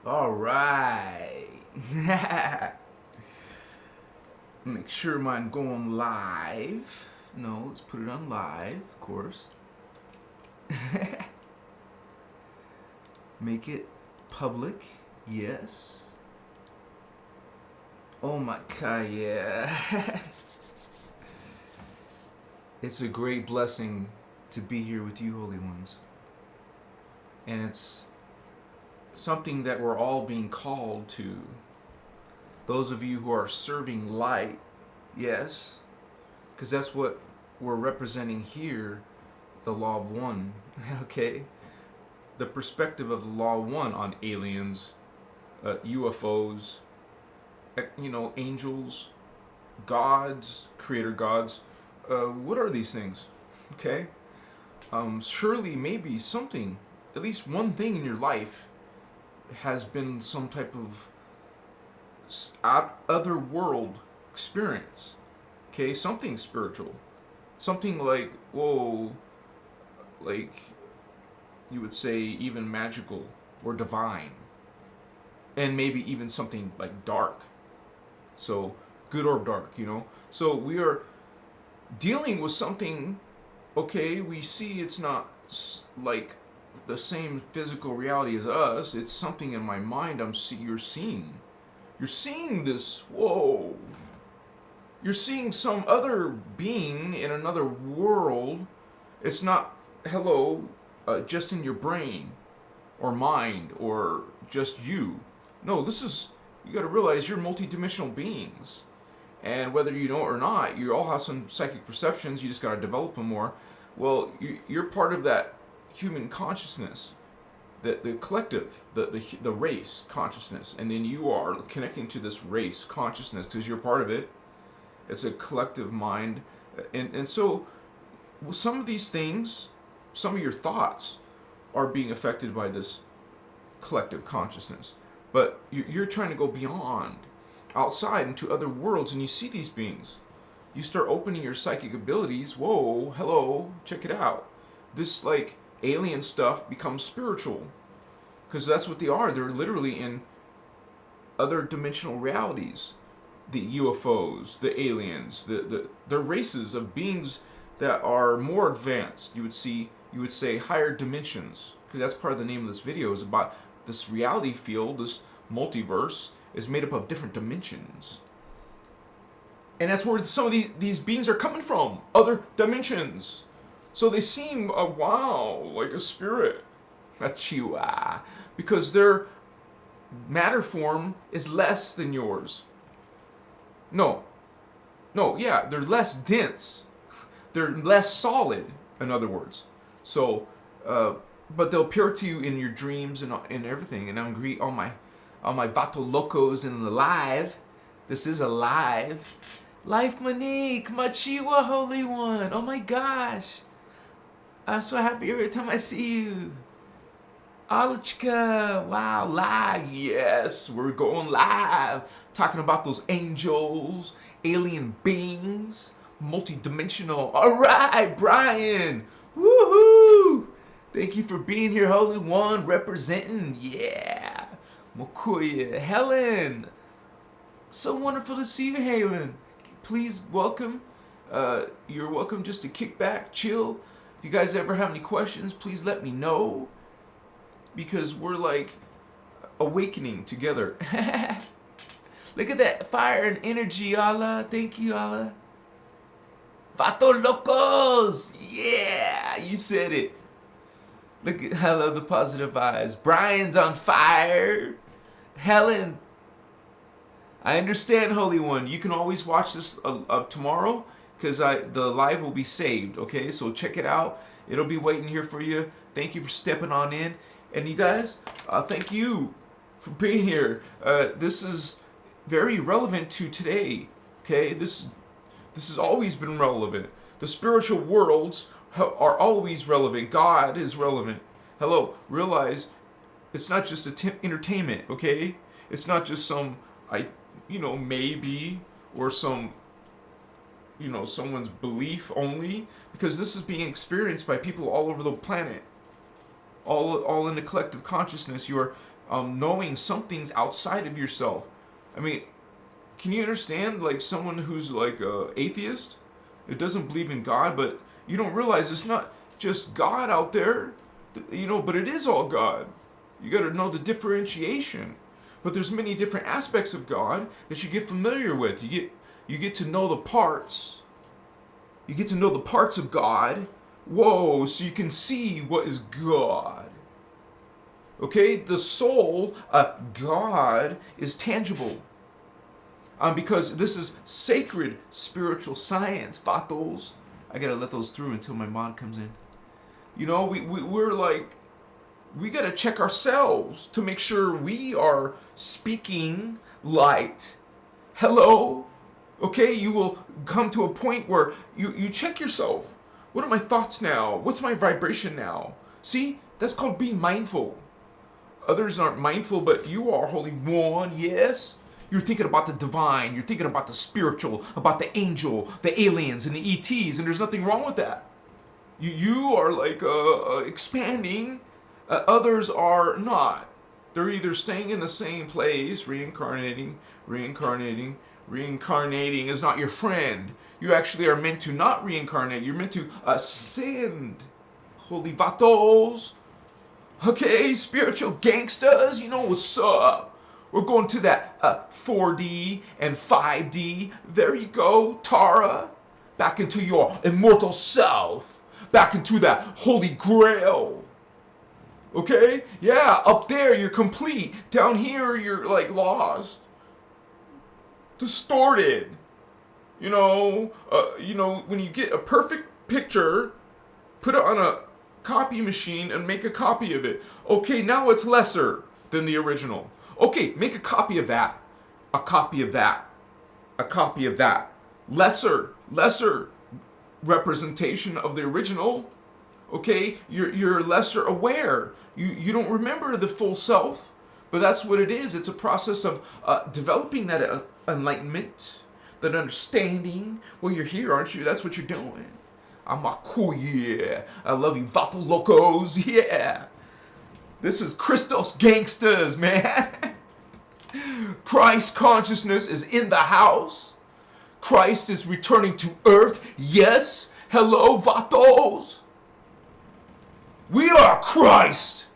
All right. Make sure mine going live. No, let's put it on live, of course. Make it public. Yes. Oh my God, yeah. It's a great blessing to be here with you, Holy Ones. And it's something that we're all being called to. Those of you who are serving light, yes, because that's what we're representing here, the Law of One, okay? The perspective of the Law of One on aliens, UFOs, angels, gods, creator gods. What are these things? Okay? Surely maybe something, at least one thing in your life has been some type of other world experience. Okay? Something spiritual. Something like, whoa, like you would say even magical or divine. And maybe even something like dark. So, good or dark, So we are dealing with something, okay, we see it's not like the same physical reality as us. It's something in my mind you're seeing. You're seeing this, whoa. You're seeing some other being in another world. It's not, hello, just in your brain or mind or just you. No, you got to realize you're multidimensional beings. And whether you know it or not, you all have some psychic perceptions. You just got to develop them more. Well, you're part of that human consciousness, the collective, the race consciousness. And then you are connecting to this race consciousness because you're part of it. It's a collective mind. And so some of these things, some of your thoughts are being affected by this collective consciousness. But you're trying to go beyond, outside into other worlds, and you see these beings. You start opening your psychic abilities. Whoa, hello, check it out. This like alien stuff becomes spiritual, because that's what they are. They're literally in other dimensional realities. The UFOs, the aliens, the races of beings that are more advanced. You would say higher dimensions, because that's part of the name of this video, is about this reality field, this multiverse, is made up of different dimensions. And that's where some of these beings are coming from, other dimensions. So they seem, wow, like a spirit. Achiwa. Because their matter form is less than yours. No, yeah, they're less dense. They're less solid, in other words. So, but they'll appear to you in your dreams and everything. And I'm greet all my Vato Locos in the live. This is a live. Life Monique, Machiwa Holy One. Oh my gosh. I'm so happy every time I see you. Alichka, wow, live. Yes, we're going live. Talking about those angels, alien beings, multi-dimensional. All right, Brian. Woohoo! Thank you for being here, Holy One, representing. Yeah. Mokuya. Helen. So wonderful to see you, Helen. Please welcome. You're welcome just to kick back, chill. If you guys ever have any questions, please let me know. Because we're like awakening together. Look at that fire and energy, Allah. Thank you, Allah. Vato Locos! Yeah, you said it. Look at, I love the positive vibes. Brian's on fire. Helen. I understand, Holy One. You can always watch this tomorrow, because the live will be saved, okay? So check it out. It'll be waiting here for you. Thank you for stepping on in. And you guys, thank you for being here. This is very relevant to today, okay? This has always been relevant. The spiritual worlds are always relevant. God is relevant. Hello, realize it's not just entertainment, okay? It's not just some, maybe, or some, someone's belief only, because this is being experienced by people all over the planet. All in the collective consciousness. You are knowing something's outside of yourself. I mean, can you understand, like, someone who's like a atheist? It doesn't believe in God, but you don't realize it's not just God out there, but it is all God. You got to know the differentiation. But there's many different aspects of God that you get familiar with. You get to know the parts. You get to know the parts of God. Whoa, so you can see what is God. Okay, the soul, God, is tangible. Because this is sacred spiritual science, vatos. I gotta let those through until my mod comes in. We're like, we gotta check ourselves to make sure we are speaking light. Hello? Okay, you will come to a point where you check yourself. What are my thoughts now? What's my vibration now? See, that's called being mindful. Others aren't mindful, but you are, Holy One, yes? You're thinking about the divine, you're thinking about the spiritual, about the angel, the aliens, and the ETs, and there's nothing wrong with that. You are like expanding, others are not. They're either staying in the same place, reincarnating. Reincarnating is not your friend. You actually are meant to not reincarnate, you're meant to ascend. Holy vatos. Okay, spiritual gangsters, you know what's up. We're going to that 4D and 5D. There you go, Tara. Back into your immortal self. Back into that holy grail. Okay? Yeah, up there you're complete. Down here you're like lost. Distorted. When you get a perfect picture, put it on a copy machine and make a copy of it. Okay, now it's lesser than the original. Okay, make a copy of that. A copy of that. A copy of that. Lesser representation of the original. Okay, you're lesser aware. You don't remember the full self, but that's what it is. It's a process of developing that enlightenment, that understanding. Well, you're here, aren't you? That's what you're doing. I'm a cool, yeah. I love you, Vato Locos, yeah. This is Christos Gangsters, man. Christ consciousness is in the house. Christ is returning to earth. Yes. Hello, Vatos. We are Christ.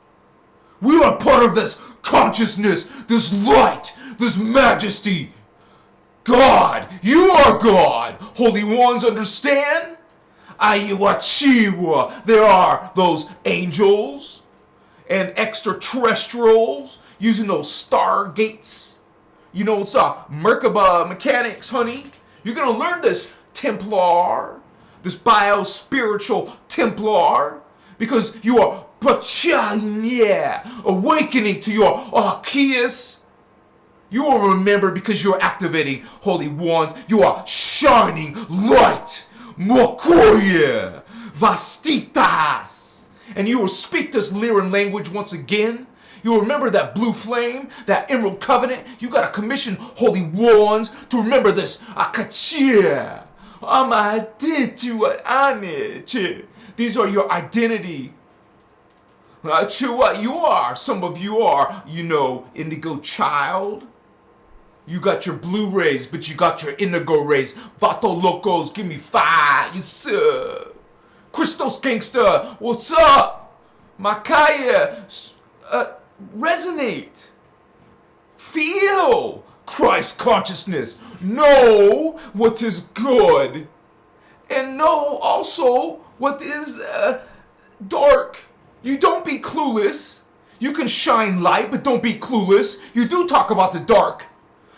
We are part of this consciousness, this light, this majesty. God, you are God. Holy ones, understand? Ayawachiwa. There are those angels and extraterrestrials using those stargates. It's Merkaba mechanics, honey. You're gonna learn this Templar, this bio-spiritual Templar, because you are awakening to your Arceus. You will remember because you are activating holy ones. You are shining light. Mokoye Vastitas. And you will speak this Lyran language once again. You'll remember that blue flame, that emerald covenant. You gotta commission holy ones to remember this. Akachia. These are your identity. What you are. Some of you are, indigo child. You got your blue rays, but you got your indigo rays. Vato Locos, give me 5. Yes, sir. Christos Gangster, what's up? Makaya, resonate. Feel Christ consciousness. Know what is good. And know also what is dark. You don't be clueless. You can shine light, but don't be clueless. You do talk about the dark.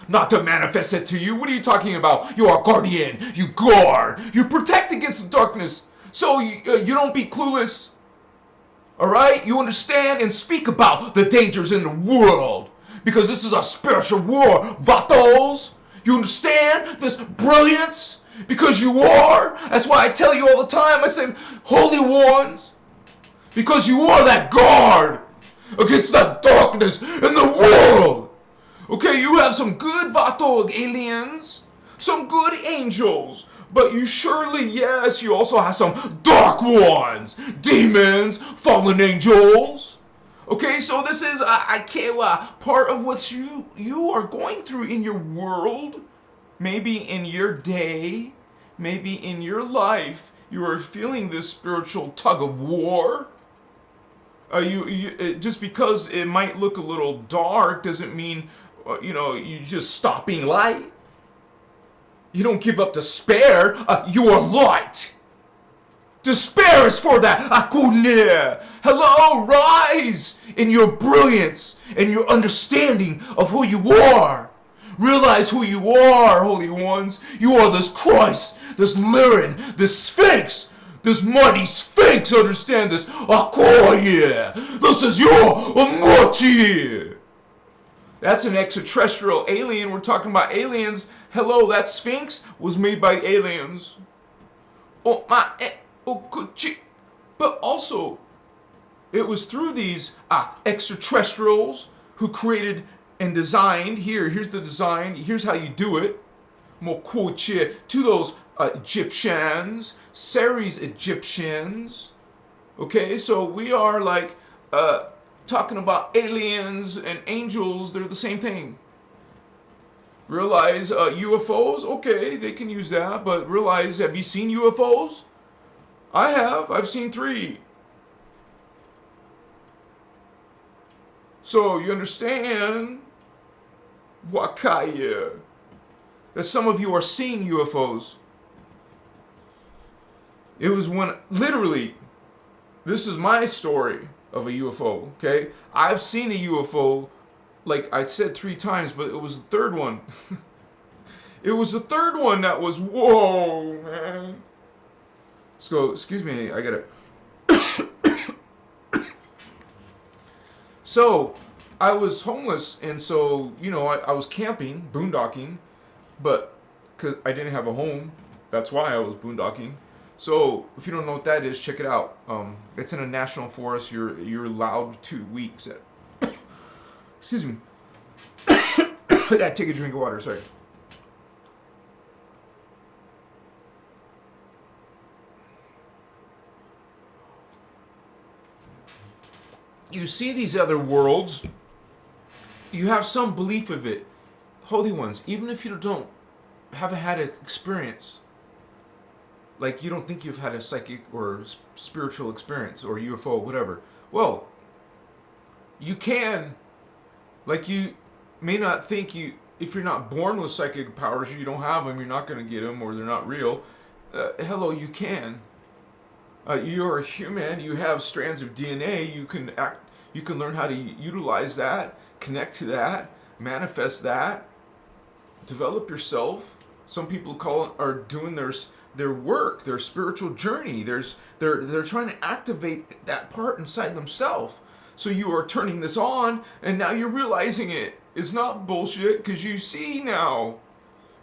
Not to manifest it to you. What are you talking about? You are guardian. You guard. You protect against the darkness. So you don't be clueless. Alright? You understand and speak about the dangers in the world. Because this is a spiritual war. Vatos. You understand this brilliance? Because you are. That's why I tell you all the time. I say, holy ones. Because you are that guard against that darkness in the world. Okay, you have some good Vato aliens, some good angels, but you surely, yes, you also have some dark ones, demons, fallen angels. Okay, so this is I can't part of what you are going through in your world, maybe in your day, maybe in your life. You are feeling this spiritual tug of war. Just because it might look a little dark doesn't mean you just stop being light. You don't give up despair. You are light. Despair is for that. Akuner. Hello, rise in your brilliance and your understanding of who you are. Realize who you are, holy ones. You are this Christ, this Lyran, this Sphinx, this mighty Sphinx. Understand this. Akoye. This is your Amorti. That's an extraterrestrial alien. We're talking about aliens. Hello, that Sphinx was made by aliens. Oh my. But also, it was through these extraterrestrials who created and designed. Here's the design. Here's how you do it. To those Egyptians, Ceres Egyptians. Okay, so we are like talking about aliens and angels. They're the same thing. Realize UFOs. Okay, they can use that, but realize, have you seen UFOs? I have. I've seen 3. So you understand, Wakaya, that some of you are seeing UFOs. It was when, literally, this is my story of a UFO, okay? I've seen a UFO, like I said 3 times, but it was the 3rd one. It was the 3rd one that was, whoa, man. So, excuse me, I gotta... So, I was homeless, and so, I was camping, boondocking, but because I didn't have a home, that's why I was boondocking. So, if you don't know what that is, check it out. It's in a national forest. You're allowed 2 weeks at... Excuse me. I gotta take a drink of water, sorry. You see these other worlds, you have some belief of it. Holy ones, even if you haven't had an experience, like you don't think you've had a psychic or spiritual experience or UFO, whatever. Well, you can, like you may not think if you're not born with psychic powers, you don't have them, you're not going to get them or they're not real. Hello, you can. You're a human. You have strands of DNA. You can learn how to utilize that, connect to that, manifest that, develop yourself. Some people are doing their work, their spiritual journey. They're trying to activate that part inside themselves. So you are turning this on, and now you're realizing it. It's not bullshit because you see now.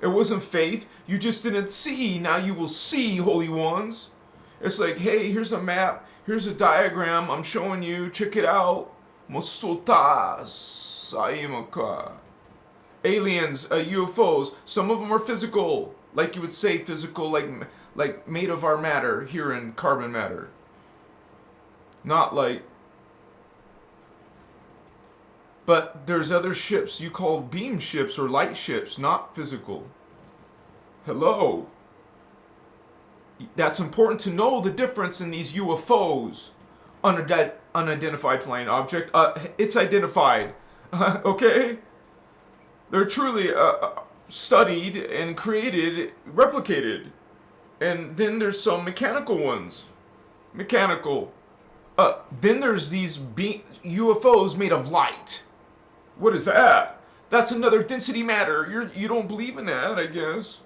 It wasn't faith. You just didn't see. Now you will see, holy ones. It's like, hey, here's a map, here's a diagram, I'm showing you, check it out. Mosotas, Saimaka. Aliens, UFOs, some of them are physical, like you would say physical, like made of our matter, here in carbon matter. Not like... But there's other ships you call beam ships or light ships, not physical. Hello. That's important to know the difference in these UFOs. Unidentified flying object. It's identified. Okay? They're truly studied and created, replicated. And then there's some mechanical ones. Mechanical. Then there's these UFOs made of light. What is that? That's another density matter. You don't believe in that, I guess.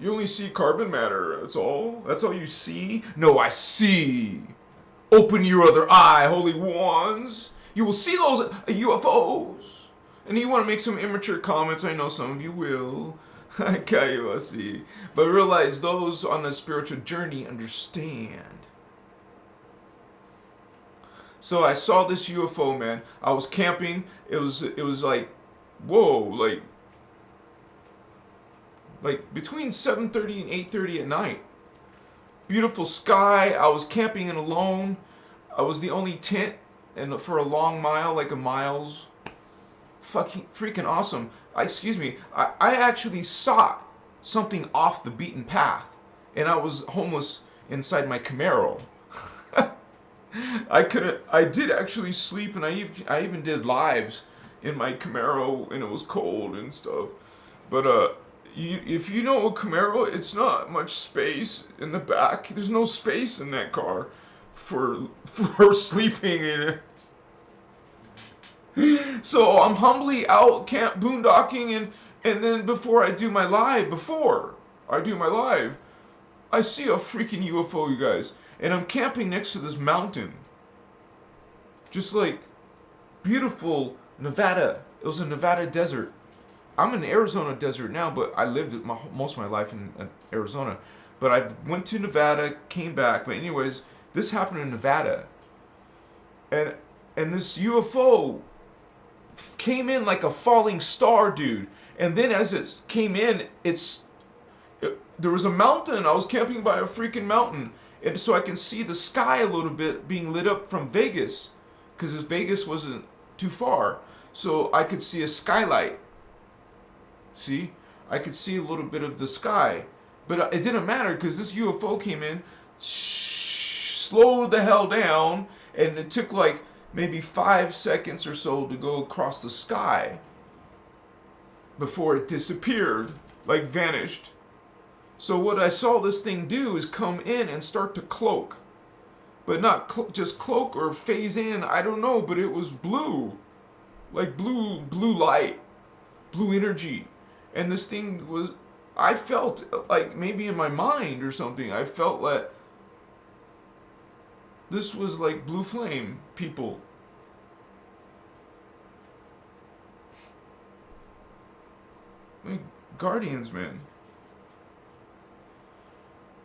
You only see carbon matter, that's all? That's all you see? No, I see. Open your other eye, holy ones. You will see those UFOs. And you want to make some immature comments, I know some of you will. I see. But realize those on a spiritual journey understand. So I saw this UFO, man. I was camping. It was like, whoa, like between 7:30 and 8:30 at night. Beautiful sky. I was camping in alone. I was the only tent and for a long mile, like a mile's freaking awesome. Excuse me, I actually saw something off the beaten path, and I was homeless inside my Camaro. I did actually sleep, and I even did lives in my Camaro, and it was cold and stuff. But if you know a Camaro, it's not much space in the back. There's no space in that car for sleeping in it. So I'm humbly out camp boondocking, and then before I do my live, I see a freaking UFO, you guys. And I'm camping next to this mountain. Just like beautiful Nevada. It was a Nevada desert. I'm in Arizona desert now, but I lived most of my life in Arizona. But I went to Nevada, came back. But anyways, this happened in Nevada. And this UFO came in like a falling star, dude. And then as it came in, there was a mountain. I was camping by a freaking mountain. And so I can see the sky a little bit being lit up from Vegas. Because Vegas wasn't too far. So I could see a skylight. See? I could see a little bit of the sky. But it didn't matter because this UFO came in, slowed the hell down, and it took like maybe 5 seconds or so to go across the sky before it disappeared, like vanished. So what I saw this thing do is come in and start to cloak. But not just cloak or phase in, I don't know, but it was blue. Like blue light, blue energy. And this thing was, I felt like maybe in my mind or something, I felt like this was like blue flame people. Like guardians, man.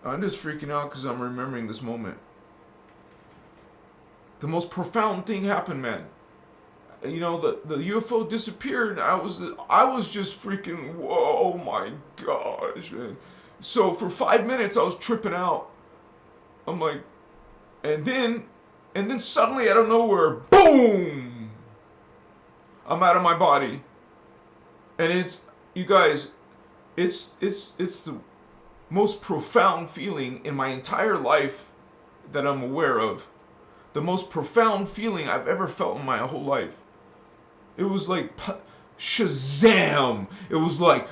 I'm just freaking out because I'm remembering this moment. The most profound thing happened, man. You know, the UFO disappeared. I was just freaking, whoa, my gosh, man. So for 5 minutes I was tripping out. I'm like, and then suddenly out of nowhere, boom! I'm out of my body. And it's, you guys, it's the most profound feeling in my entire life that I'm aware of. The most profound feeling I've ever felt in my whole life. It was like Shazam! It was like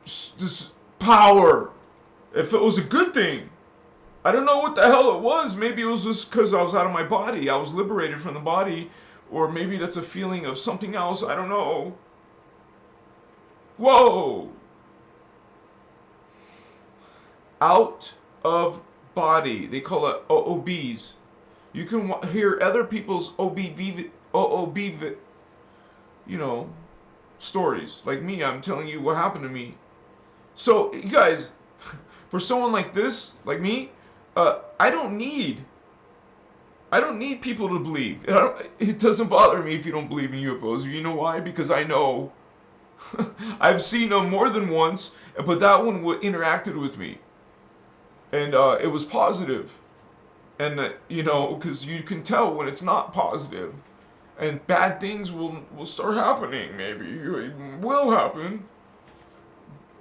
this power. If it was a good thing. I don't know what the hell it was. Maybe it was just because I was out of my body. I was liberated from the body. Or maybe that's a feeling of something else. I don't know. Whoa! Out of body. They call it OBs. You can hear other people's OOB, you know, stories. Like me, I'm telling you what happened to me. So, you guys, for someone like this, like me, I don't need people to believe. It doesn't bother me if you don't believe in UFOs. You know why? Because I know. I've seen them more than once, but that one interacted with me. And it was positive. And, you know, because you can tell when it's not positive. And bad things will start happening, maybe. It will happen.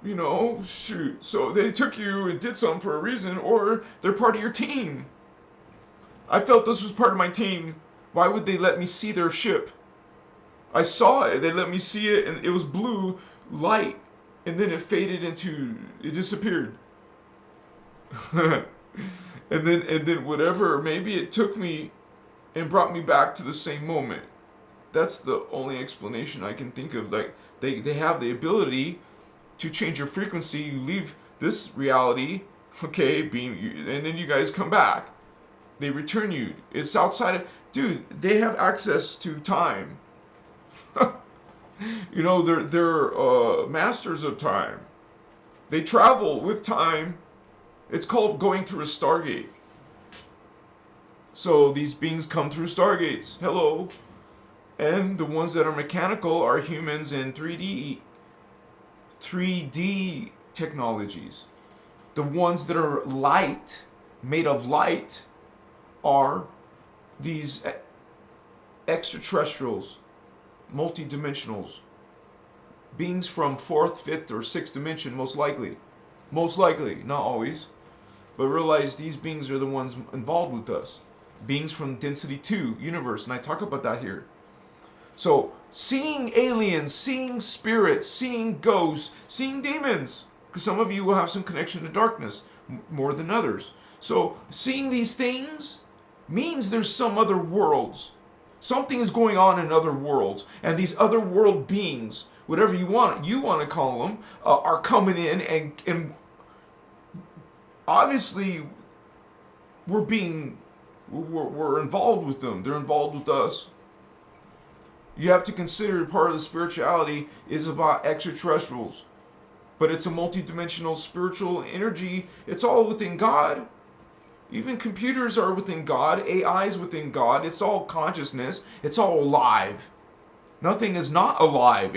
You know, shoot. So they took you and did something for a reason, or they're part of your team. I felt this was part of my team. Why would they let me see their ship? I saw it. They let me see it, and it was blue light. And then it disappeared. And then whatever, maybe it took me and brought me back to the same moment. That's the only explanation I can think of. Like they have the ability to change your frequency. You leave this reality, okay, and then you guys come back. They return you. It's outside of, dude. They have access to time. You know, they're masters of time. They travel with time. It's called going through a Stargate. So these beings come through Stargates. Hello. And the ones that are mechanical are humans in 3D technologies. The ones that are light, made of light, are these extraterrestrials, multidimensionals, beings from 4th, 5th, or 6th dimension, most likely. Most likely, not always. But realize these beings are the ones involved with us. Beings from density 2 universe, and I talk about that here. So, seeing aliens, seeing spirits, seeing ghosts, seeing demons, because some of you will have some connection to darkness more than others. So, seeing these things means there's some other worlds. Something is going on in other worlds, and these other world beings, whatever you want to call them, are coming in, and obviously we're involved with them. They're involved with us. You have to consider part of the spirituality is about extraterrestrials, but it's a multidimensional spiritual energy. It's all within God. Even computers are within God. AI is within God. It's all consciousness. It's all alive. Nothing is not alive.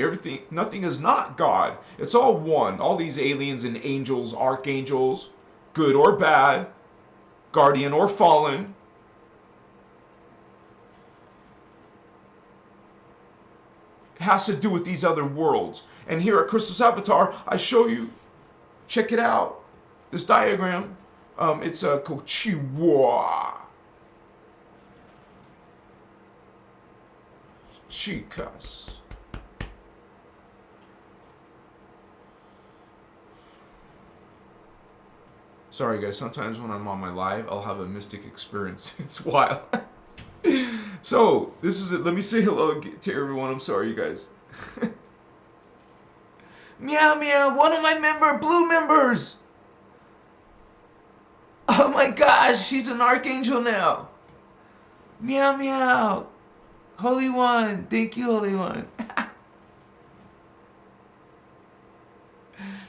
Nothing is not God. It's all one. All these aliens and angels, archangels, good or bad, guardian or fallen, has to do with these other worlds. And here at Christos Avatar, I show you, check it out, this diagram. It's a Kochiwa. Chicas. Sorry guys, sometimes when I'm on my live, I'll have a mystic experience. It's wild. So, this is it. Let me say hello to everyone. I'm sorry, you guys. Meow meow, one of my blue members. Oh my gosh, she's an archangel now. Meow meow. Holy One, thank you, Holy One.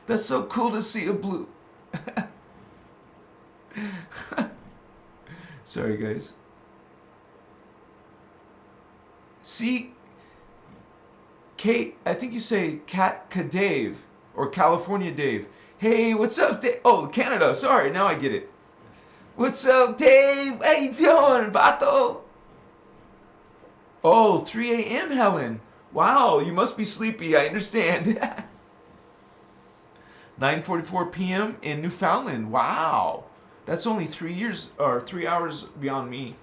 That's so cool to see a blue. Sorry guys. See, Kate, I think you say Dave or California Dave. Hey, what's up, Dave? Oh, Canada. Sorry, now I get it. What's up, Dave? How you doing, Vato? Oh, 3 a.m., Helen. Wow, you must be sleepy. I understand. 9:44 p.m. in Newfoundland. Wow, that's only 3 hours beyond me,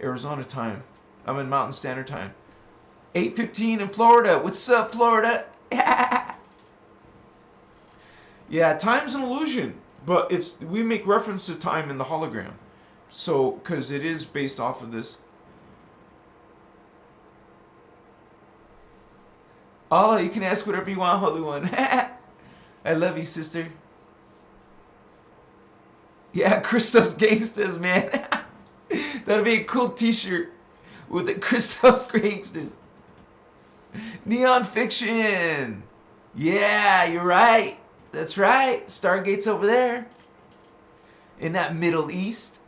Arizona time. I'm in Mountain Standard Time. 8:15 in Florida. What's up, Florida? Yeah, time's an illusion, but we make reference to time in the hologram. So, because it is based off of this. Oh, you can ask whatever you want, Holy One. I love you, sister. Yeah, Christos Gangsters, man. That'd be a cool t-shirt with the Christos Gangsters. Neon Fiction. Yeah, you're right. That's right. Stargate's over there. In that Middle East.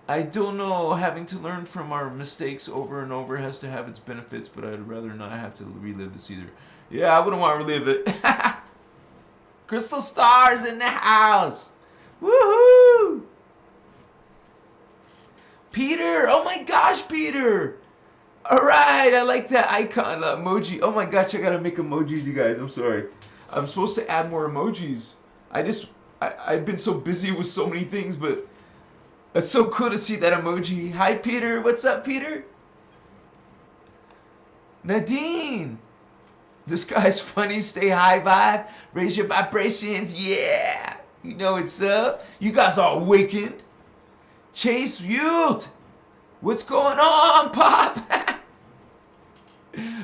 I don't know. Having to learn from our mistakes over and over has to have its benefits, but I'd rather not have to relive this either. Yeah, I wouldn't want to relive it. Crystal Stars in the house. Woohoo! Peter! Oh my gosh, Peter! Alright, I like that icon emoji. Oh my gosh, I gotta make emojis, you guys. I'm sorry. I'm supposed to add more emojis. I've been so busy with so many things, but it's so cool to see that emoji. Hi, Peter. What's up, Peter? Nadine. This guy's funny. Stay high vibe. Raise your vibrations. Yeah. You know what's up. You guys are awakened. Chase Youth. What's going on, Pop?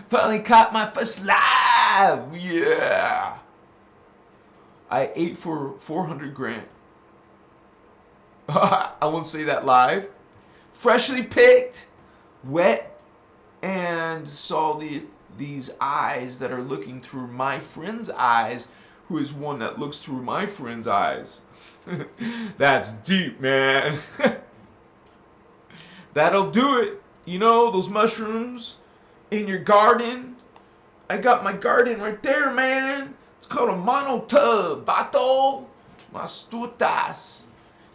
Finally caught my first live. Yeah. I ate for 400 grand. I won't say that live. Freshly picked, wet, and saw these eyes that are looking through my friend's eyes, who is one that looks through my friend's eyes. That's deep, man. That'll do it. You know, those mushrooms in your garden. I got my garden right there, man. It's called a mono tub, vato. Mastutas.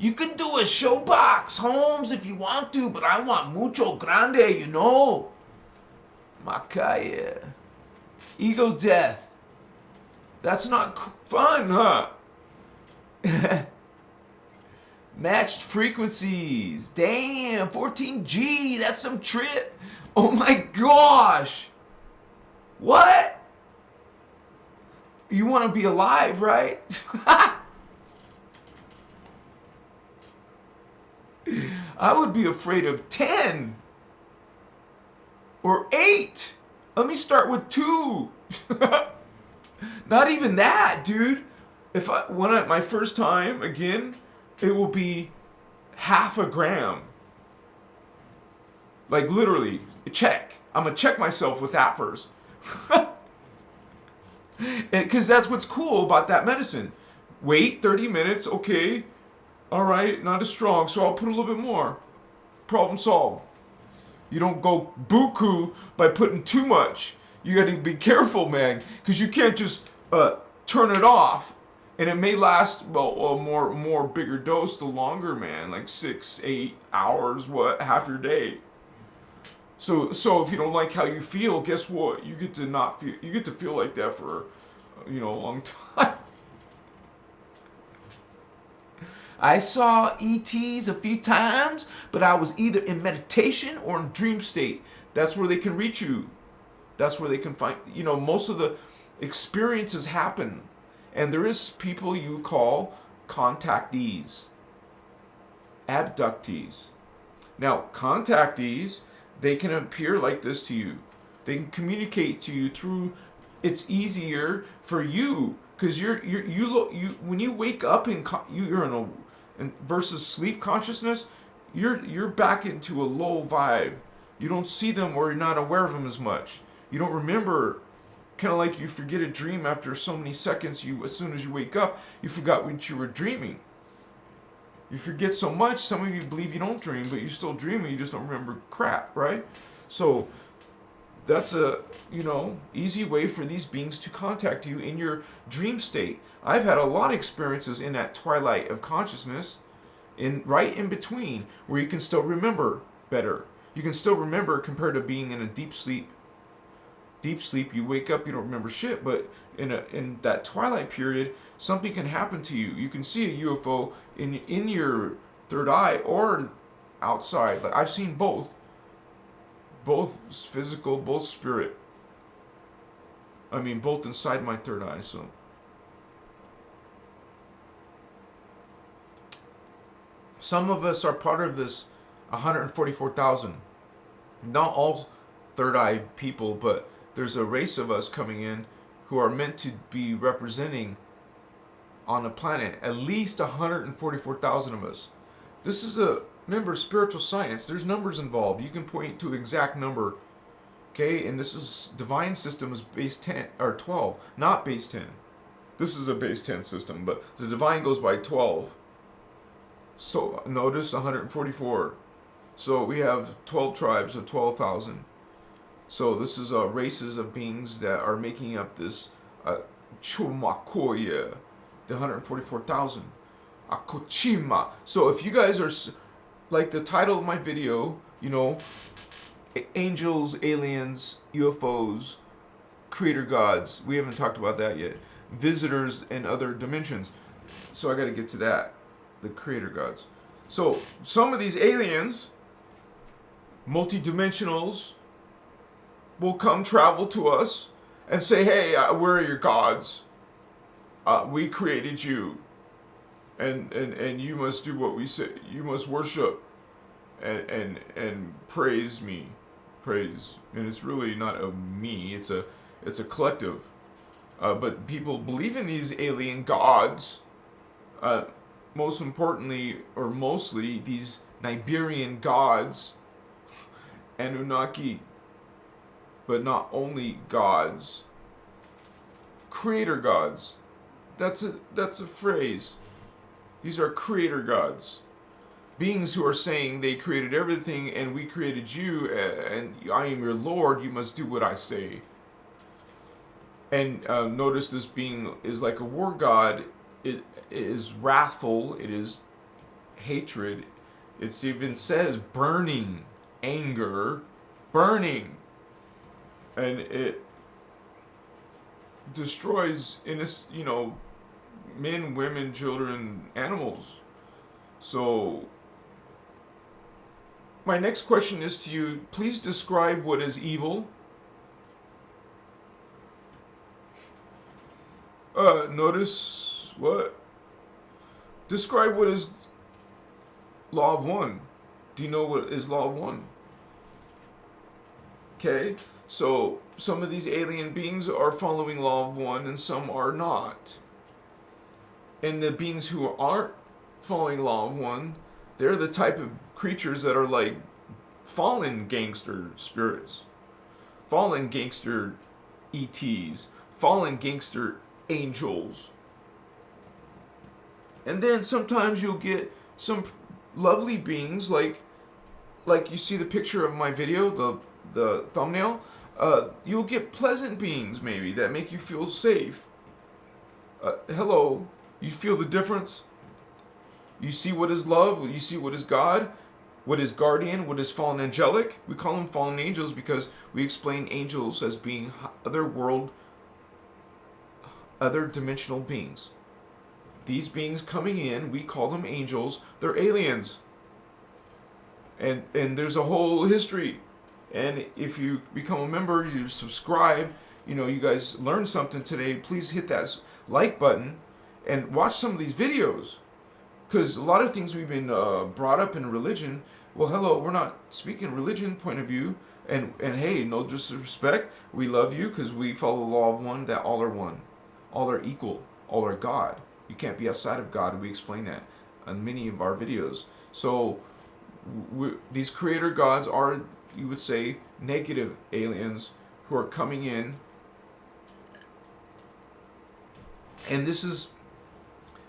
You can do a showbox, Holmes, if you want to, but I want mucho grande, you know. Macaya. Ego death. That's not fun, huh? Matched frequencies. Damn, 14G. That's some trip. Oh my gosh. What? You want to be alive, right? I would be afraid of 10 or 8. Let me start with 2. Not even that, dude. If I want it my first time again, it will be half a gram. Like literally, check. I'm gonna check myself with that first. Because that's what's cool about that medicine. Wait 30 minutes, okay. All right, not as strong, so I'll put a little bit more. Problem solved. You don't go buku by putting too much. You got to be careful, man, because you can't just turn it off, and it may last a more bigger dose the longer, man, like 6-8 hours, half your day. So if you don't like how you feel, guess what? You get to not feel. You get to feel like that for, a long time. I saw ETs a few times, but I was either in meditation or in dream state. That's where they can reach you. That's where they can find, most of the experiences happen. And there is people you call contactees, abductees. Now, contactees, they can appear like this to you. They can communicate to you through, it's easier for you, because when you wake up you're versus sleep consciousness, you're back into a low vibe. You don't see them, or you're not aware of them as much. You don't remember, kind of like you forget a dream after so many seconds. As soon as you wake up, you forgot what you were dreaming. You forget so much. Some of you believe you don't dream, but you still dream, and you just don't remember crap, right? So that's a easy way for these beings to contact you in your dream state. I've had a lot of experiences in that twilight of consciousness, right in between, where you can still remember better. You can still remember compared to being in a deep sleep. Deep sleep, you wake up, you don't remember shit, but in that twilight period, something can happen to you. You can see a UFO in your third eye or outside. Like, I've seen both physical, both spirit. I mean, both inside my third eye. So some of us are part of this 144,000. Not all third eye people, but there's a race of us coming in who are meant to be on a planet at least 144,000 of us. This is remember, spiritual science. There's numbers involved. You can point to an exact number. Okay, and this is divine system is base 10 or 12, not base 10. This is a base 10 system, but the divine goes by 12. So notice 144. So we have 12 tribes of 12,000. So this is races of beings that are making up this Chumakoya, the 144,000. Akochima. So if you guys are like the title of my video, angels, aliens, UFOs, creator gods. We haven't talked about that yet. Visitors in other dimensions. So I got to get to that. The creator gods. So some of these aliens, multidimensionals, will come travel to us and say, hey, where are your gods? We created you. And you must do what we say. You must worship and praise me. Praise. And it's really not a me, it's a collective. But people believe in these alien gods. Most importantly, or mostly, these Niberian gods, Anunnaki, but not only gods, creator gods. That's a phrase. These are creator gods, beings who are saying they created everything and we created you, and I am your Lord. You must do what I say. And notice this being is like a war god. It is wrathful. It is hatred. It even says burning anger, burning, and it destroys men, women, children, animals. So my next question is to you, please describe what is evil. Notice what? Describe what is law of one. Do you know what is law of one? Okay, so some of these alien beings are following law of one and some are not. And the beings who aren't following law of one, they're the type of creatures that are like fallen gangster spirits, fallen gangster ETs, fallen gangster angels. And then sometimes you'll get some lovely beings like you see the picture of my video, the thumbnail. You'll get pleasant beings maybe that make you feel safe. Hello, you feel the difference? You see what is love, you see what is God, what is guardian, what is fallen angelic. We call them fallen angels because we explain angels as being other dimensional beings. These beings coming in, we call them angels. They're aliens. And there's a whole history. And if you become a member, you subscribe, you guys learned something today, please hit that like button and watch some of these videos. Because a lot of things we've been brought up in religion, well, hello, we're not speaking religion point of view. And hey, no disrespect, we love you because we follow the law of one, that all are one. All are equal. All are God. You can't be outside of God. We explain that in many of our videos. So these creator gods are, you would say, negative aliens who are coming in. And this is,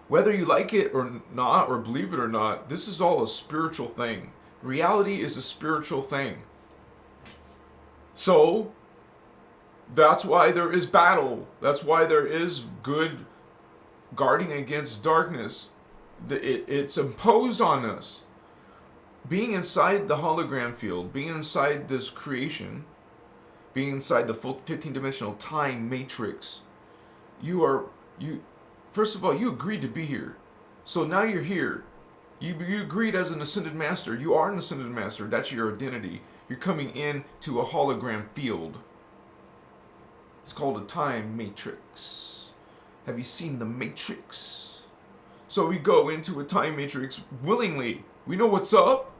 whether you like it or not, or believe it or not, this is all a spiritual thing. Reality is a spiritual thing. So that's why there is battle. That's why there is good guarding against darkness. It's imposed on us. Being inside the hologram field, being inside this creation, being inside the full 15-dimensional time matrix, first of all, you agreed to be here. So now you're here. You agreed as an ascended master. You are an ascended master. That's your identity. You're coming in to a hologram field. It's called a time matrix. Have you seen the Matrix? So we go into a time matrix willingly. We know what's up.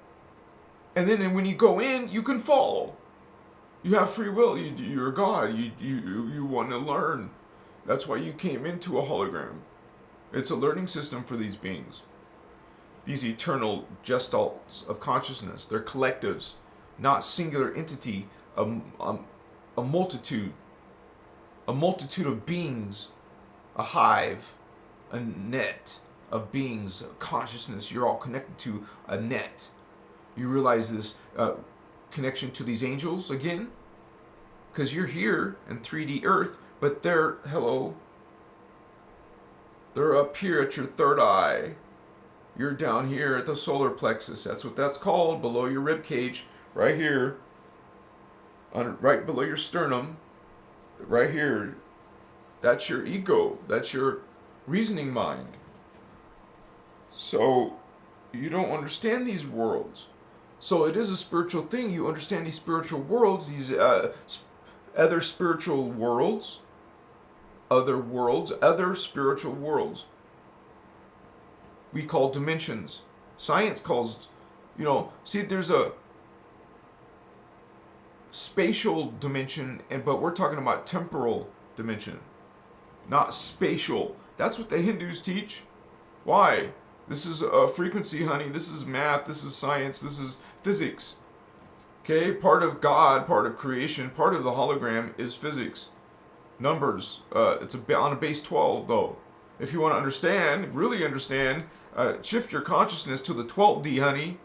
And then when you go in, you can fall. You have free will. You're God. You want to learn. That's why you came into a hologram. It's a learning system for these beings. These eternal gestalts of consciousness. They're collectives, not singular entity. A multitude of beings. A hive. A net of beings. Consciousness. You're all connected to a net. You realize this connection to these angels again? Because you're here in 3D Earth, but they're up here at your third eye. You're down here at the solar plexus. That's what that's called, below your rib cage, right here, right below your sternum, right here. That's your ego. That's your reasoning mind. So you don't understand these worlds. So it is a spiritual thing. You understand these spiritual worlds, these other spiritual worlds, other spiritual worlds. We call dimensions. Science calls, there's a spatial dimension, but we're talking about temporal dimension, not spatial. That's what the Hindus teach. Why? This is a frequency, honey. This is math. This is science. This is physics. Okay? Part of God, part of creation, part of the hologram is physics. Numbers. It's on a base 12, though. If you want to understand, really understand, shift your consciousness to the 12D, honey.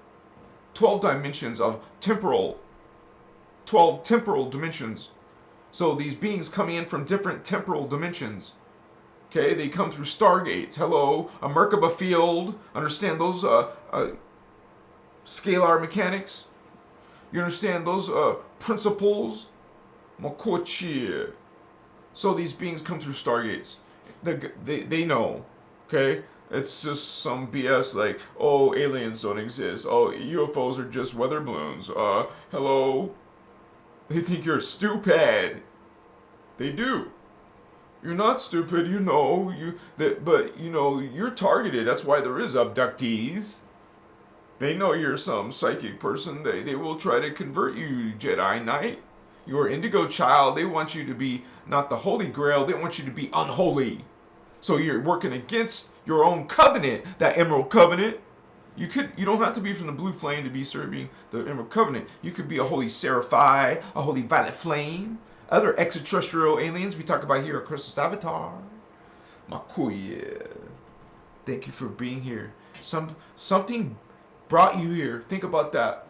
12 dimensions of 12 temporal dimensions. So these beings coming in from different temporal dimensions. Okay, they come through stargates. Hello, a Merkaba field. Understand those scalar mechanics? You understand those principles? Makochi. So these beings come through stargates. They know. Okay? It's just some BS like, oh, aliens don't exist. Oh, UFOs are just weather balloons. Hello? They think you're stupid. They do. You're not stupid, you know. But you know you're targeted. That's why there is abductees. They know you're some psychic person. They will try to convert you, Jedi Knight. You're indigo child. They want you to be not the Holy Grail. They want you to be unholy. So you're working against your own covenant, that Emerald Covenant. You don't have to be from the blue flame to be serving the Emerald Covenant. You could be a holy Seraphi, a holy violet flame, other extraterrestrial aliens we talk about here at Christos Avatar. Makuya. Thank you for being here. Something brought you here. Think about that.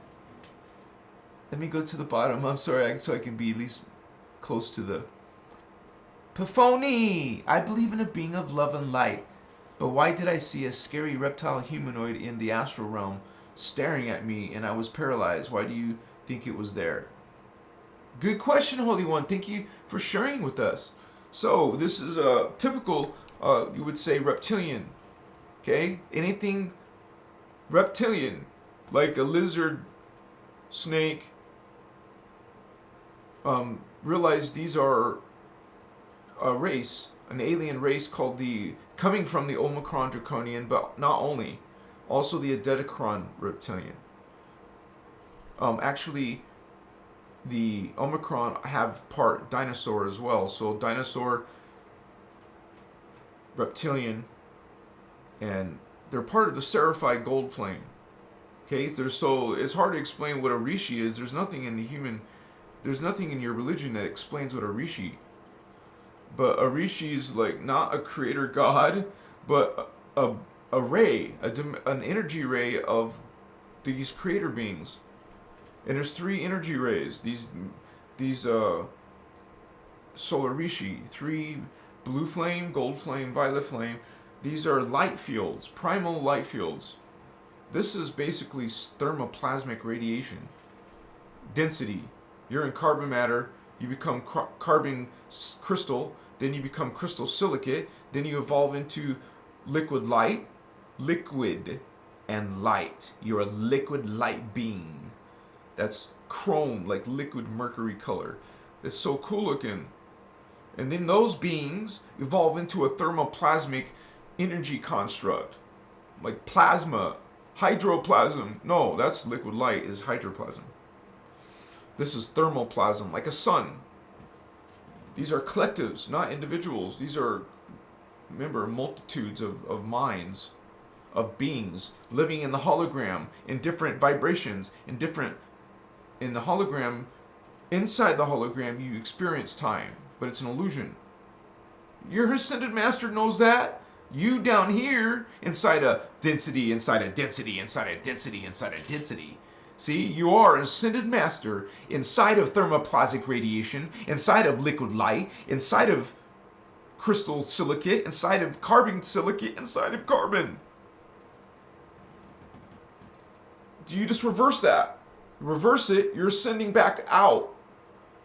Let me go to the bottom. I'm sorry, so I can be at least close to the... Paphony! I believe in a being of love and light. But why did I see a scary reptile humanoid in the astral realm staring at me and I was paralyzed? Why do you think it was there? Good question, Holy One. Thank you for sharing with us. So, this is a typical, you would say, reptilian. Okay? Anything reptilian, like a lizard, snake, realize these are a race, an alien race called coming from the Omicron Draconian, but not only, also the Adedicron reptilian. Actually, the Omicron have part dinosaur as well. So dinosaur, reptilian, and they're part of the Seraphi gold flame. Okay, so it's hard to explain what a rishi is. There's nothing in your religion that explains what a rishi. But a rishi is like not a creator god, but a ray, an energy ray of these creator beings. And there's 3 energy rays. These solar rishi, 3 blue flame, gold flame, violet flame. These are light fields, primal light fields. This is basically thermoplasmic radiation. Density. You're in carbon matter. You become carbon crystal, then you become crystal silicate, then you evolve into liquid light, liquid and light. You're a liquid light being. That's chrome, like liquid mercury color. It's so cool looking. And then those beings evolve into a thermoplasmic energy construct, like plasma, hydroplasm. No, that's liquid light is hydroplasm. This is thermoplasm, like a sun. These are collectives, not individuals. These are, remember, multitudes of minds, of beings living in the hologram, in different vibrations, in the hologram. Inside the hologram, you experience time, but it's an illusion. Your ascended master knows that. You down here, inside a density, inside a density, inside a density, inside a density. See, you are an ascended master inside of thermoplasmic radiation, inside of liquid light, inside of crystal silicate, inside of carbon silicate, inside of carbon. Do you just reverse that? Reverse it, you're ascending back out.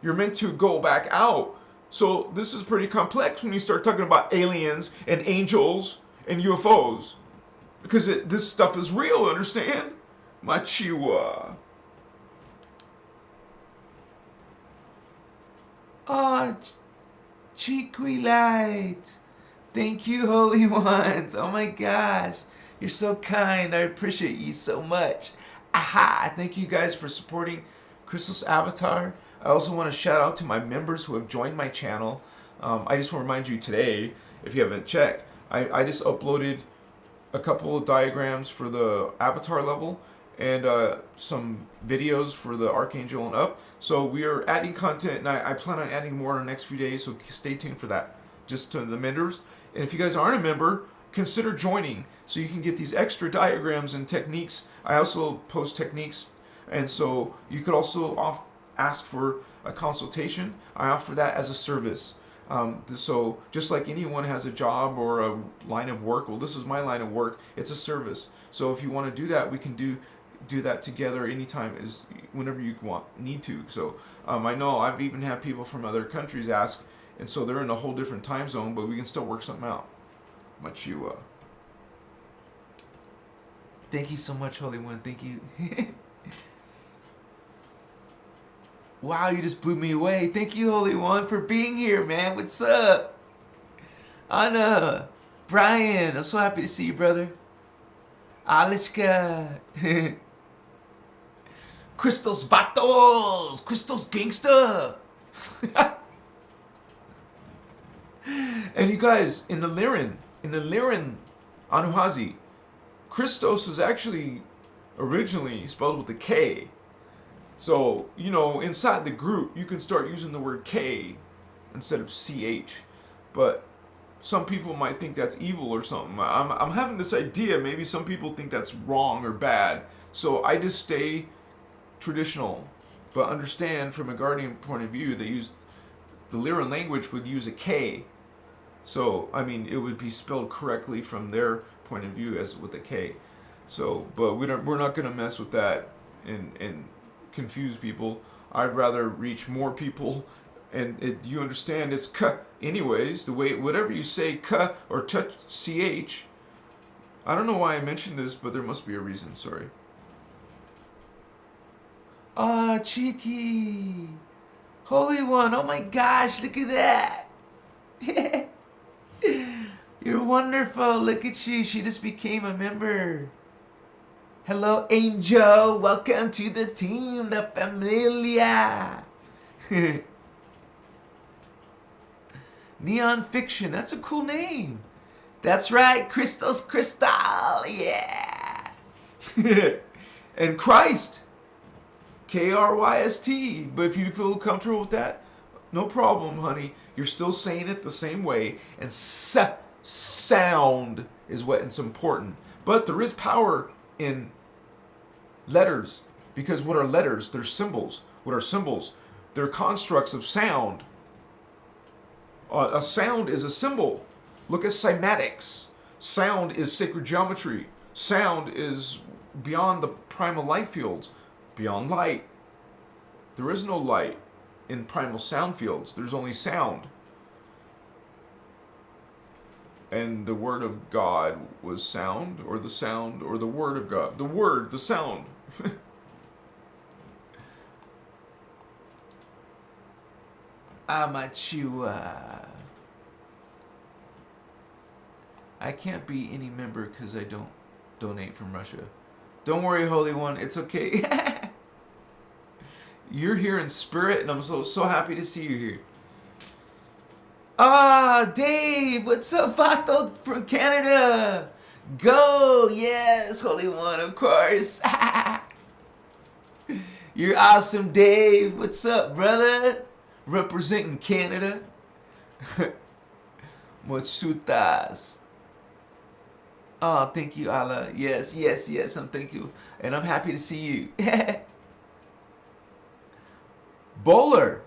You're meant to go back out. So this is pretty complex when you start talking about aliens and angels and UFOs. Because this stuff is real, understand? Machiwa. Oh, Chiquilite. Thank you, Holy Ones. Oh my gosh. You're so kind. I appreciate you so much. Aha. Thank you guys for supporting Christos Avatar. I also want to shout out to my members who have joined my channel. I just want to remind you today, if you haven't checked, I just uploaded a couple of diagrams for the Avatar level and some videos for the Archangel and up. So we are adding content, and I plan on adding more in the next few days, so stay tuned for that. Just to the members. And if you guys aren't a member, consider joining so you can get these extra diagrams and techniques. I also post techniques, and so you could also ask for a consultation. I offer that as a service. So just like anyone has a job or a line of work, well, this is my line of work. It's a service. So if you want to do that, we can do that together anytime, is whenever you need to. So I know I've even had people from other countries ask, and so they're in a whole different time zone, but we can still work something out. Much you. Thank you so much, Holy One. Thank you. Wow, you just blew me away. Thank you, Holy One, for being here, man. What's up? Anna, Brian, I'm so happy to see you, brother. Alishka. Christos Vatos. Christos Gangsta. And you guys, in the Lyran Anuhazi, Christos is actually originally spelled with a K. So, you know, inside the group, you can start using the word K instead of CH. But some people might think that's evil or something. I'm having this idea, maybe some people think that's wrong or bad. So I just stay traditional, but understand from a guardian point of view, they use the Lyran language would use a K. So, I mean, it would be spelled correctly from their point of view as with a K. So, but we're not going to mess with that and confuse people. I'd rather reach more people, and you understand it's K anyways, the way, whatever you say K or touch CH. I don't know why I mentioned this, but there must be a reason, sorry. Ah, cheeky. Holy One, oh my gosh, look at that. You're wonderful, look at you, she just became a member. Hello, Angel. Welcome to the team, the familia. Neon Fiction. That's a cool name. That's right. Christos Crystal. Yeah. And Christ. K-R-Y-S-T. But if you feel comfortable with that, no problem, honey. You're still saying it the same way. And sound is what's important. But there is power in letters, because what are letters? They're symbols. What are symbols? They're constructs of sound. A sound is a symbol. Look at cymatics. Sound is sacred geometry. Sound is beyond the primal light fields, beyond light. There is no light in primal sound fields. There's only sound. And the word of God was sound, or the sound, or the word of God. The word, the sound. Amachua. I can't be any member because I don't donate from Russia. Don't worry, Holy One. It's okay. You're here in spirit, and I'm so happy to see you here. Ah, Dave, what's up, Vato from Canada? Go, yes, Holy One, of course. You're awesome, Dave. What's up, brother? Representing Canada. Motsutas. Oh, thank you, Allah. Yes, thank you. And I'm happy to see you. Bowler.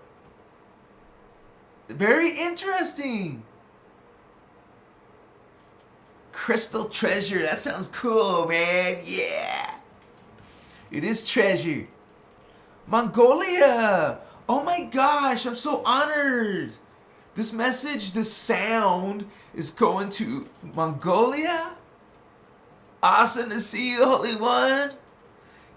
Very interesting. Crystal treasure. That sounds cool, man. Yeah. It is treasure. Mongolia. Oh my gosh, I'm so honored. This message, this sound is going to Mongolia. Awesome to see you, Holy One.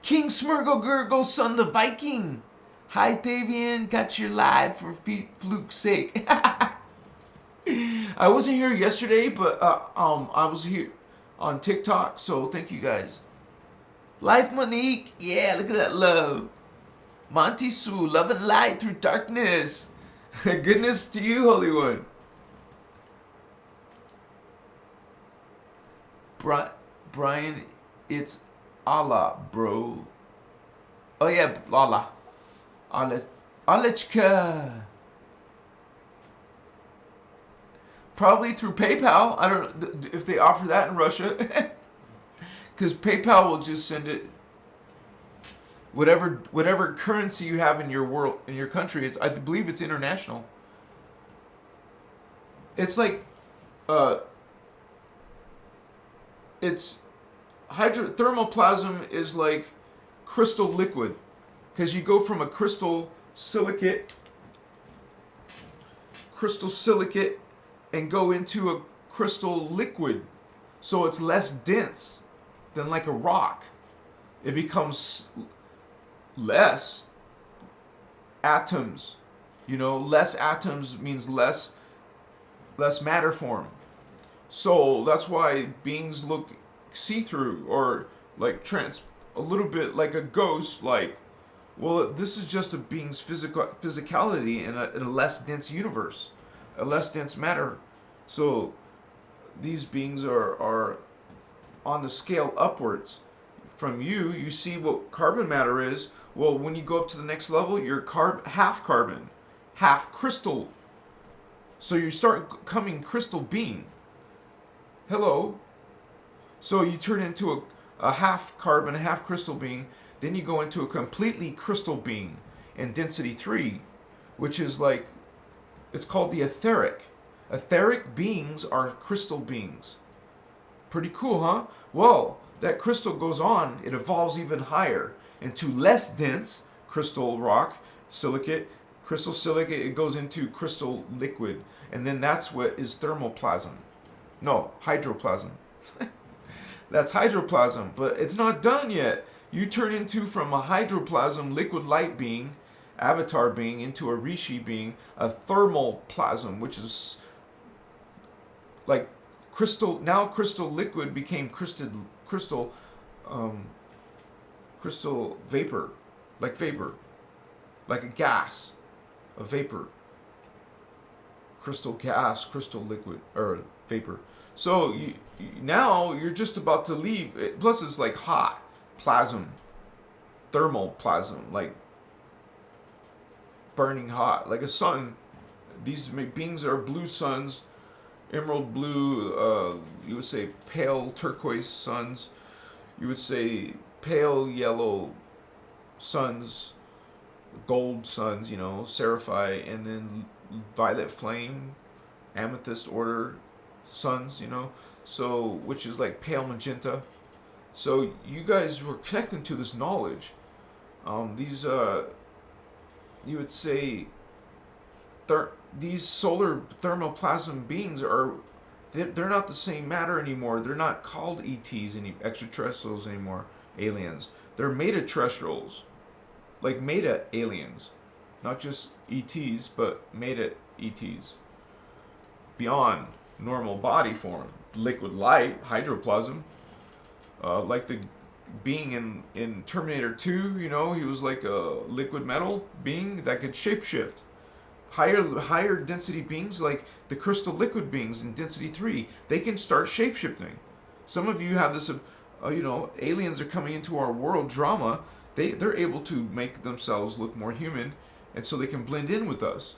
King Smurgle Gurgle, son the Viking. Hi, Davian. Got your live for fluke's sake. I wasn't here yesterday, but I was here on TikTok, so thank you guys. Life Monique. Yeah, look at that love. Monty Sue, love and light through darkness. Goodness to you, Holy One. Brian, it's Allah, bro. Oh yeah, Allah. Alechka. Probably through PayPal. I don't know if they offer that in Russia. Because PayPal will just send it. Whatever currency you have in your world, in your country, I believe it's international. It's like, uh, it's thermoplasm is like crystal liquid, because you go from a crystal silicate and go into a crystal liquid, so it's less dense than like a rock. It becomes less atoms. Less atoms means less matter form. So that's why beings look see-through, or like a little bit like a ghost. Like, well, this is just a being's physicality in a less dense universe, a less dense matter. So these beings are on the scale upwards from you. You see what carbon matter is. Well, when you go up to the next level, you're half carbon, half crystal. So you start becoming crystal being. Hello. So you turn into a half carbon, a half crystal being. Then you go into a completely crystal being in density 3, which is like, it's called the etheric. Etheric beings are crystal beings. Pretty cool, huh? Well, that crystal goes on, it evolves even higher into less dense crystal rock, silicate, crystal silicate, it goes into crystal liquid. And then that's what is thermoplasm. No, hydroplasm. That's hydroplasm, but it's not done yet. You turn into, from a hydroplasm, liquid light being, avatar being, into a rishi being, a thermal plasm, which is like crystal. Now crystal liquid became crystal vapor, like a gas, a vapor. Crystal gas, crystal liquid, or vapor. So now you're just about to leave. Plus it's like hot plasm, thermal plasm, like burning hot, like a sun. These beings are blue suns, emerald blue, you would say pale turquoise suns, you would say pale yellow suns, gold suns, seraphite, and then violet flame, amethyst order suns, so which is like pale magenta. So you guys were connecting to this knowledge. These you would say these solar thermoplasm beings they're not the same matter anymore. They're not called ETs, extraterrestrials anymore, aliens. They're meta-terrestrials, like meta-aliens. Not just ETs, but meta-ETs. Beyond normal body form. Liquid light, hydroplasm. Like the being in Terminator 2, he was like a liquid metal being that could shapeshift. Higher density beings, like the crystal liquid beings in density 3, they can start shapeshifting. Some of you have this, aliens are coming into our world drama. They're able to make themselves look more human, and so they can blend in with us.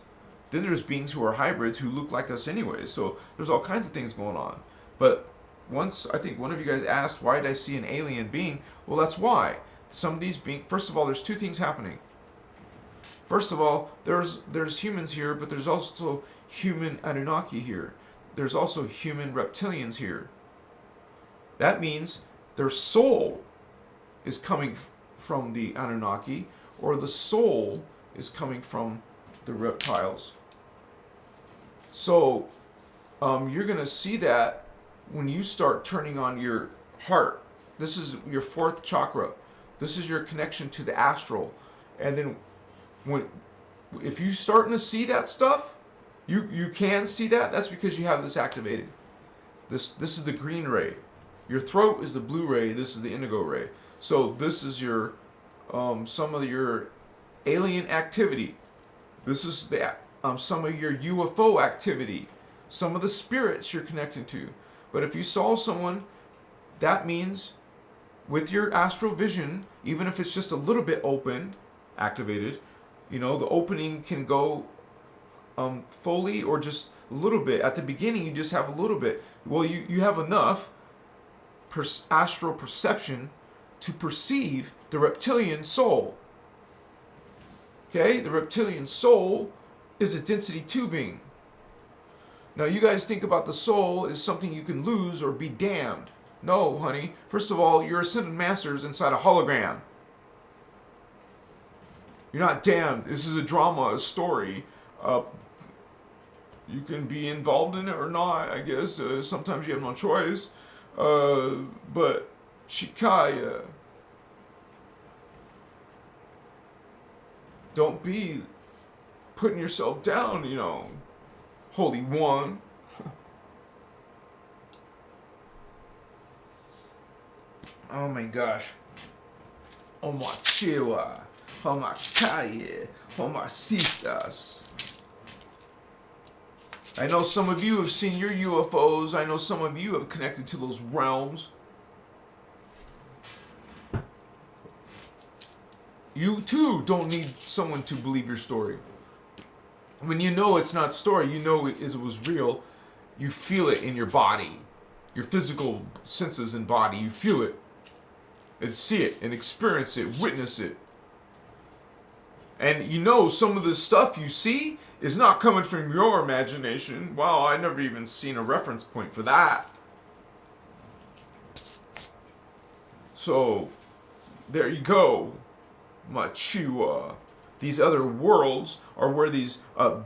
Then there's beings who are hybrids who look like us anyway. So there's all kinds of things going on. But once, I think one of you guys asked, why did I see an alien being? Well, that's why. Some of these beings, first of all, there's two things happening. First of all, there's humans here, but there's also human Anunnaki here. There's also human reptilians here. That means their soul is coming from the Anunnaki, or the soul is coming from the reptiles. So you're going to see that when you start turning on your heart. This is your fourth chakra. This is your connection to the astral. And then if you're starting to see that stuff, you can see that. That's because you have this activated. This is the green ray. Your throat is the blue ray. This is the indigo ray. So this is your some of your alien activity. This is the some of your UFO activity. Some of the spirits you're connecting to. But if you saw someone, that means with your astral vision, even if it's just a little bit open, activated, the opening can go fully or just a little bit. At the beginning, you just have a little bit. Well, you have enough astral perception to perceive the reptilian soul. Okay, the reptilian soul is a density 2 being. Now, you guys think about the soul as something you can lose or be damned. No, honey. First of all, your ascended masters inside a hologram. You're not damned. This is a drama, a story. You can be involved in it or not, I guess. Sometimes you have no choice. But Shikaya, don't be putting yourself down, you know, Holy One. Oh my gosh. Oh my chiwa. Oh my kaye. Oh my sistas. I know some of you have seen your UFOs. I know some of you have connected to those realms. You too don't need someone to believe your story. When you know it's not a story, you know it was real, you feel it in your body. Your physical senses and body, you feel it. And see it, and experience it, witness it. And you know some of the stuff you see is not coming from your imagination. Wow, I never even seen a reference point for that. So, there you go. Machiwa. These other worlds are where these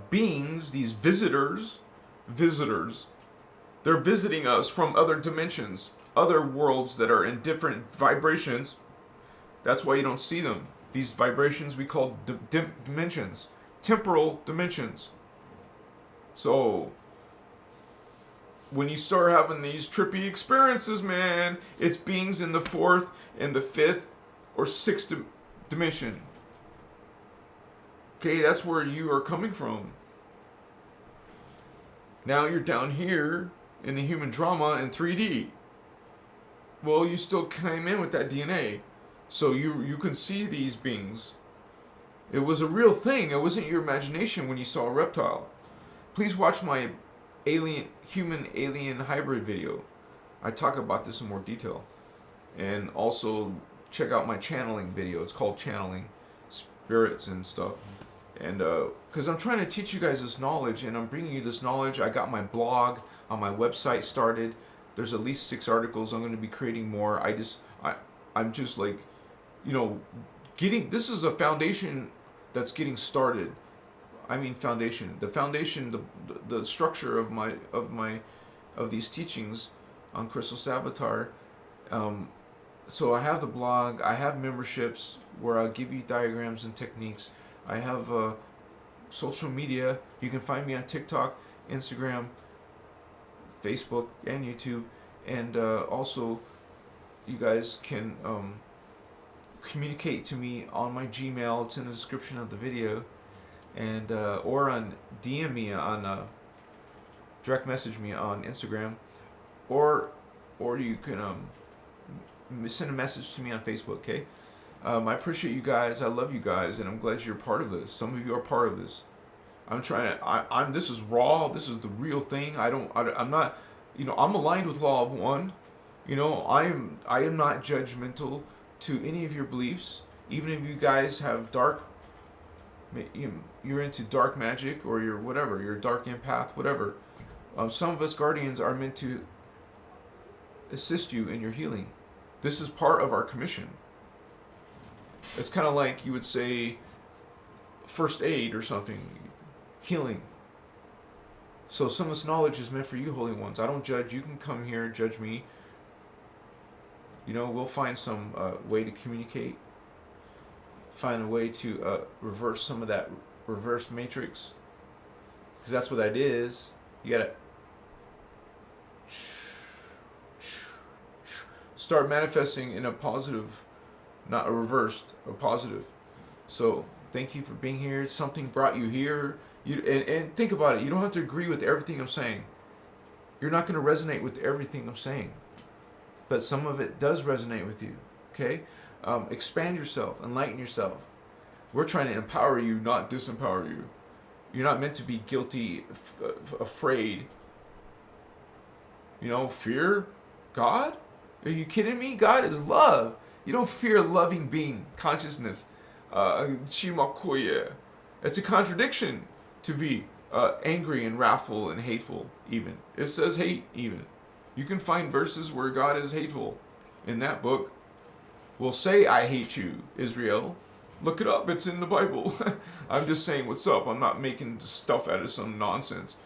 beings, these visitors, they're visiting us from other dimensions, other worlds that are in different vibrations. That's why you don't see them. These vibrations we call dimensions, temporal dimensions. So, when you start having these trippy experiences, man, it's beings in the fourth and the fifth or sixth dimension. Okay, that's where you are coming from. Now you're down here in the human drama in 3D. Well, you still came in with that DNA. So you can see these beings. It was a real thing. It wasn't your imagination when you saw a reptile. Please watch my human-alien hybrid video. I talk about this in more detail. And also check out my channeling video. It's called Channeling Spirits and stuff. And because I'm trying to teach you guys this knowledge, and I'm bringing you this knowledge. I got my blog on my website started. There's at least 6 articles. I'm going to be creating more. I'm just like, you know, this is a foundation that's getting started. I mean foundation. The foundation, the structure of these teachings on Christos Avatar. So I have the blog. I have memberships where I'll give you diagrams and techniques. I have social media. You can find me on TikTok, Instagram, Facebook, and YouTube. And also, you guys can communicate to me on my Gmail. It's in the description of the video. And or on DM me on direct message me on Instagram, or you can send a message to me on Facebook. Okay. I appreciate you guys. I love you guys, and I'm glad you're part of this. Some of you are part of this. I'm trying to. This is raw. This is the real thing. I'm not. You know, I'm aligned with Law of One. You know, I am not judgmental to any of your beliefs. Even if you guys have dark. You're into dark magic, or you're whatever. You're a dark empath, whatever. Some of us guardians are meant to assist you in your healing. This is part of our commission. It's kind of like you would say first aid or something, healing. So some of this knowledge is meant for you, Holy Ones. I don't judge. You can come here and judge me. You know, we'll find some way to communicate. Find a way to reverse some of that reversed matrix. Because that's what that is. You gotta start manifesting in a positive, not a reversed, a positive. So thank you for being here. Something brought you here. And think about it. You don't have to agree with everything I'm saying. You're not going to resonate with everything I'm saying. But some of it does resonate with you. Okay? Expand yourself. Enlighten yourself. We're trying to empower you, not disempower you. You're not meant to be guilty, afraid. You know, fear God? Are you kidding me? God is love. You don't fear a loving being, consciousness. Chimakoye. It's a contradiction to be angry and wrathful and hateful even. It says hate even. You can find verses where God is hateful in that book. Will say, I hate you, Israel. Look it up. It's in the Bible. I'm just saying what's up. I'm not making stuff out of some nonsense.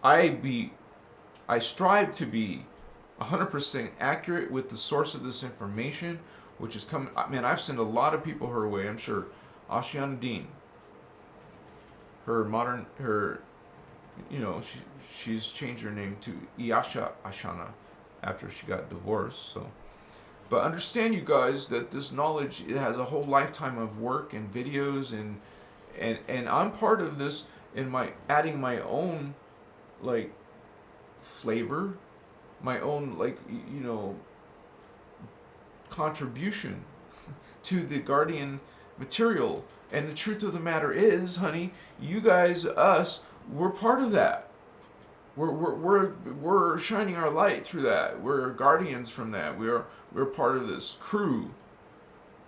I strive to be 100% accurate with the source of this information, which is coming. Man, I've sent a lot of people her way. I'm sure Ashiana Dean, she's changed her name to Iyasha Ashana after she got divorced. So, but understand, you guys, that this knowledge, it has a whole lifetime of work and videos, and I'm part of this in my adding my own like flavor, my own contribution to the Guardian material. And the truth of the matter is, honey, you guys, us, we're part of that. We're shining our light through that. We're guardians from that. We're part of this crew.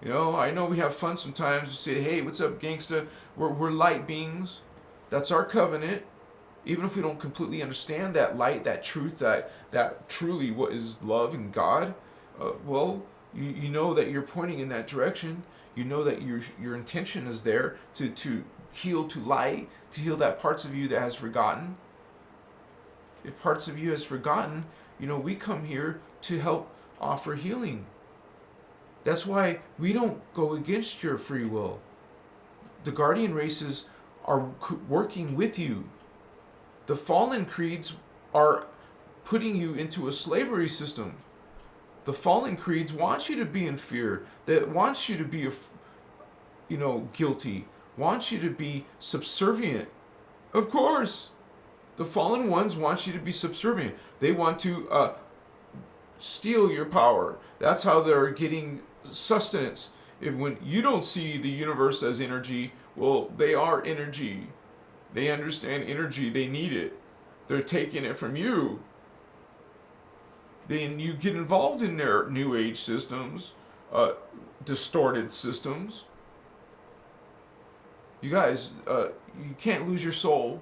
I know we have fun sometimes. We say, hey, what's up, gangsta? We're light beings. That's our covenant. Even if we don't completely understand that light, that truth, that truly what is love and God, you know that you're pointing in that direction. You know that your intention is there to heal, to light, to heal that parts of you that has forgotten. If parts of you has forgotten, we come here to help offer healing. That's why we don't go against your free will. The guardian races are working with you. The fallen creeds are putting you into a slavery system. The fallen creeds want you to be in fear. That wants you to be, guilty. Wants you to be subservient. Of course, the fallen ones want you to be subservient. They want to steal your power. That's how they're getting sustenance. When you don't see the universe as energy, well, they are energy. They understand energy. They need it. They're taking it from you. Then you get involved in their new age systems, distorted systems. You guys, you can't lose your soul.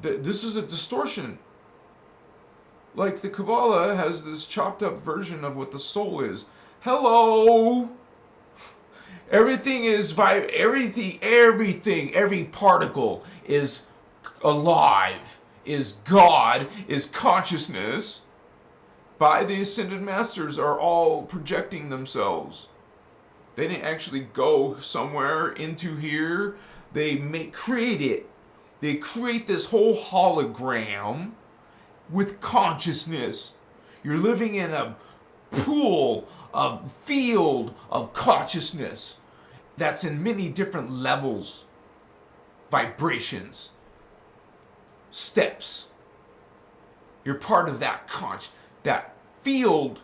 This is a distortion. Like the Kabbalah has this chopped up version of what the soul is. Hello! Everything is everything, every particle is alive, is God, is consciousness. By the Ascended Masters are all projecting themselves. They didn't actually go somewhere into here. They create it. They create this whole hologram with consciousness. You're living in a pool, a field of consciousness that's in many different levels, vibrations, steps. You're part of that that field.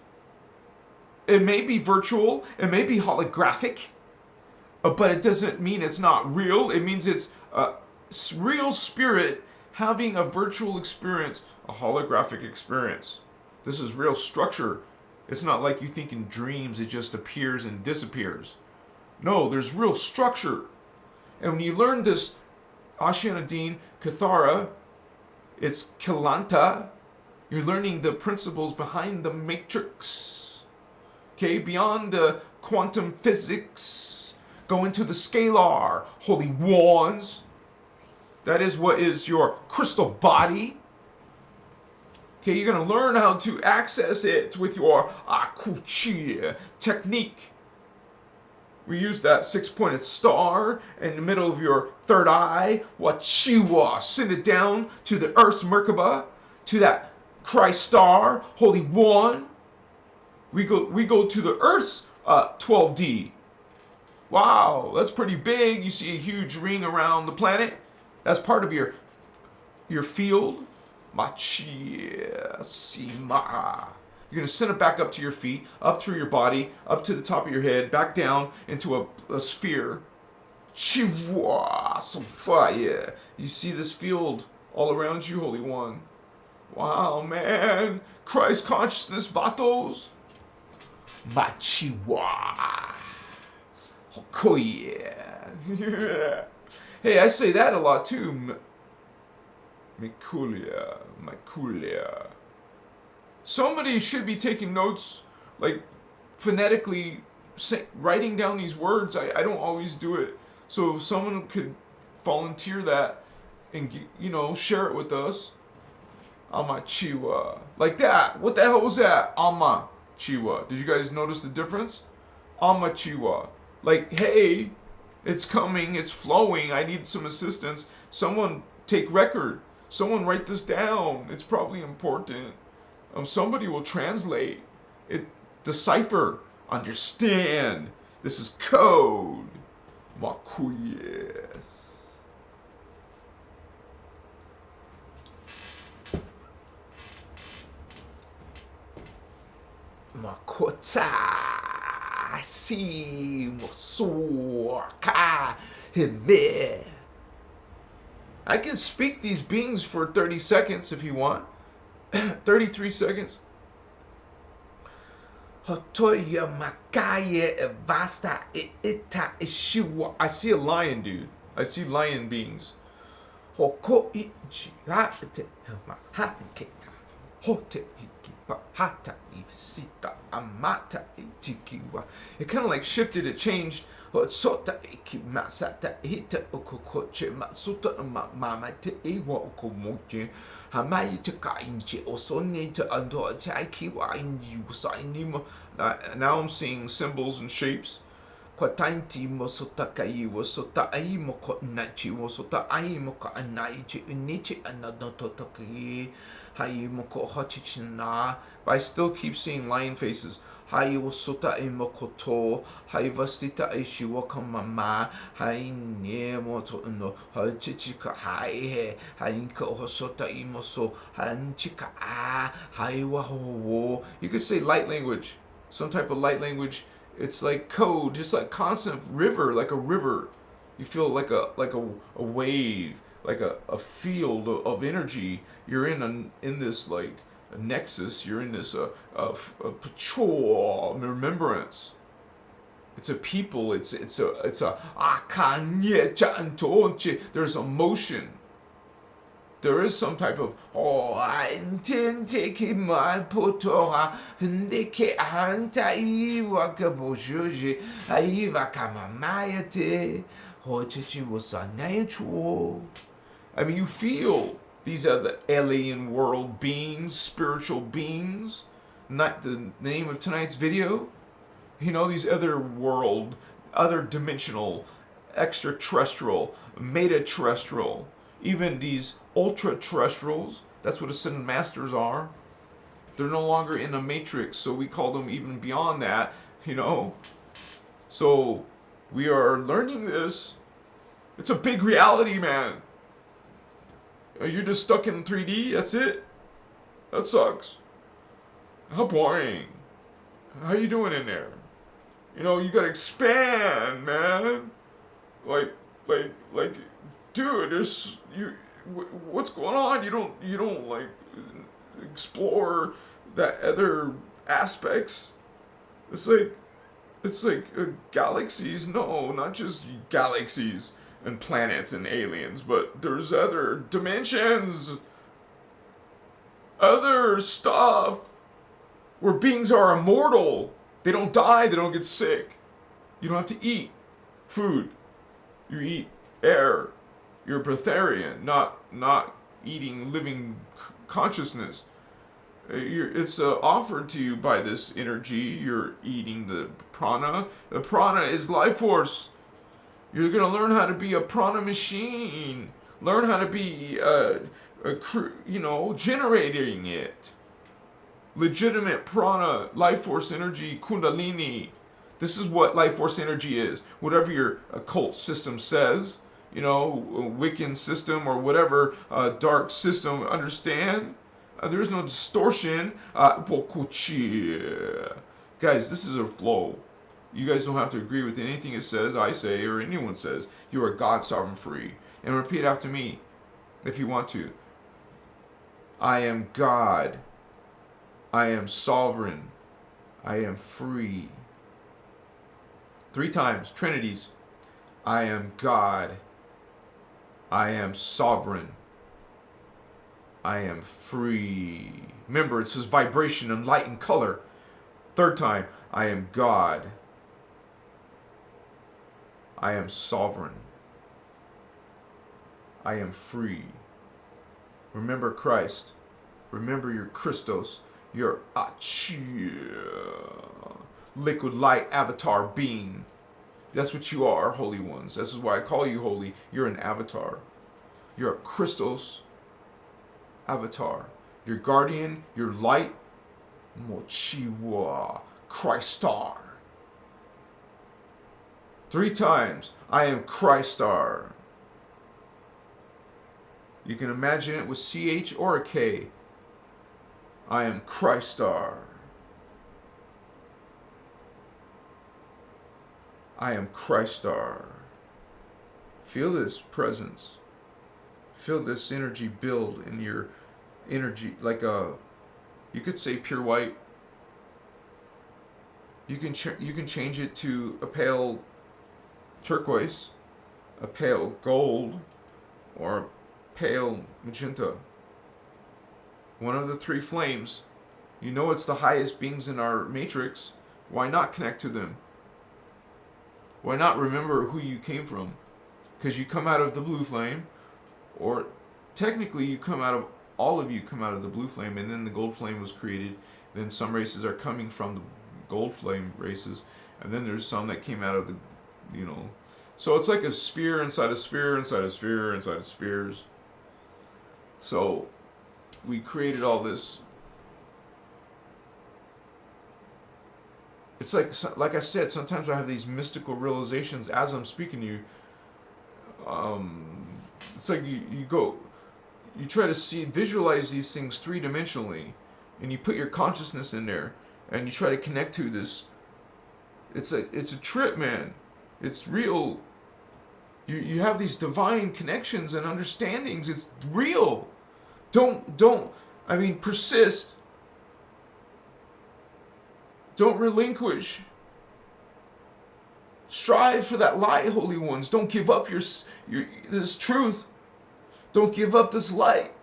It may be virtual, it may be holographic, but it doesn't mean it's not real. It means it's a real spirit having a virtual experience, a holographic experience. This is real structure. It's not like you think in dreams it just appears and disappears. No, there's real structure. And when you learn this Ashiana Dean Kathara, it's Kilanta, you're learning the principles behind the matrix. Okay, beyond the quantum physics, go into the scalar, holy wands. That is what is your crystal body. Okay, you're going to learn how to access it with your Akuchi technique. We use that 6-pointed star in the middle of your third eye. Wachiwa. Send it down to the Earth's Merkaba, to that Christ star, Holy One. We go to the Earth's 12D. Wow, that's pretty big. You see a huge ring around the planet. That's part of your field. Machia Sima. You're going to send it back up to your feet, up through your body, up to the top of your head, back down into a sphere. Chiwa Samfaya. You see this field all around you, Holy One. Wow, man. Christ consciousness, vatos. Machiwa. Oh yeah. Hey, I say that a lot too. Mikulia. Somebody should be taking notes, like phonetically writing down these words. I don't always do it. So if someone could volunteer that and, share it with us. Amachiwa. Like that. What the hell was that? Amachiwa. Did you guys notice the difference? Amachiwa. Like, hey, it's coming, it's flowing, I need some assistance. Someone take record. Someone write this down. It's probably important. Somebody will translate it, decipher, understand. This is code. Makuyes. Makota si mosuka hime. I can speak these beings for 30 seconds if you want. 33 seconds. Hotoya makaye vasta ita ishiwa. I see a lion, dude. I see lion beings. Hoko ichi hate mahake hote ikipa hata isita amata ichikiwa. It kind of like shifted, it changed. Sota iki masata hita okokoche masuta mama te iwa okomoche hamai te kainche osone te ando te aikiwa inji usainima. Now I'm seeing symbols and shapes. Kwatainti mosota kai wasota ai moko nachi wasota ai moko anaichi unichi anadototaki hai moko hochichina. But I still keep seeing lion faces. Hai wasota ai mokoto hai vastita ai shiwaka mama hai nemoto no hochichika hai he hai ko hosota imoso hanchika hai waho. You could say light language, some type of light language. It's like code, just like constant river, like a river. You feel like a wave, like a field of energy. You're in this like a nexus. You're in this a patrol remembrance. It's a people. It's a there's emotion. There is some type of I intend taking my potoha ndeke hanta iwa kaboshoji aiva kama mayate hochichi wasanayachuo. I mean, you feel these are the alien world beings, spiritual beings. Not the name of tonight's video. These other world, other dimensional, extraterrestrial, meta-terrestrial, even these ultra-terrestrials. That's what ascended masters are. They're no longer in a matrix, so we call them even beyond that, So we are learning this. It's a big reality, man. You're just stuck in 3D, that's it? That sucks. How boring. How you doing in there? You gotta expand, man. Like, dude, what's going on? You don't like explore that other aspects. It's like galaxies. No, not just galaxies and planets and aliens, but there's other dimensions, other stuff where beings are immortal. They don't die. They don't get sick. You don't have to eat food. You eat air. You're a breatharian, not eating living consciousness. It's offered to you by this energy. You're eating the prana. The prana is life force. You're going to learn how to be a prana machine. Learn how to be, generating it. Legitimate prana, life force energy, kundalini. This is what life force energy is. Whatever your occult system says, Wiccan system or whatever dark system, understand? There is no distortion. Guys, this is a flow. You guys don't have to agree with anything it says, I say, or anyone says. You are God, sovereign, free. And repeat after me, if you want to. I am God. I am sovereign. I am free. 3 times, Trinities. I am God. I am sovereign. I am free. Remember, it says vibration and light and color. 3rd time, I am God. I am sovereign. I am free. Remember Christ. Remember your Christos, your liquid light avatar being. That's what you are, holy ones. This is why I call you holy. You're an avatar. You're a Christos avatar. Your guardian, your light, Mochiwa, Christar. 3 times, I am Christar. You can imagine it with CH or a K. I am Christar. I am Christar. Feel this presence. Feel this energy build in your energy, like you could say pure white. You can change it to a pale turquoise, a pale gold, or a pale magenta. One of the 3 flames. You know it's the highest beings in our matrix. Why not connect to them? Why not remember who you came from? Because you come out of the blue flame, or technically you come out of, all of you come out of the blue flame, and then the gold flame was created. Then some races are coming from the gold flame races, and then there's some that came out of the, so it's like a sphere inside a sphere inside a sphere inside of spheres. So we created all this. It's like I said, sometimes I have these mystical realizations as I'm speaking to you. It's like you try to visualize these things 3-dimensionally, and you put your consciousness in there, and you try to connect to this. It's a trip, man. It's real. You have these divine connections and understandings. It's real. Persist. Don't relinquish. Strive for that light, holy ones. Don't give up this truth. Don't give up this light,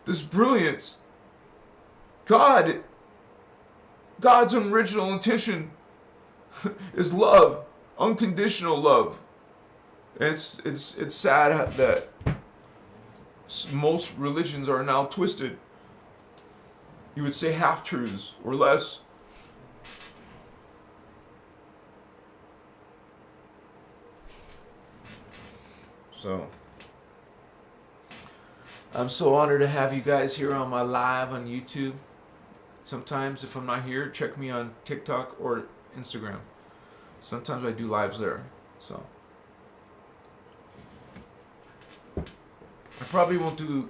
this brilliance. God's original intention is love, unconditional love. And it's sad that most religions are now twisted. You would say half-truths or less. So, I'm so honored to have you guys here on my live on YouTube. Sometimes if I'm not here, check me on TikTok or Instagram. Sometimes I do lives there. So, I probably won't do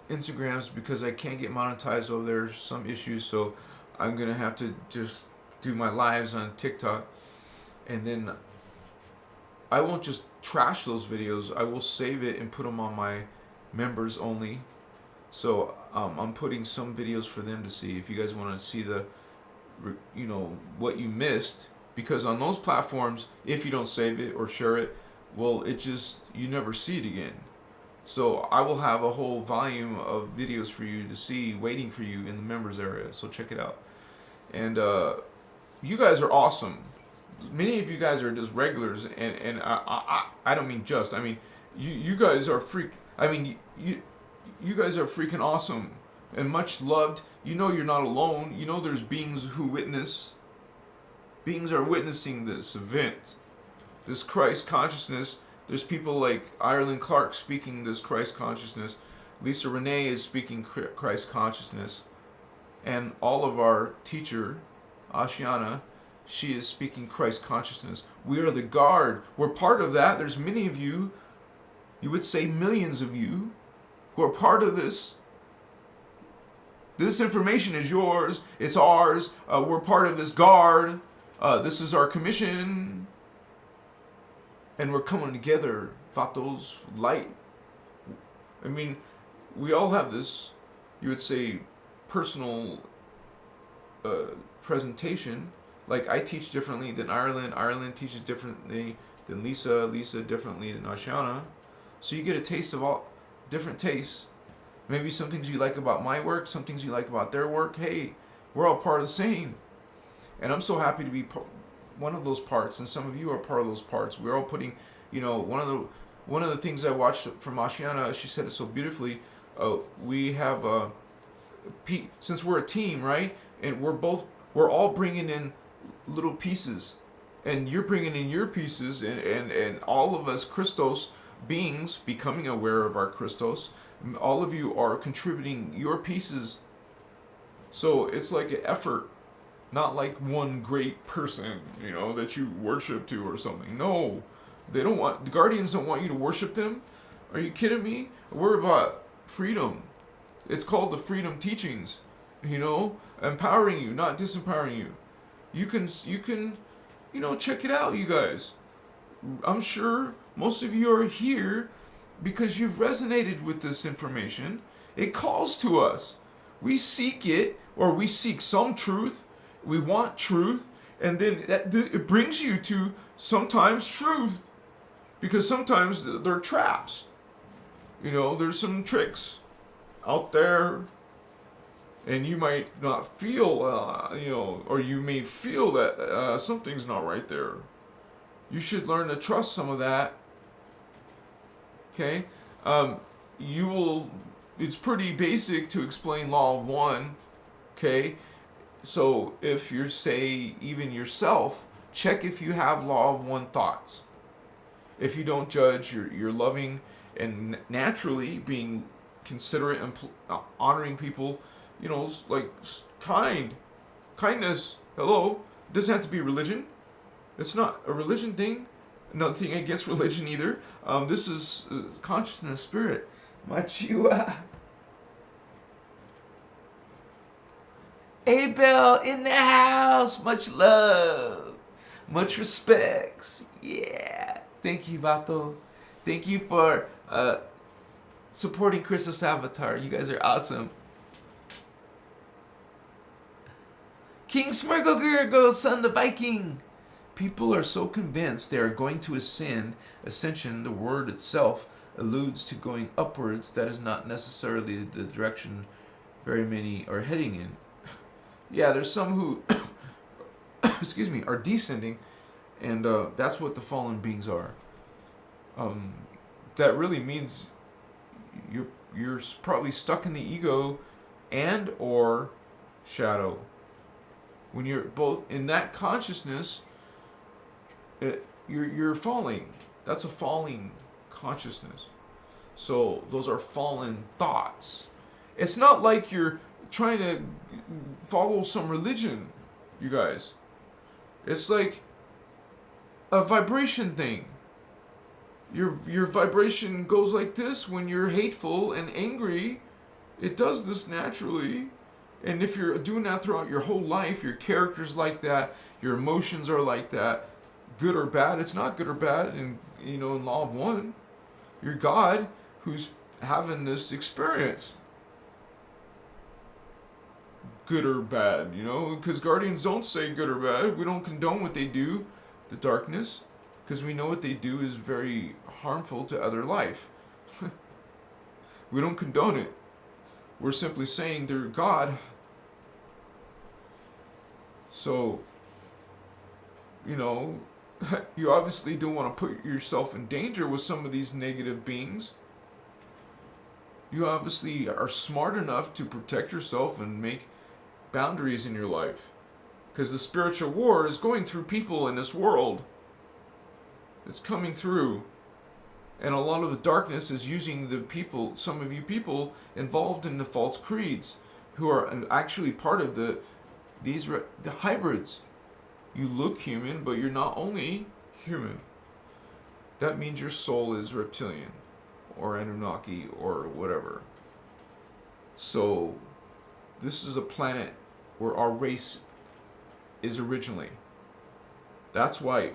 Instagrams because I can't get monetized over there. Some issues, so I'm gonna have to just do my lives on TikTok, and then I won't just trash those videos. I will save it and put them on my members only. So I'm putting some videos for them to see. If you guys want to see what you missed, because on those platforms, if you don't save it or share it, well, you never see it again. So I will have a whole volume of videos for you to see waiting for you in the members area. So check it out. And you guys are awesome. Many of you guys are just regulars, and I don't mean just. I mean, you guys are you guys are freaking awesome and much loved. You know you're not alone. You know there's beings who witness. Beings are witnessing this event, this Christ consciousness. There's people like Ireland Clark speaking this Christ consciousness. Lisa Renee is speaking Christ consciousness. And all of our teacher, Ashiana, she is speaking Christ consciousness. We are the guard. We're part of that. There's many of you, you would say millions of you, who are part of this. This information is yours. It's ours. We're part of this guard. This is our commission. And we're coming together, Vatos, light. I mean, we all have this, you would say, personal presentation, Like, I teach differently than Ireland. Ireland teaches differently than Lisa. Lisa differently than Ashiana. So you get a taste of all different tastes. Maybe some things you like about my work, some things you like about their work. Hey, we're all part of the same. And I'm so happy to be one of those parts, and some of you are part of those parts. We're all putting, you know, one of the things I watched from Ashiana, she said it so beautifully. We have since we're a team, right? And we're all bringing in little pieces, and you're bringing in your pieces, and all of us Christos beings becoming aware of our Christos. All of you are contributing your pieces. So it's like an effort, not like one great person, you know, that you worship to or something. No, the Guardians don't want you to worship them. Are you kidding me? We're about freedom. It's called the Freedom Teachings, you know, empowering you, not disempowering you. You can, you know, check it out, you guys. I'm sure most of you are here because you've resonated with this information. It calls to us. We seek it, or we seek some truth. We want truth, and then it brings you to sometimes truth, because sometimes they're traps. You know, there's some tricks out there, and you might not feel, you know, or you may feel that something's not right there. You should learn to trust some of that. Okay? It's pretty basic to explain law of one. Okay? So if you're, say, even yourself, check if you have law of one thoughts. If you don't judge, you're loving and naturally being considerate and honoring people, you know, like kindness. Hello? It doesn't have to be religion. It's not a religion thing. Nothing against religion either. This is consciousness, spirit. Machiwa. Abel in the house. Much love. Much respects. Yeah. Thank you, Vato. Thank you for supporting Christos Avatar. You guys are awesome. King Smurgogurgo, son the Viking. People are so convinced they are going to ascend. Ascension, the word itself, alludes to going upwards. That is not necessarily the direction very many are heading in. Yeah, there's some who, excuse me, are descending, and that's what the fallen beings are. That really means you're probably stuck in the ego and or shadow. When you're both in that consciousness, you're falling. That's a falling consciousness. So those are fallen thoughts. It's not like you're trying to follow some religion, you guys. It's like a vibration thing. Your vibration goes like this when you're hateful and angry. It does this naturally. And if you're doing that throughout your whole life, your character's like that, your emotions are like that, good or bad. It's not good or bad. And, you know, in Law of One, you're God who's having this experience. Good or bad, you know, because Guardians don't say good or bad. We don't condone what they do, the darkness, because we know what they do is very harmful to other life. We don't condone it. We're simply saying they're God. So, you know, you obviously don't want to put yourself in danger with some of these negative beings. You obviously are smart enough to protect yourself and make boundaries in your life. Because the spiritual war is going through people in this world. It's coming through. And a lot of the darkness is using the people, some of you people, involved in the false creeds, who are actually part of the hybrids. You look human, but you're not only human. That means your soul is reptilian, or Anunnaki, or whatever. So, this is a planet where our race is originally. That's why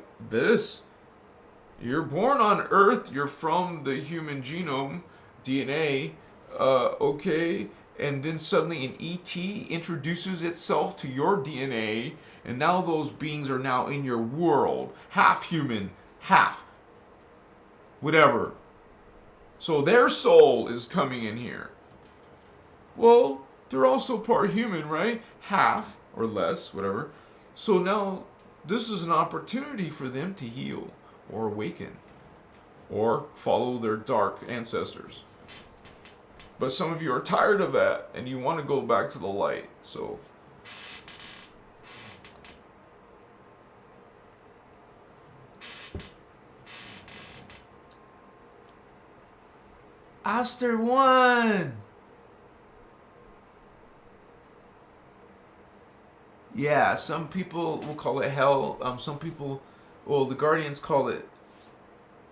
you're born on Earth, you're from the human genome, DNA, okay, and then suddenly an ET introduces itself to your DNA, and now those beings are now in your world, half human, half whatever. So their soul is coming in here. Well, they're also part human, right? Half or less, whatever. So now this is an opportunity for them to heal or awaken or follow their dark ancestors. But some of you are tired of that and you want to go back to the light. So Aster 1. Yeah, some people will call it hell. Some people, well, the Guardians call it,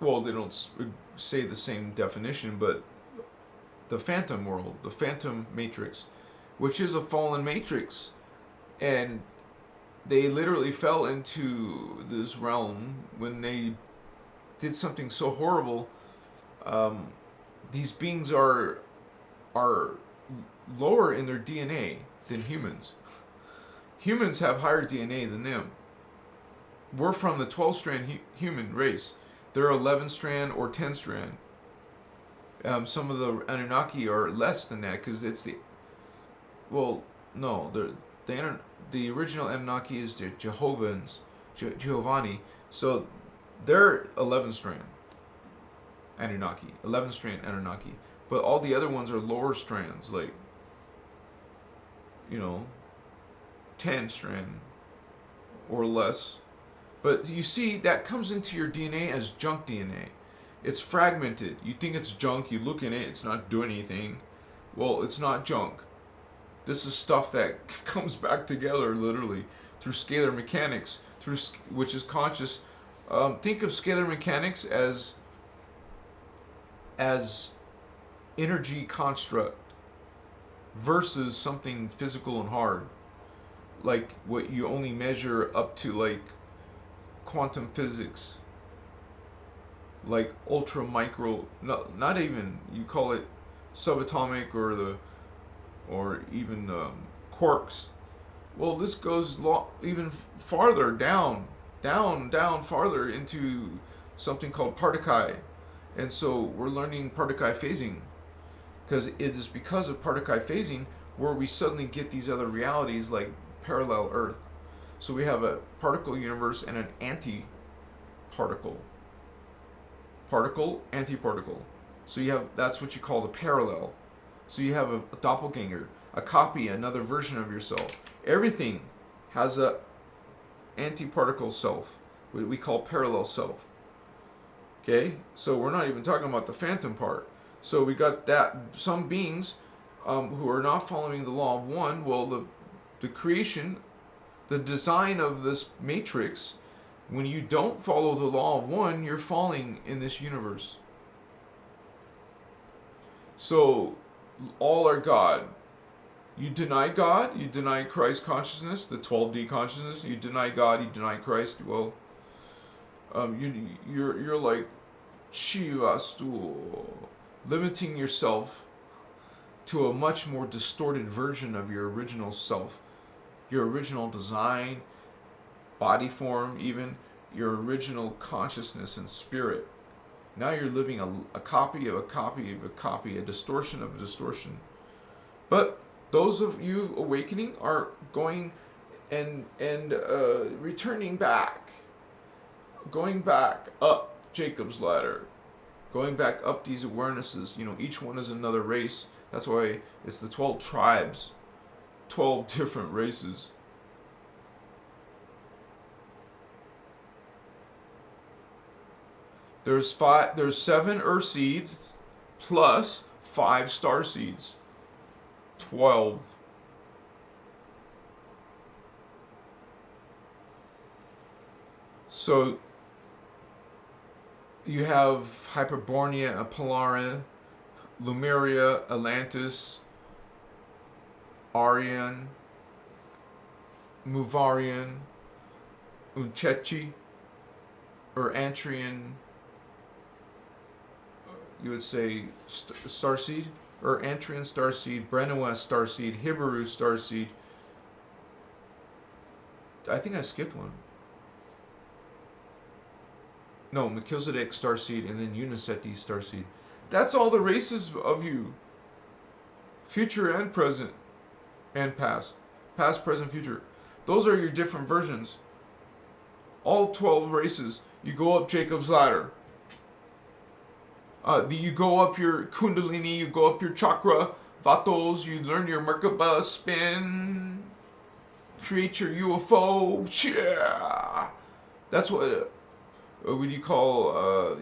well, they don't say the same definition, but the phantom world, the phantom matrix, which is a fallen matrix. And they literally fell into this realm when they did something so horrible. These beings are lower in their DNA than humans. Humans have higher DNA than them. We're from the 12-strand human race. They're 11-strand or 10-strand. Some of the Anunnaki are less than that because it's the... Well, no. The original Anunnaki is the Giovanni. So they're 11-strand Anunnaki. 11-strand Anunnaki. But all the other ones are lower strands, like, 10-strand or less. But you see, that comes into your DNA as junk DNA. It's fragmented. You think it's junk, you look in it, it's not doing anything. Well, it's not junk. This is stuff that comes back together literally through scalar mechanics, which is conscious. Think of scalar mechanics as energy construct versus something physical and hard, like what you only measure up to, like quantum physics, like ultra micro, not even, you call it subatomic or even quarks. Well, this goes even farther down farther into something called particle. And so we're learning particle phasing, because it is because of particle phasing where we suddenly get these other realities like parallel Earth. So we have a particle universe and an anti-particle. Particle, anti-particle. So you have, that's what you call the parallel. So you have a doppelganger, a copy, another version of yourself. Everything has a anti-particle self, what we call parallel self. Okay, so we're not even talking about the phantom part. So we got that, some beings who are not following the law of one. Well, the creation, the design of this matrix, when you don't follow the law of one, you're falling in this universe. So all are God. You deny God, you deny Christ consciousness, the 12D consciousness. You deny God, you deny Christ. Well, you're like Shivastu, limiting yourself to a much more distorted version of your original self, your original design, body form, even your original consciousness and spirit. Now you're living a copy of a copy of a copy, a distortion of a distortion. But those of you awakening are going and returning back, going back up Jacob's ladder, going back up these awarenesses. Each one is another race. That's why it's the 12 tribes, 12 different races. There's 7 earth seeds plus 5 star seeds. 12. So you have Hyperborea, Apollara, Lemuria, Atlantis, Aryan, Muvarian, Unchechi, or Antrian, you would say starseed. or Antrian starseed, Brennoa starseed, Hibaru starseed. I think I skipped one. No, Melchizedek starseed, and then Uniseti starseed. That's all the races of you. Future and present. And past. Past, present, future. Those are your different versions. All 12 races. You go up Jacob's ladder. You go up your Kundalini, you go up your chakra, Vatos, you learn your Merkaba spin, create your UFO. Yeah. That's what you call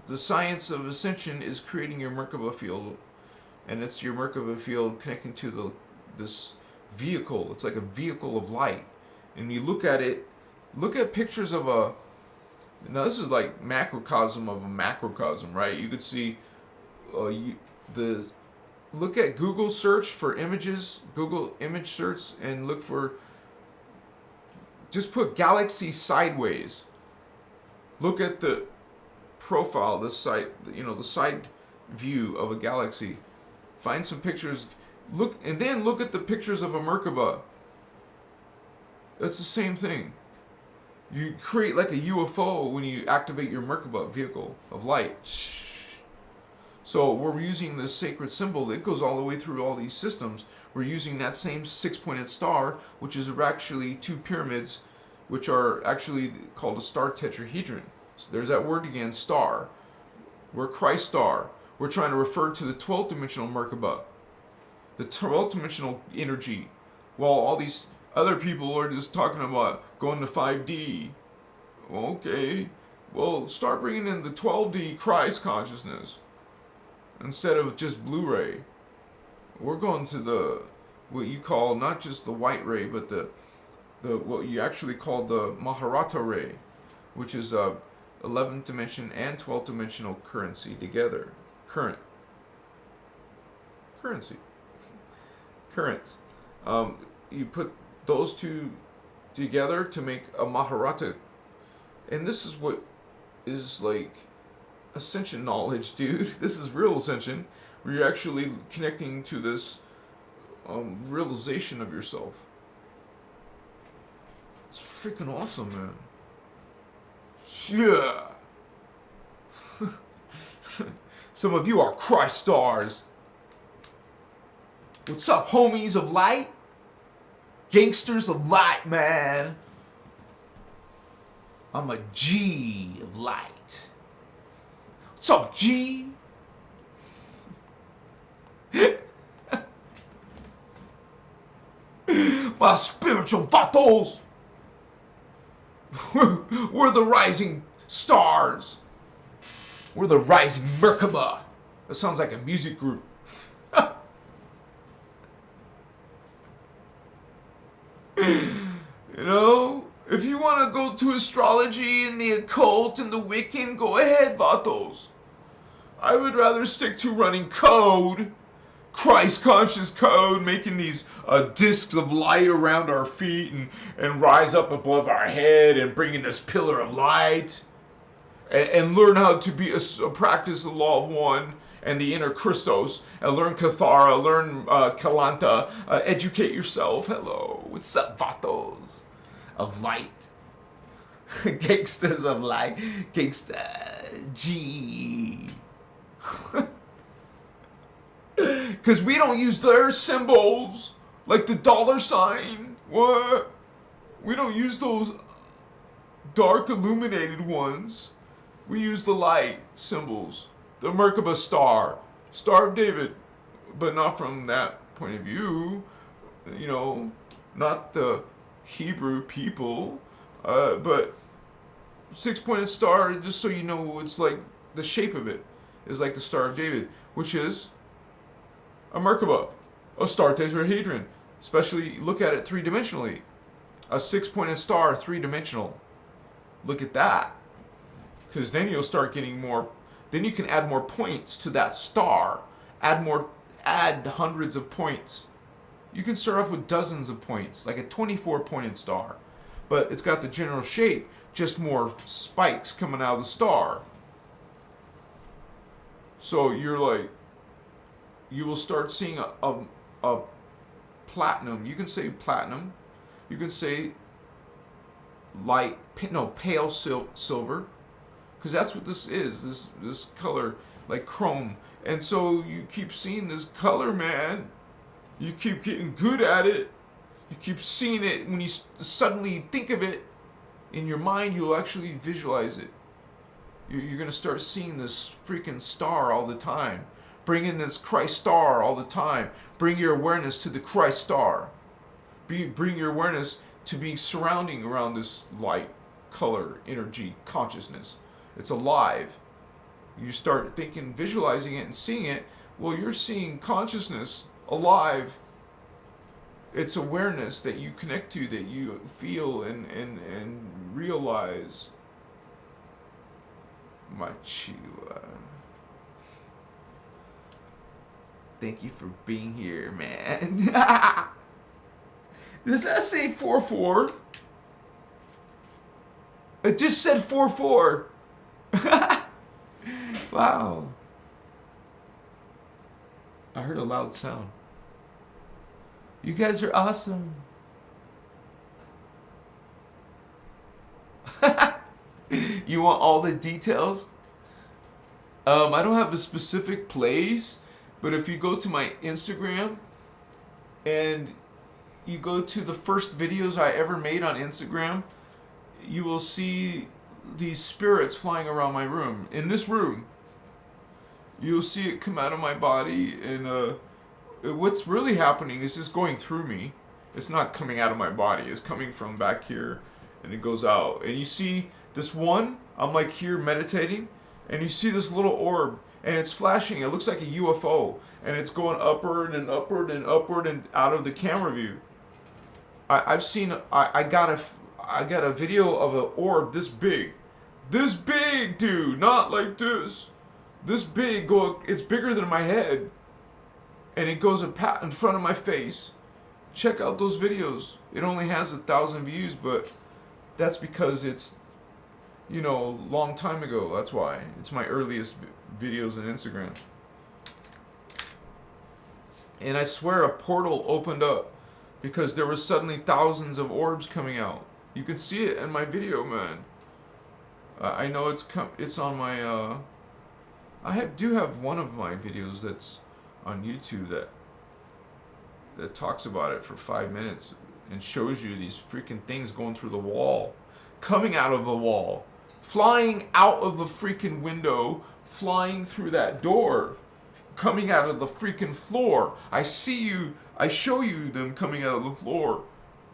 the science of ascension is creating your Merkaba field. And it's your Merkaba field connecting to this vehicle. It's like a vehicle of light. And you look at it, look at pictures of a, now this is like macrocosm of a macrocosm, right? You could see look at Google search for images, Google image search, and look for, just put galaxy sideways. Look at the profile, the side view of a galaxy. Find some pictures, look, and then look at the pictures of a Merkaba. It's the same thing. You create like a UFO when you activate your Merkaba vehicle of light. So we're using this sacred symbol. It goes all the way through all these systems. We're using that same six-pointed star, which is actually two pyramids, which are actually called a star tetrahedron. So there's that word again, star. We're Christ star. We're trying to refer to the 12th dimensional Merkaba, the 12th dimensional energy, while all these other people are just talking about going to 5D. Okay, well, start bringing in the 12D Christ consciousness instead of just Blu-ray. We're going to what you call not just the white ray, but the what you actually call the Maharata ray, which is 11th dimension and 12th dimensional currency together. Current. You put those two together to make a Maharata. And this is what is like ascension knowledge, dude. This is real ascension, where you're actually connecting to this realization of yourself. It's freaking awesome, man. Yeah. Some of you are Christ stars. What's up, homies of light? Gangsters of light, man. I'm a G of light. What's up, G? My spiritual vatos. We're the rising stars. We're the rising Merkaba. That sounds like a music group. You know, if you want to go to astrology and the occult and the Wiccan, go ahead, vatos. I would rather stick to running code, Christ conscious code, making these discs of light around our feet and rise up above our head and bringing this pillar of light and learn how to be practice the law of one and the innerchristos, and learn Kathara, learn Kalanta, educate yourself. Hello, what's up, vatos of light? Gangsters of light, gangsta G. Because we don't use their symbols, like the dollar sign. What? We don't use those dark illuminated ones. We use the light symbols. The Merkaba star, Star of David, but not from that point of view, you know, not the Hebrew people, but six-pointed star, just so you know, it's like the shape of it is like the Star of David, which is a Merkaba, a star tetrahedron, especially look at it three-dimensionally, a six-pointed star, three-dimensional. Look at that, because then you'll start getting more. Then you can add more points to that star. Add hundreds of points. You can start off with dozens of points, like a 24-pointed star. But it's got the general shape, just more spikes coming out of the star. So you're like, you will start seeing a platinum. You can say platinum. You can say light, no, pale silver, because that's what this is. This color, like chrome. And so you keep seeing this color, man. You keep getting good at it. You keep seeing it. When you suddenly think of it in your mind, you'll actually visualize it. You're going to start seeing this freaking star all the time. Bring in this Christ star all the time. Bring your awareness to the Christ star. Bring your awareness to be surrounding around this light, color, energy, consciousness. It's alive. You start thinking, visualizing it and seeing it. Well, you're seeing consciousness alive. It's awareness that you connect to, that you feel and realize. Machiwa. Thank you for being here, man. Does that say 4-4? It just said 4-4. Wow. I heard a loud sound. You guys are awesome. You want all the details? I don't have a specific place, but if you go to my Instagram and you go to the first videos I ever made on Instagram, you will see these spirits flying around my room. In this room, you'll see it come out of my body, and what's really happening is just going through me. It's not coming out of my body. It's coming from back here, and it goes out. And you see this one, I'm like here meditating, and you see this little orb, and it's flashing. It looks like a UFO, and it's going upward and upward and upward and out of the camera view. I got a video of an orb this big, dude, not like this big. It's bigger than my head, and it goes in front of my face. Check out those videos. It only has 1,000 views, but that's because it's, long time ago. That's why. It's my earliest videos on Instagram. And I swear a portal opened up because there was suddenly thousands of orbs coming out. You can see it in my video, man. I know it's on my do have one of my videos that's on YouTube that talks about it for 5 minutes and shows you these freaking things going through the wall, coming out of the wall, flying out of the freaking window, flying through that door, coming out of the freaking floor. I show you them coming out of the floor,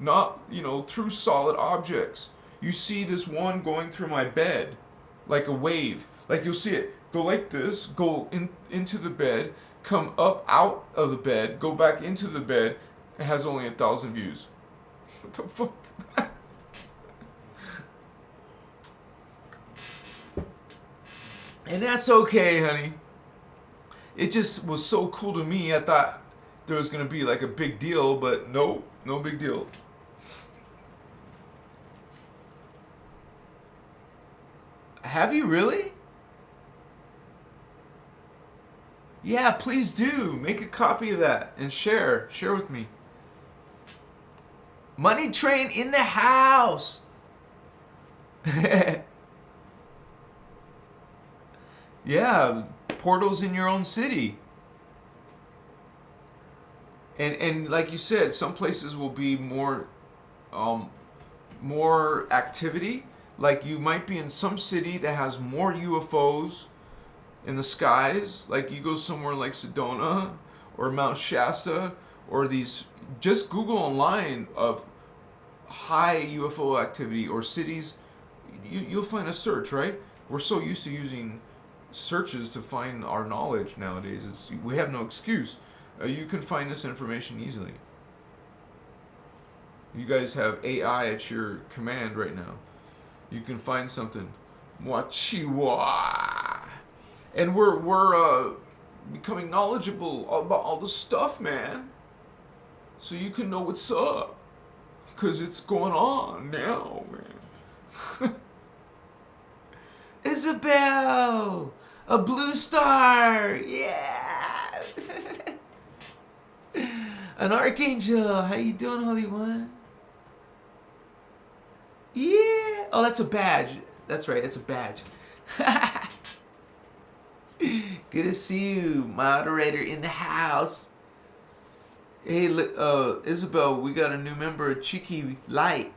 not, through solid objects. You see this one going through my bed like a wave. Like you'll see it go like this, go into the bed, come up out of the bed, go back into the bed. It has only 1,000 views. What the fuck? And that's okay, honey. It just was so cool to me. I thought there was going to be like a big deal, but no big deal. Have you really? Yeah, please do. Make a copy of that and share. Share with me. Money Train in the house. Yeah, portals in your own city. And like you said, some places will be more activity. Like you might be in some city that has more UFOs in the skies. Like you go somewhere like Sedona or Mount Shasta or these, just Google online of high UFO activity or cities. You'll find a search, right? We're so used to using searches to find our knowledge nowadays. We have no excuse. You can find this information easily. You guys have AI at your command right now. You can find something. Wachiwa. And we're becoming knowledgeable about all the stuff, man. So you can know what's up. Because it's going on now, man. Isabel! A blue star! Yeah! An archangel. How you doing, Holy One? Yeah. Oh, that's a badge. That's right. It's a badge. Good to see you, moderator in the house. Hey, Isabel, we got a new member, Cheeky Light.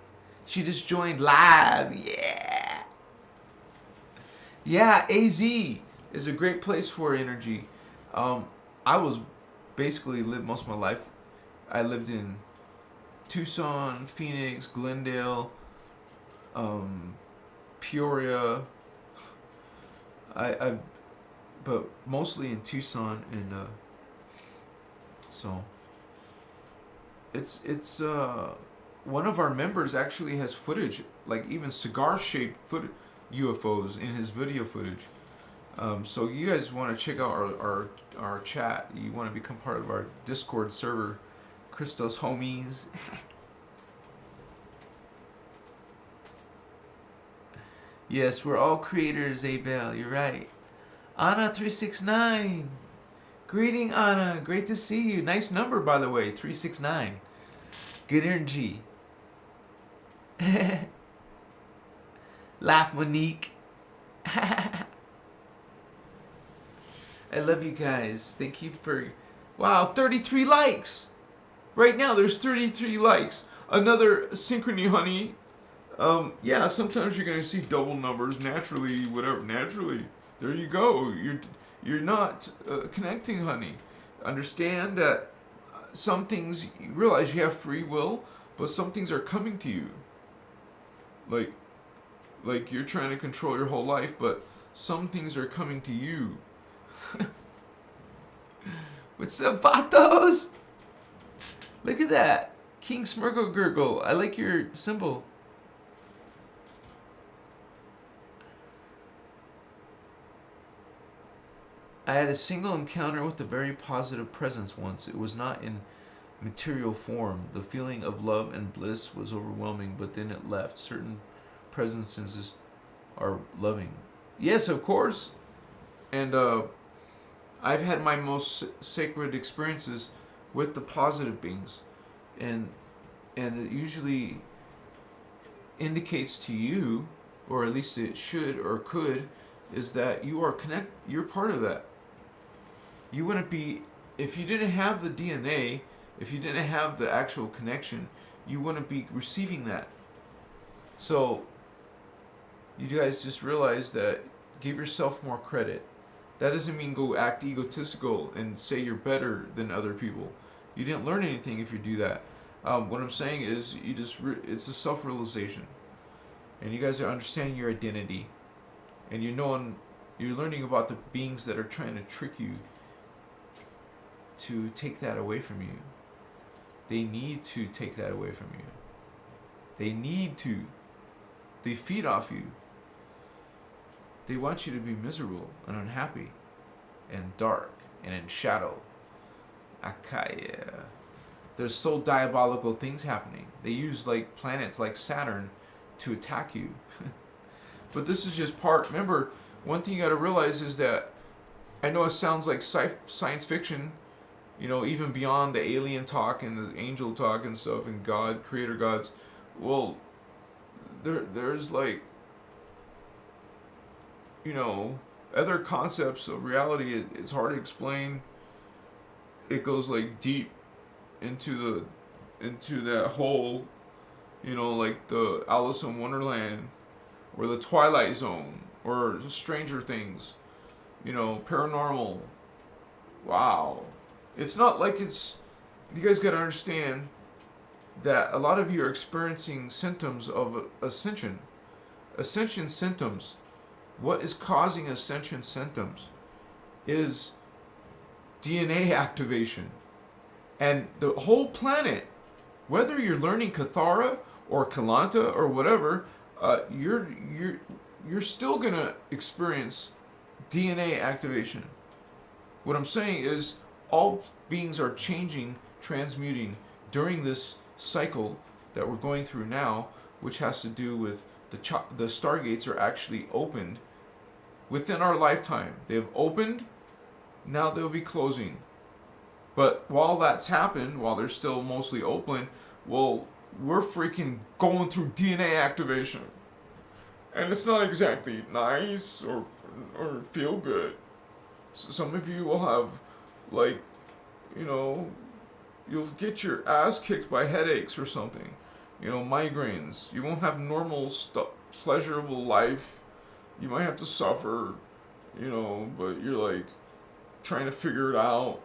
She just joined live. Yeah. Yeah, AZ is a great place for energy. I was basically lived most of my life. I lived in Tucson, Phoenix, Glendale, Peoria. But mostly in Tucson, and so it's one of our members actually has footage, like even cigar-shaped UFOs in his video footage. So you guys want to check out our chat. You want to become part of our Discord server, Christos homies. Yes, we're all creators, Abel. You're right. Anna369. Greeting, Anna. Great to see you. Nice number, by the way. 369. Good energy. Laugh, Monique. I love you guys. Thank you for... Wow, 33 likes. Right now, there's 33 likes. Another synchrony, honey. Yeah, sometimes you're going to see double numbers. Naturally, whatever. Naturally. There you go. You're not connecting, honey. Understand that some things, you realize you have free will, but some things are coming to you. Like you're trying to control your whole life, but some things are coming to you. What's up, Vatos? Look at that. King Smirgle Gurgle. I like your symbol. I had a single encounter with a very positive presence once. It was not in material form. The feeling of love and bliss was overwhelming, but then it left. Certain presences are loving. Yes, of course. And I've had my most sacred experiences with the positive beings. And it usually indicates to you, or at least it should or could, is that you are you're part of that. You wouldn't be, if you didn't have the DNA, if you didn't have the actual connection, you wouldn't be receiving that. So, you guys just realize that, give yourself more credit. That doesn't mean go act egotistical and say you're better than other people. You didn't learn anything if you do that. What I'm saying is, it's a self-realization. And you guys are understanding your identity. And you're learning about the beings that are trying to trick you to take that away from you. They need to take that away from you. They need to. They feed off you. They want you to be miserable and unhappy and dark and in shadow. Akaya. There's so diabolical things happening. They use like planets like Saturn to attack you. But this is just part. Remember, one thing you got to realize is that, I know it sounds like science fiction, you know, even beyond the alien talk and the angel talk and stuff and God, creator gods. Well, there's like, you know, other concepts of reality. It's hard to explain. It goes like deep into that whole, you know, like the Alice in Wonderland, or the Twilight Zone, or Stranger Things, you know, paranormal. Wow. It's not like it's... You guys got to understand that a lot of you are experiencing symptoms of ascension. Ascension symptoms. What is causing ascension symptoms is DNA activation. And the whole planet, whether you're learning Kathara or Kalanta or whatever, you're still gonna experience DNA activation. What I'm saying is, all beings are changing, transmuting during this cycle that we're going through now, which has to do with the stargates are actually opened within our lifetime. They have opened, now they'll be closing. But while that's happened, while they're still mostly open, well, we're freaking going through DNA activation. And it's not exactly nice or feel good. So some of you will have, like, you know, you'll get your ass kicked by headaches or something. You know, migraines. You won't have normal, pleasurable life. You might have to suffer, you know, but you're like trying to figure it out.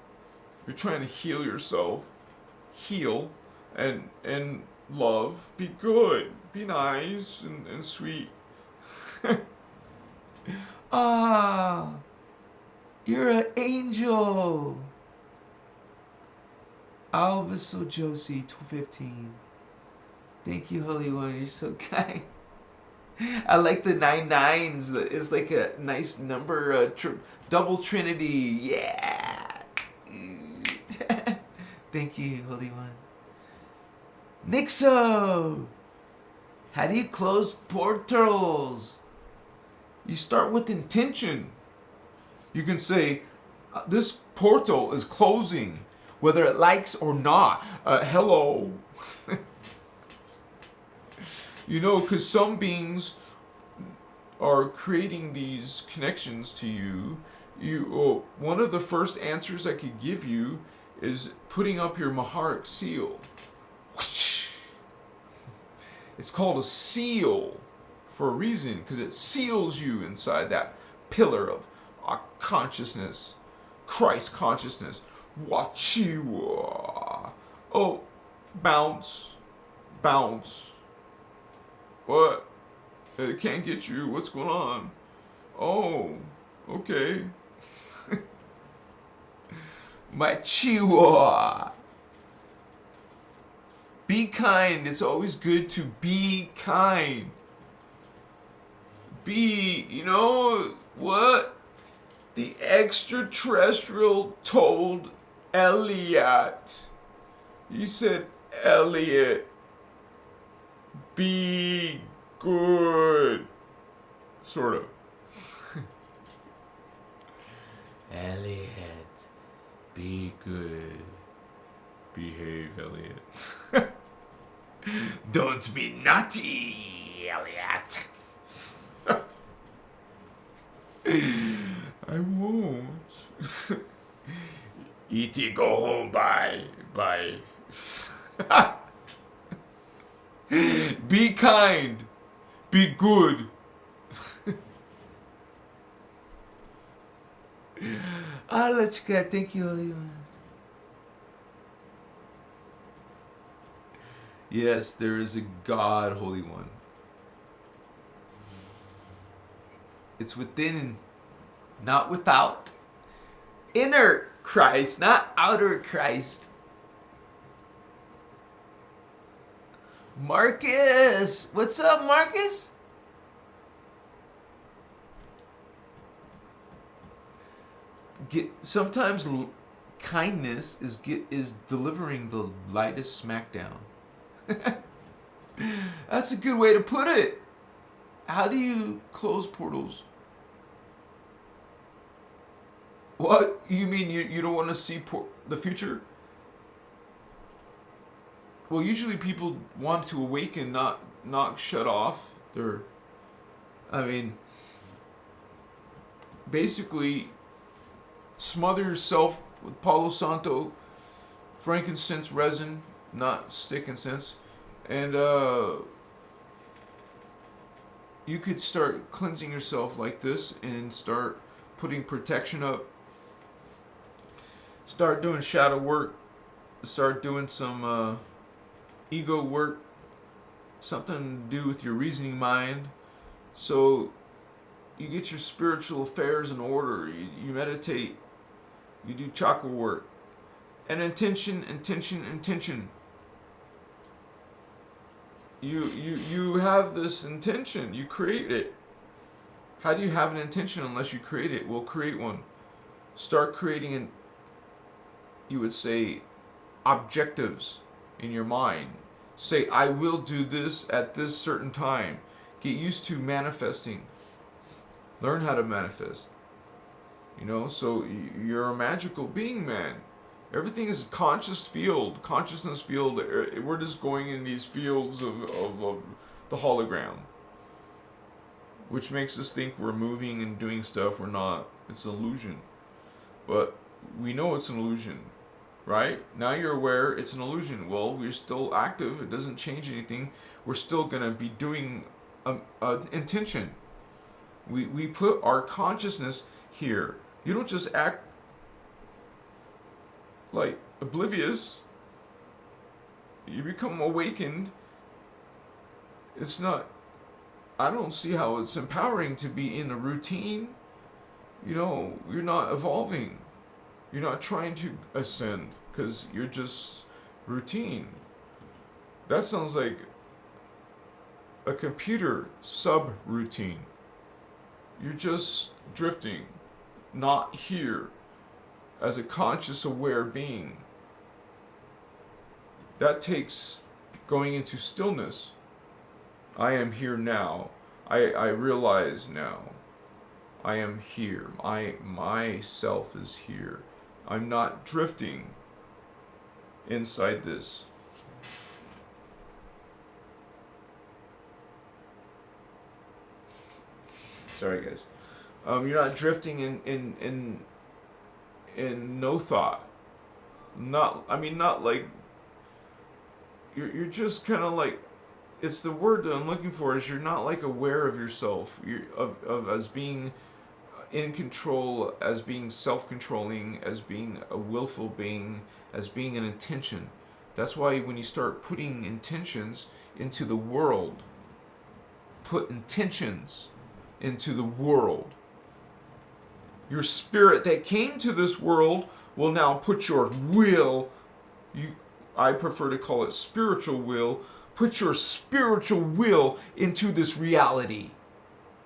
You're trying to heal yourself. Heal and love. Be good. Be nice and sweet. Ah, you're an angel. Alviso Josie 215. Thank you, Holy One. You're so kind. I like the 99s. It's like a nice number. Double Trinity. Yeah. Thank you, Holy One. Nixo. How do you close portals? You start with intention. You can say, this portal is closing, whether it likes or not. Hello. You know, because some beings are creating these connections to you. One of the first answers I could give you is putting up your Maharic seal. It's called a seal for a reason, because it seals you inside that pillar of consciousness, Christ consciousness. Wachiwa. Oh, bounce. What? It can't get you. What's going on? Oh, okay. Machiwa. Be kind. It's always good to be kind. You know what? The extraterrestrial told Elliot. He said, Elliot, be good. Sort of. Elliot, be good. Behave, Elliot. Don't be naughty, Elliot. I won't. E.T. go home, bye. Be kind. Be good. Alachka, thank you, Holy One. Yes, there is a God, Holy One. It's within, not without. Inner Christ, not outer Christ. Marcus! What's up, Marcus? Sometimes kindness is delivering the lightest smackdown. That's a good way to put it. How do you close portals? What? You mean you don't want to see the future? Well, usually people want to awaken, not shut off. Basically, smother yourself with Palo Santo, frankincense resin, not stick incense, and you could start cleansing yourself like this and start putting protection up. Start doing shadow work. Start doing some ego work. Something to do with your reasoning mind. So you get your spiritual affairs in order. You meditate. You do chakra work. And intention. You have this intention. You create it. How do you have an intention unless you create it? Well, create one. Start creating you would say, objectives in your mind. Say, I will do this at this certain time. Get used to manifesting. Learn how to manifest. You know, so you're a magical being, man. Everything is conscious field, consciousness field. We're just going in these fields of the hologram, which makes us think we're moving and doing stuff. We're not. It's an illusion. But we know it's an illusion, right? Now you're aware it's an illusion. Well, we're still active. It doesn't change anything. We're still going to be doing intention. We put our consciousness here. You don't just act like oblivious. You become awakened. It's not, I don't see how it's empowering to be in a routine. You know, you're not evolving. You're not trying to ascend because you're just routine. That sounds like a computer subroutine. You're just drifting, not here as a conscious, aware being. That takes going into stillness. I am here now. I realize now. I am here. Myself is here. I'm not drifting inside this. Sorry, guys. You're not drifting in no thought. Not like you're just kind of like, it's the word that I'm looking for, is you're not like aware of yourself, of as being in control, as being self-controlling, as being a willful being, as being an intention. That's why when you start putting intentions into the world, put intentions into the world, your spirit that came to this world will now put your will, I prefer to call it spiritual will, put your spiritual will into this reality.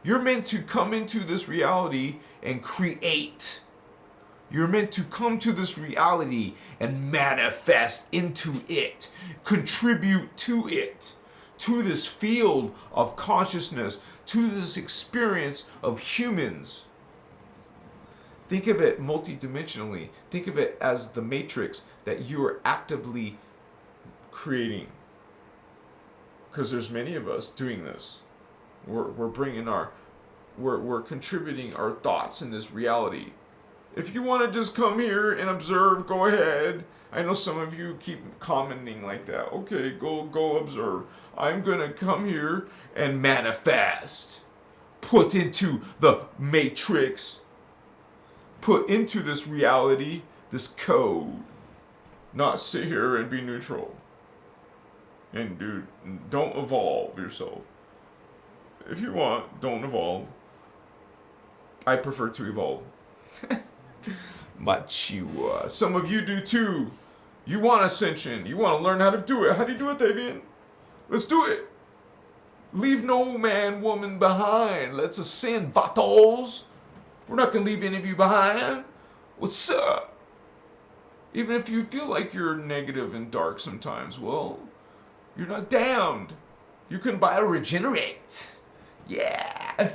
You're meant to come into this reality and create. You're meant to come to this reality and manifest into it, contribute to it, to this field of consciousness, to this experience of humans. Think of it multidimensionally. Think of it as the matrix that you are actively creating. Because there's many of us doing this. We're bringing we're contributing our thoughts in this reality. If you want to just come here and observe, go ahead. I know some of you keep commenting like that. Okay, go observe. I'm gonna come here and manifest. Put into the matrix. Put into this reality, this code. Not sit here and be neutral. And dude, don't evolve yourself. If you want, don't evolve. I prefer to evolve. Machiwa. Some of you do too. You want ascension. You want to learn how to do it. How do you do it, Davian? Let's do it. Leave no man, woman behind. Let's ascend, vatos. We're not going to leave any of you behind. What's up? Even if you feel like you're negative and dark sometimes, well, you're not damned. You can bioregenerate. Yeah.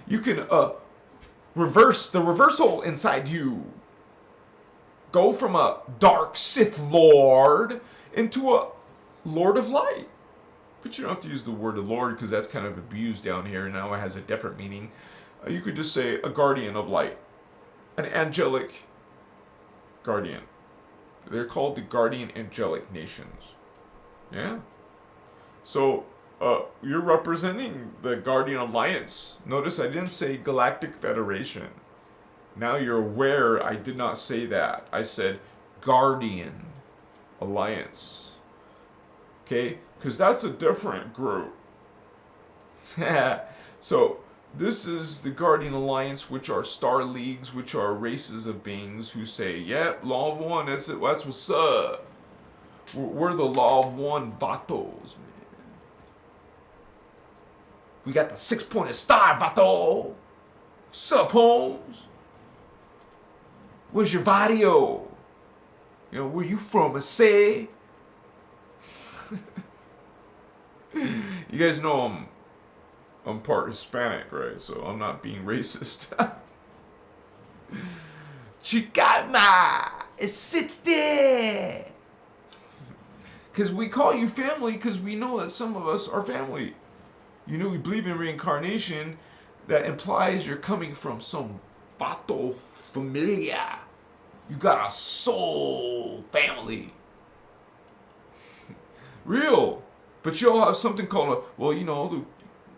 You can reverse the reversal inside you. Go from a dark Sith Lord into a Lord of Light. But you don't have to use the word of Lord because that's kind of abused down here and now it has a different meaning. You could just say a guardian of light. An angelic guardian. They're called the guardian angelic nations. Yeah. So, you're representing the Guardian Alliance. Notice I didn't say Galactic Federation. Now you're aware I did not say that. I said Guardian Alliance. Okay? Because that's a different group. So, this is the Guardian Alliance, which are star leagues, which are races of beings who say, yep, Law of One, that's what's up. We're the Law of One vatos, man. We got the 6-pointed star, vato. What's up, Holmes? Where's your vadio? You know, where you from, I say? You guys know I'm part Hispanic, right? So I'm not being racist. Chicana! Sit there. Because we call you family because we know that some of us are family. You know, we believe in reincarnation. That implies you're coming from some vato familia. You got a soul family. Real. But you all have something called a, well, you know,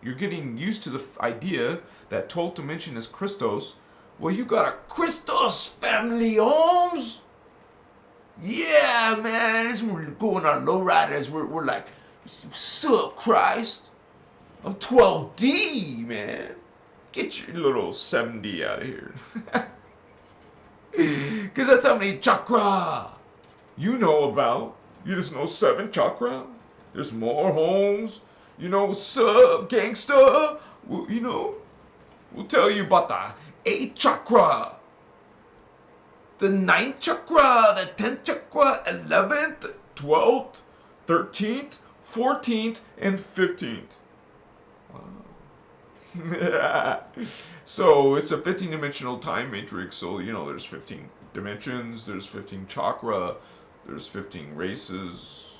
you're getting used to the idea that 12th dimension is Christos. Well, you got a Christos family, Holmes. Yeah, man. As we're going on lowriders, we're like, what's up, Christ? I'm 12D, man. Get your little 7D out of here. Because that's how many chakra you know about. You just know 7 chakra. There's more, Holmes. You know, what's up, gangsta? Well, you know, we'll tell you about the 8 chakra. The 9th chakra, the 10th chakra, 11th, 12th, 13th, 14th, and 15th. Wow. So it's a 15-dimensional time matrix. So, you know, there's 15 dimensions, there's 15 chakra, there's 15 races.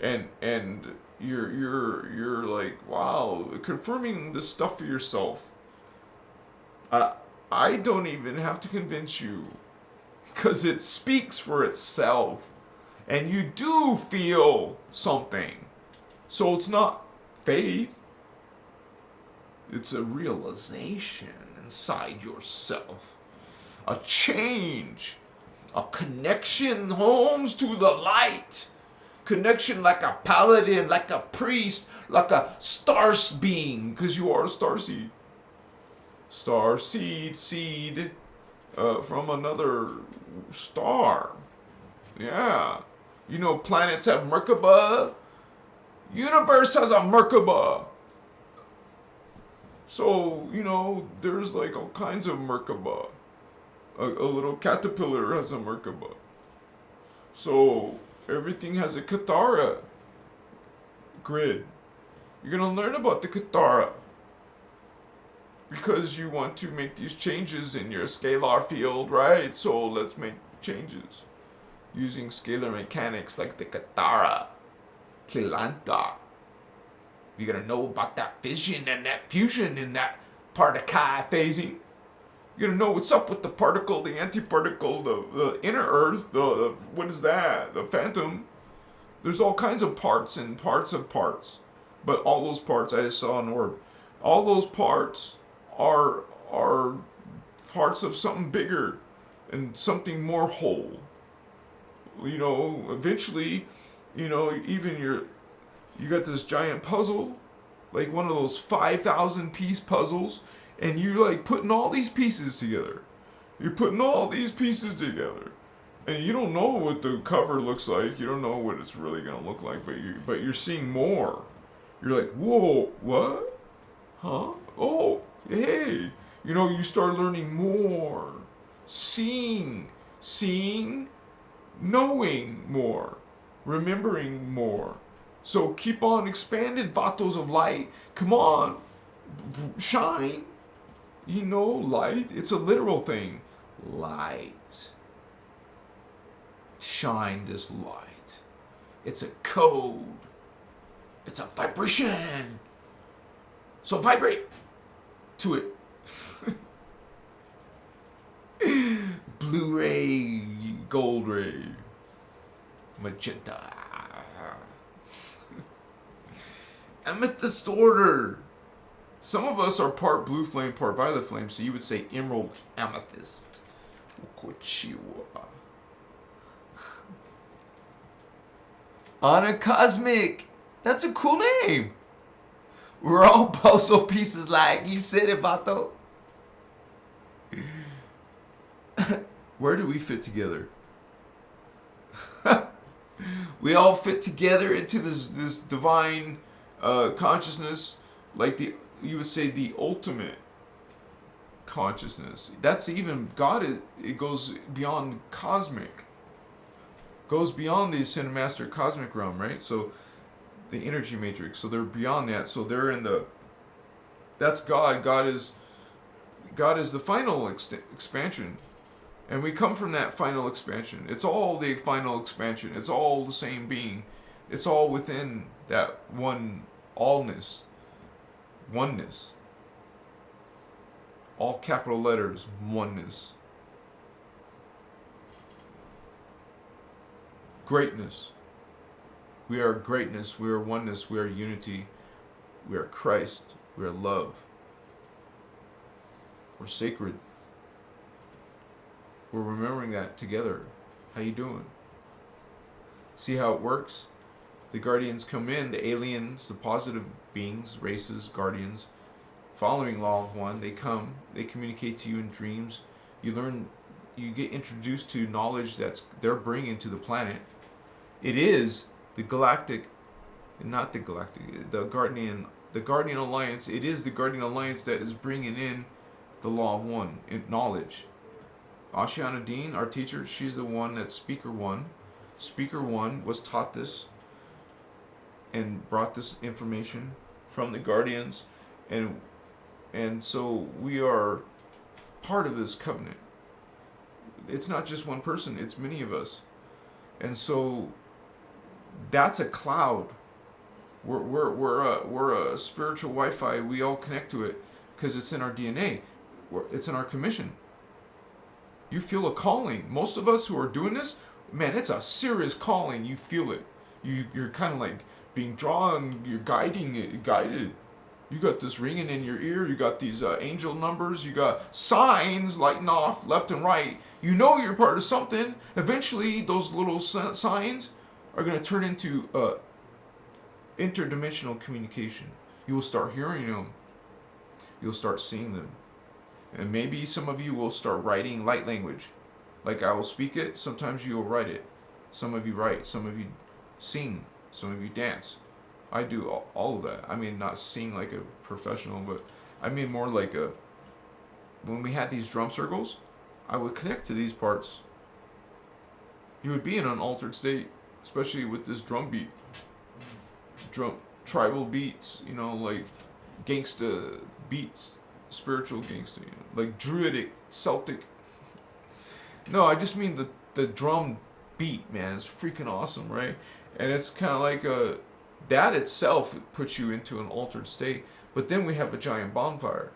And you're like, wow, confirming this stuff for yourself. I don't even have to convince you, because it speaks for itself. And you do feel something. So it's not faith. It's a realization inside yourself. A change. A connection, Holmes, to the light. Connection like a paladin, like a priest, like a star being, because you are a starseed. Star seed from another star. Yeah. You know, planets have Merkaba. Universe has a Merkaba. So, you know, there's like all kinds of Merkaba. A little caterpillar has a Merkaba. So, everything has a Katara grid. You're going to learn about the Katara. Because you want to make these changes in your scalar field, right? So let's make changes using scalar mechanics like the Katara, Kilanta. You're going to know about that fission and that fusion in that part of Chi phasing. You're going to know what's up with the particle, the antiparticle, the inner earth, what is that? The phantom. There's all kinds of parts and parts of parts. But all those parts, I just saw an orb. All those parts are parts of something bigger and something more whole. You know, eventually, you know, even you got this giant puzzle, like one of those 5,000 piece puzzles, and you're like putting all these pieces together. You're putting all these pieces together. And you don't know what the cover looks like. You don't know what it's really going to look like, but you're seeing more. You're like, whoa, what? Huh? Oh, hey. You know, you start learning more. Seeing, knowing more, remembering more. So keep on expanded, vatos of light. Come on, shine. You know, light, it's a literal thing. Light. Shine this light. It's a code. It's a vibration. So vibrate to it. Blue ray, gold ray, magenta. Amethyst order. Some of us are part blue flame, part violet flame, so you would say emerald amethyst. Anna Cosmic. That's a cool name. We're all puzzle pieces like you said it, Vato. Where do we fit together? We all fit together into this divine consciousness, like you would say the ultimate consciousness. That's even God. It goes beyond cosmic. Goes beyond the Ascended Master cosmic realm, right? So the energy matrix. So they're beyond that. So they're in the. That's God. God is the final expansion And we come from that final expansion. It's all the final expansion. It's all the same being. It's all within that one allness, oneness. All capital letters, oneness. Greatness. We are greatness. We are oneness. We are unity. We are Christ. We are love. We're sacred. We're remembering that together. How you doing? See how it works? The guardians come in, the aliens, the positive beings, races, guardians, following law of one, they come, they communicate to you in dreams. You learn, you get introduced to knowledge that's they're bringing to the planet. It is the galactic, not the galactic, the Guardian Alliance. It is the Guardian Alliance that is bringing in the law of one, knowledge. Ashiana Dean, our teacher, she's the one that's Speaker One. Speaker One was taught this and brought this information from the Guardians, and so we are part of this covenant. It's not just one person; it's many of us, and so that's a cloud. We're a spiritual Wi-Fi. We all connect to it because it's in our DNA. It's in our commission. You feel a calling. Most of us who are doing this, man, it's a serious calling. You feel it. You're kind of like being drawn. You're guided. You got this ringing in your ear. You got these angel numbers. You got signs lighting off left and right. You know you're part of something. Eventually, those little signs are going to turn into interdimensional communication. You will start hearing them. You'll start seeing them. And maybe some of you will start writing light language. Like I will speak it, sometimes you will write it. Some of you write, some of you sing, some of you dance. I do all of that. I mean, not sing like a professional, but I mean more like when we had these drum circles, I would connect to these parts. You would be in an altered state, especially with this drum beat. Tribal beats, like gangsta beats. Spiritual gangster, like druidic, Celtic. No, I just mean the drum beat, man. It's freaking awesome, right? And it's kind of like that itself puts you into an altered state. But then we have a giant bonfire.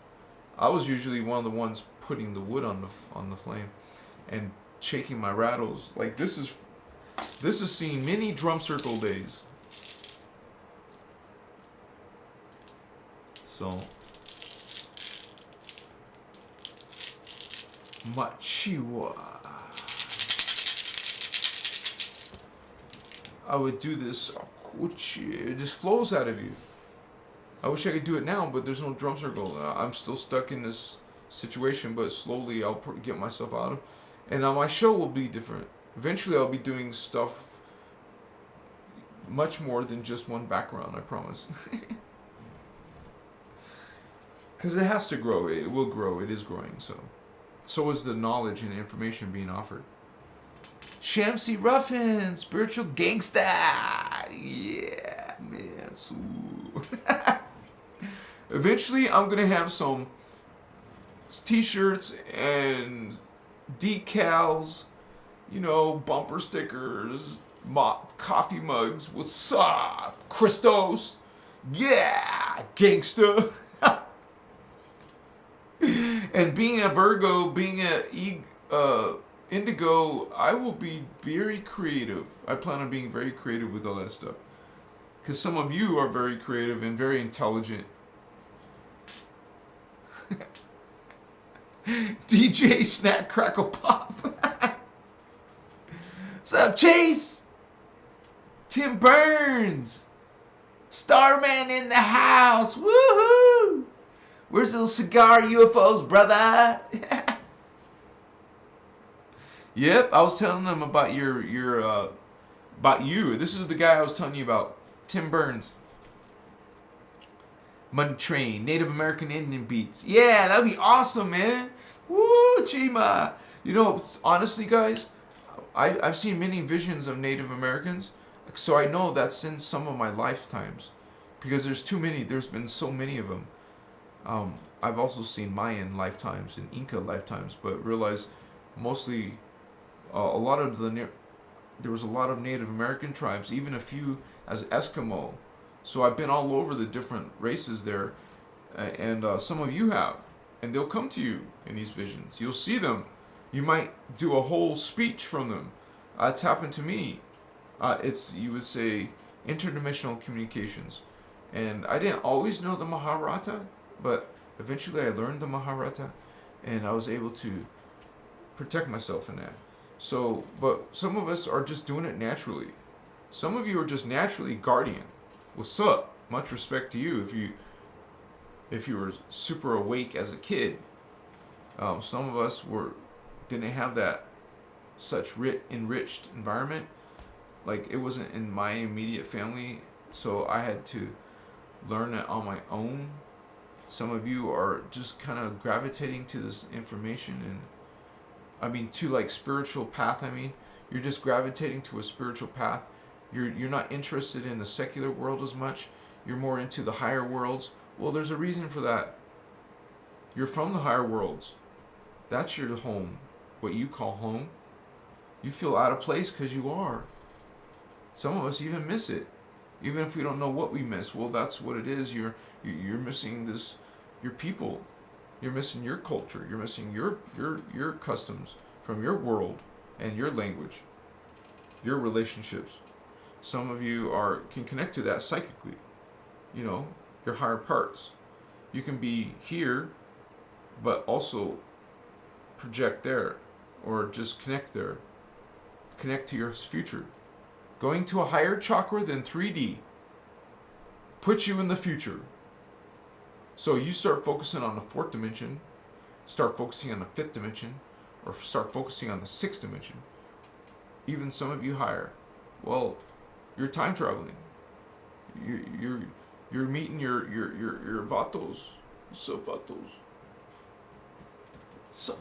I was usually one of the ones putting the wood on the flame and shaking my rattles. Like this is seeing many drum circle days. So. Machiwa. I would do this. It just flows out of you. I wish I could do it now, but there's no drum circle. I'm still stuck in this situation, but slowly I'll get myself out of. And my show will be different. Eventually, I'll be doing stuff much more than just one background. I promise. Because it has to grow. It will grow. It is growing. So is the knowledge and information being offered. Shamsi Ruffin, spiritual gangsta. Yeah, man. Eventually, I'm going to have some t-shirts and decals, bumper stickers, coffee mugs. What's up, Christos? Yeah, gangsta. And being a Virgo, being a Indigo, I will be very creative. I plan on being very creative with all that stuff. Because some of you are very creative and very intelligent. DJ Snack Crackle Pop. What's up, Chase? Tim Burns. Starman in the house. Woohoo! Where's those cigar UFOs, brother? Yep, I was telling them about about you. This is the guy I was telling you about, Tim Burns. Money Train, Native American Indian beats. Yeah, that'd be awesome, man. Woo, Chima. Honestly, guys, I've seen many visions of Native Americans, so I know that's in some of my lifetimes, because there's too many. There's been so many of them. I've also seen Mayan lifetimes and Inca lifetimes, but realize mostly there was a lot of Native American tribes, even a few as Eskimo. So I've been all over the different races there, and some of you have, and they'll come to you in these visions. You'll see them. You might do a whole speech from them. It's happened to me. It's, you would say, interdimensional communications. And I didn't always know the Maharata, but eventually I learned the Maharata, and I was able to protect myself in that. So, but some of us are just doing it naturally. Some of you are just naturally guardian. What's up? Much respect to you if you were super awake as a kid. Some of us didn't have that such enriched environment. Like, it wasn't in my immediate family, so I had to learn it on my own. Some of you are just kind of gravitating to this information, and to like spiritual path. You're just gravitating to a spiritual path. You're not interested in the secular world as much. You're more into the higher worlds. Well, there's a reason for that. You're from the higher worlds. That's your home, what you call home. You feel out of place because you are. Some of us even miss it, even if we don't know what we miss. Well, that's what it is. You're missing your people. You're missing your culture. You're missing your customs from your world and your language, your relationships. Some of you can connect to that psychically. Your higher parts. You can be here, but also project there, or just connect there. Connect to your future. Going to a higher chakra than 3D puts you in the future. So you start focusing on the 4th dimension, start focusing on the 5th dimension, or start focusing on the 6th dimension. Even some of you higher. Well, you're time traveling. You're meeting your vatos. So vatos. So,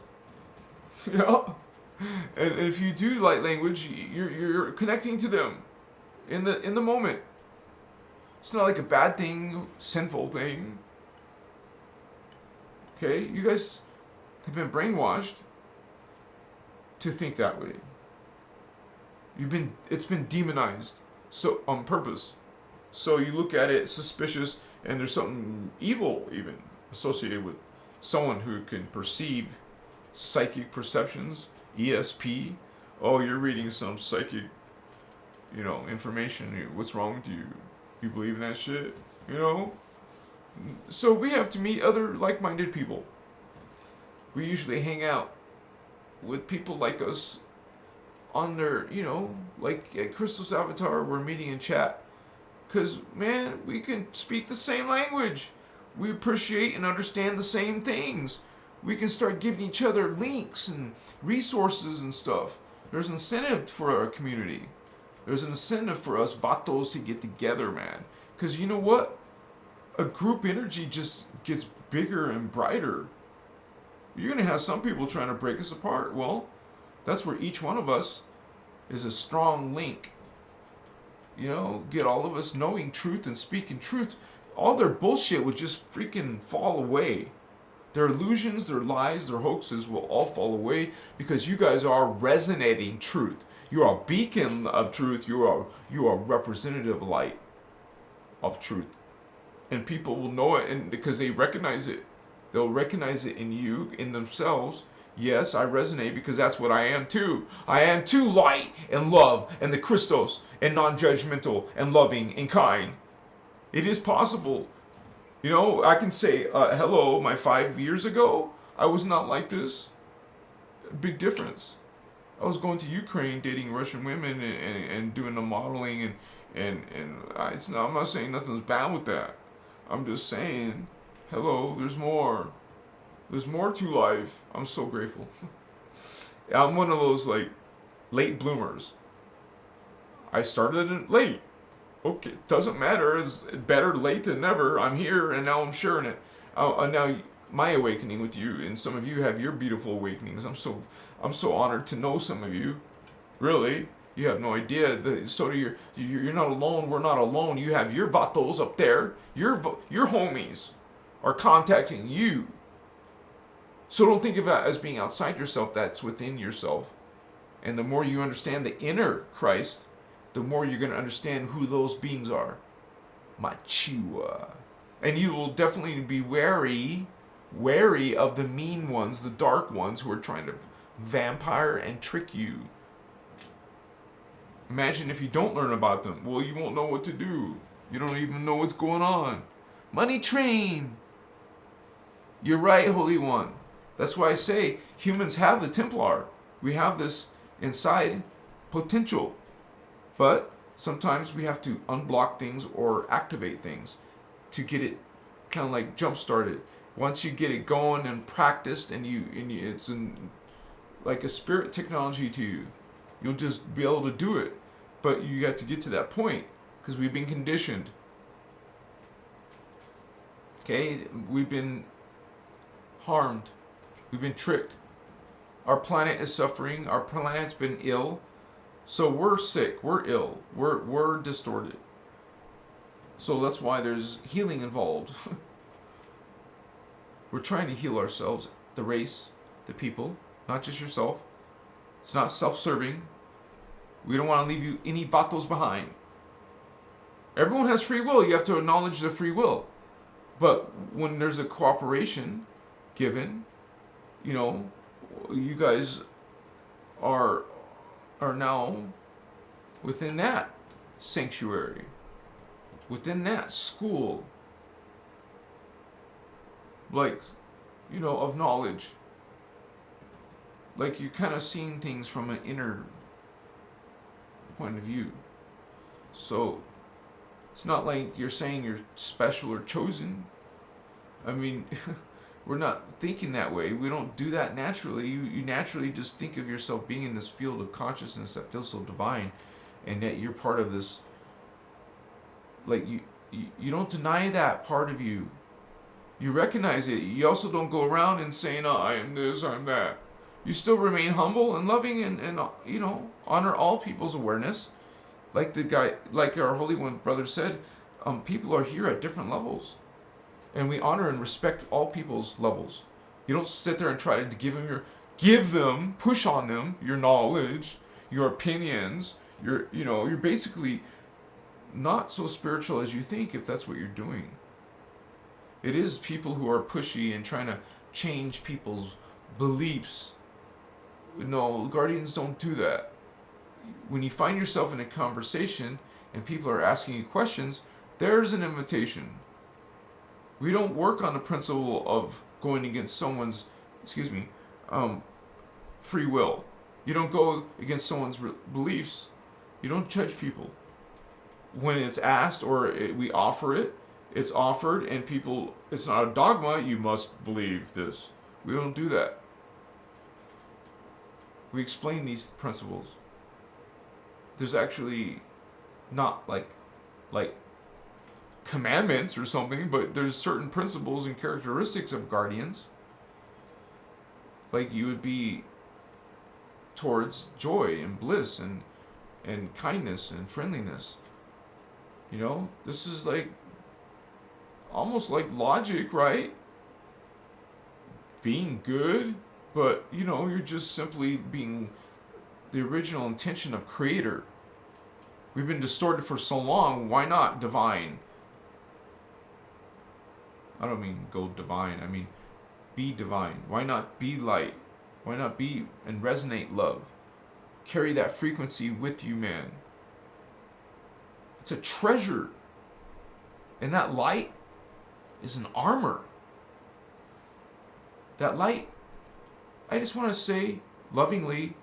and if you do light language, you're connecting to them in the moment. It's not like a bad thing, sinful thing. Okay, you guys have been brainwashed to think that way. It's been demonized, so on purpose. So you look at it suspicious, and there's something evil even associated with someone who can perceive psychic perceptions, ESP. Oh, you're reading some psychic, information. What's wrong with you? You believe in that shit? So we have to meet other like-minded people. We usually hang out with people like us on their, like at Christos Avatar, we're meeting in chat. Because, man, we can speak the same language. We appreciate and understand the same things. We can start giving each other links and resources and stuff. There's incentive for our community. There's an incentive for us vatos to get together, man. Because you know what? A group energy just gets bigger and brighter. You're going to have some people trying to break us apart. Well, that's where each one of us is a strong link. Get all of us knowing truth and speaking truth. All their bullshit would just freaking fall away. Their illusions, their lies, their hoaxes will all fall away because you guys are resonating truth. You are a beacon of truth. You are representative light of truth. And people will know it, and because they recognize it. They'll recognize it in you, in themselves. Yes, I resonate because that's what I am too. I am too light and love and the Christos and non-judgmental and loving and kind. It is possible. I can say, hello, 5 years ago, I was not like this. Big difference. I was going to Ukraine, dating Russian women and doing the modeling and I'm not saying nothing's bad with that. I'm just saying, hello, there's more. There's more to life. I'm so grateful. I'm one of those late bloomers. I started it late. Okay, doesn't matter. It's better late than never. I'm here and now I'm sharing it. Now my awakening with you, and some of you have your beautiful awakenings. I'm so honored to know some of you. Really, you have no idea. You're not alone. We're not alone. You have your vatos up there. Your homies are contacting you. So don't think of that as being outside yourself. That's within yourself. And the more you understand the inner Christ, the more you're going to understand who those beings are. Machiwa. And you will definitely be wary of the mean ones, the dark ones who are trying to vampire and trick you. Imagine if you don't learn about them. Well, you won't know what to do. You don't even know what's going on. Money train. You're right, Holy One. That's why I say humans have the Templar. We have this inside potential. But sometimes we have to unblock things or activate things to get it kind of like jump started. Once you get it going and practiced, and it's like a spirit technology to you, you'll just be able to do it. But you got to get to that point because we've been conditioned. Okay, we've been harmed. We've been tricked. Our planet is suffering. Our planet's been ill. So we're sick. We're ill. We're distorted. So that's why there's healing involved. We're trying to heal ourselves, the race, the people, not just yourself. It's not self-serving. We don't want to leave you any vatos behind. Everyone has free will. You have to acknowledge the free will. But when there's a cooperation given, you guys are now within that sanctuary, within that school, of knowledge. Like, you're kind of seeing things from an inner point of view. So it's not like you're saying you're special or chosen. I mean, we're not thinking that way. We don't do that naturally. You naturally just think of yourself being in this field of consciousness that feels so divine, and that you're part of this. Like, you don't deny that part of you. You recognize it. You also don't go around and saying, "Oh, I am this, I'm that." You still remain humble and loving, and honor all people's awareness. Like our Holy One brother said, people are here at different levels, and we honor and respect all people's levels. You don't sit there and try to push on them your knowledge, your opinions. You're basically not so spiritual as you think if that's what you're doing. It is people who are pushy and trying to change people's beliefs. No, guardians don't do that. When you find yourself in a conversation and people are asking you questions, there's an invitation. We don't work on the principle of going against someone's, free will. You don't go against someone's beliefs. You don't judge people. When it's asked or we offer it, it's offered, and people, it's not a dogma, you must believe this. We don't do that. We explain these principles. There's actually not like commandments or something, but there's certain principles and characteristics of guardians. Like, you would be towards joy and bliss and kindness and friendliness. This is like almost like logic, right? Being good, but you're just simply being the original intention of Creator. We've been distorted for so long. Why not divine? I don't mean go divine. I mean be divine. Why not be light? Why not be and resonate love? Carry that frequency with you, man. It's a treasure. And that light is an armor. That light, I just want to say lovingly,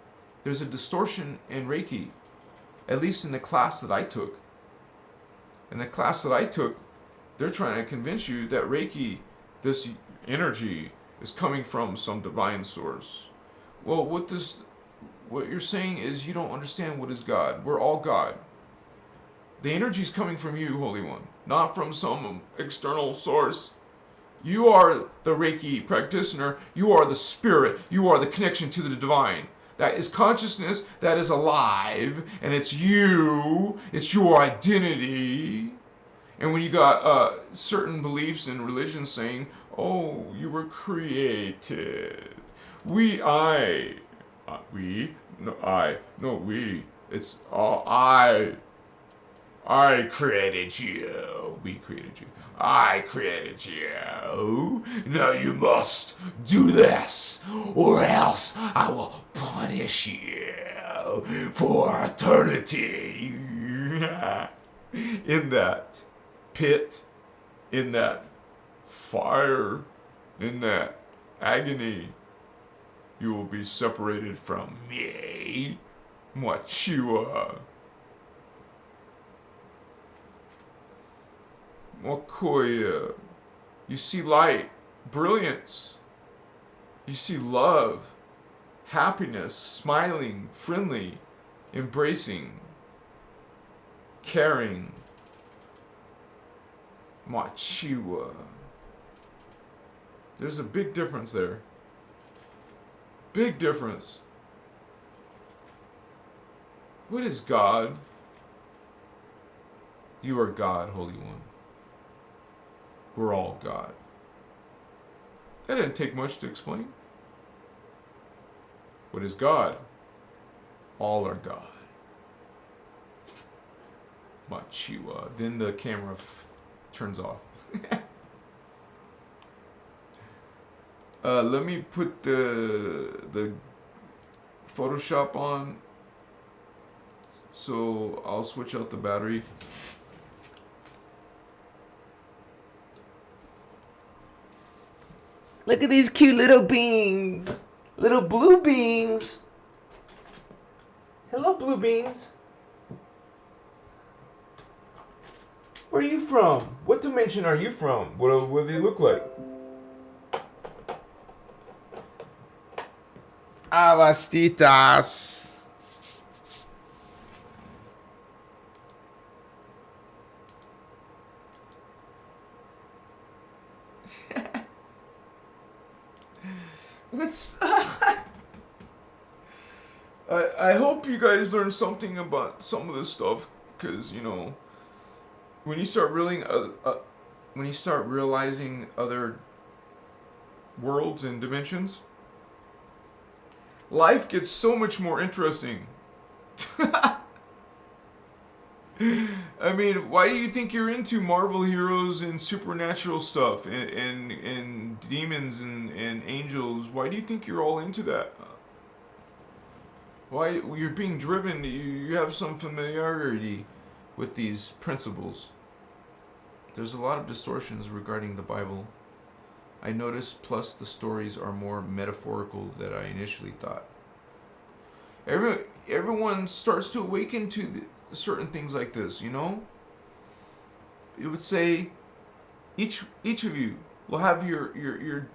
there's a distortion in Reiki, at least in the class that I took. In the class that I took, they're trying to convince you that Reiki, this energy, is coming from some divine source. Well, what you're saying is you don't understand what is God. We're all God. The energy is coming from you, Holy One, not from some external source. You are the Reiki practitioner. You are the spirit. You are the connection to the divine. That is consciousness that is alive, and it's you. It's your identity. And when you got certain beliefs and religions saying, "Oh, you were created," we, I, we, no, I, no, we. It's I created you. We created you. I created you. Now you must do this, or else I will punish you for eternity. In that pit, in that fire, in that agony, you will be separated from me, Machua. Mokoya. You see light, brilliance. You see love, happiness, smiling, friendly, embracing, caring. Machiwa. There's a big difference there. Big difference. What is God? You are God, Holy One. We're all God. That didn't take much to explain. What is God? All are God. Machiwa. Then the camera turns off. Let me put the Photoshop on. So I'll switch out the battery. Look at these cute little beings. Little blue beings. Hello, blue beings. Where are you from? What dimension are you from? What do they look like? Avastitas. I hope you guys learned something about some of this stuff, because when you start realizing other worlds and dimensions, life gets so much more interesting. I mean, why do you think you're into Marvel heroes and supernatural stuff and demons and angels? Why do you think you're all into that? Why you're being driven? You have some familiarity with these principles. There's a lot of distortions regarding the Bible, I noticed, plus the stories are more metaphorical than I initially thought. Everyone starts to awaken to certain things like this, It would say each of you will have your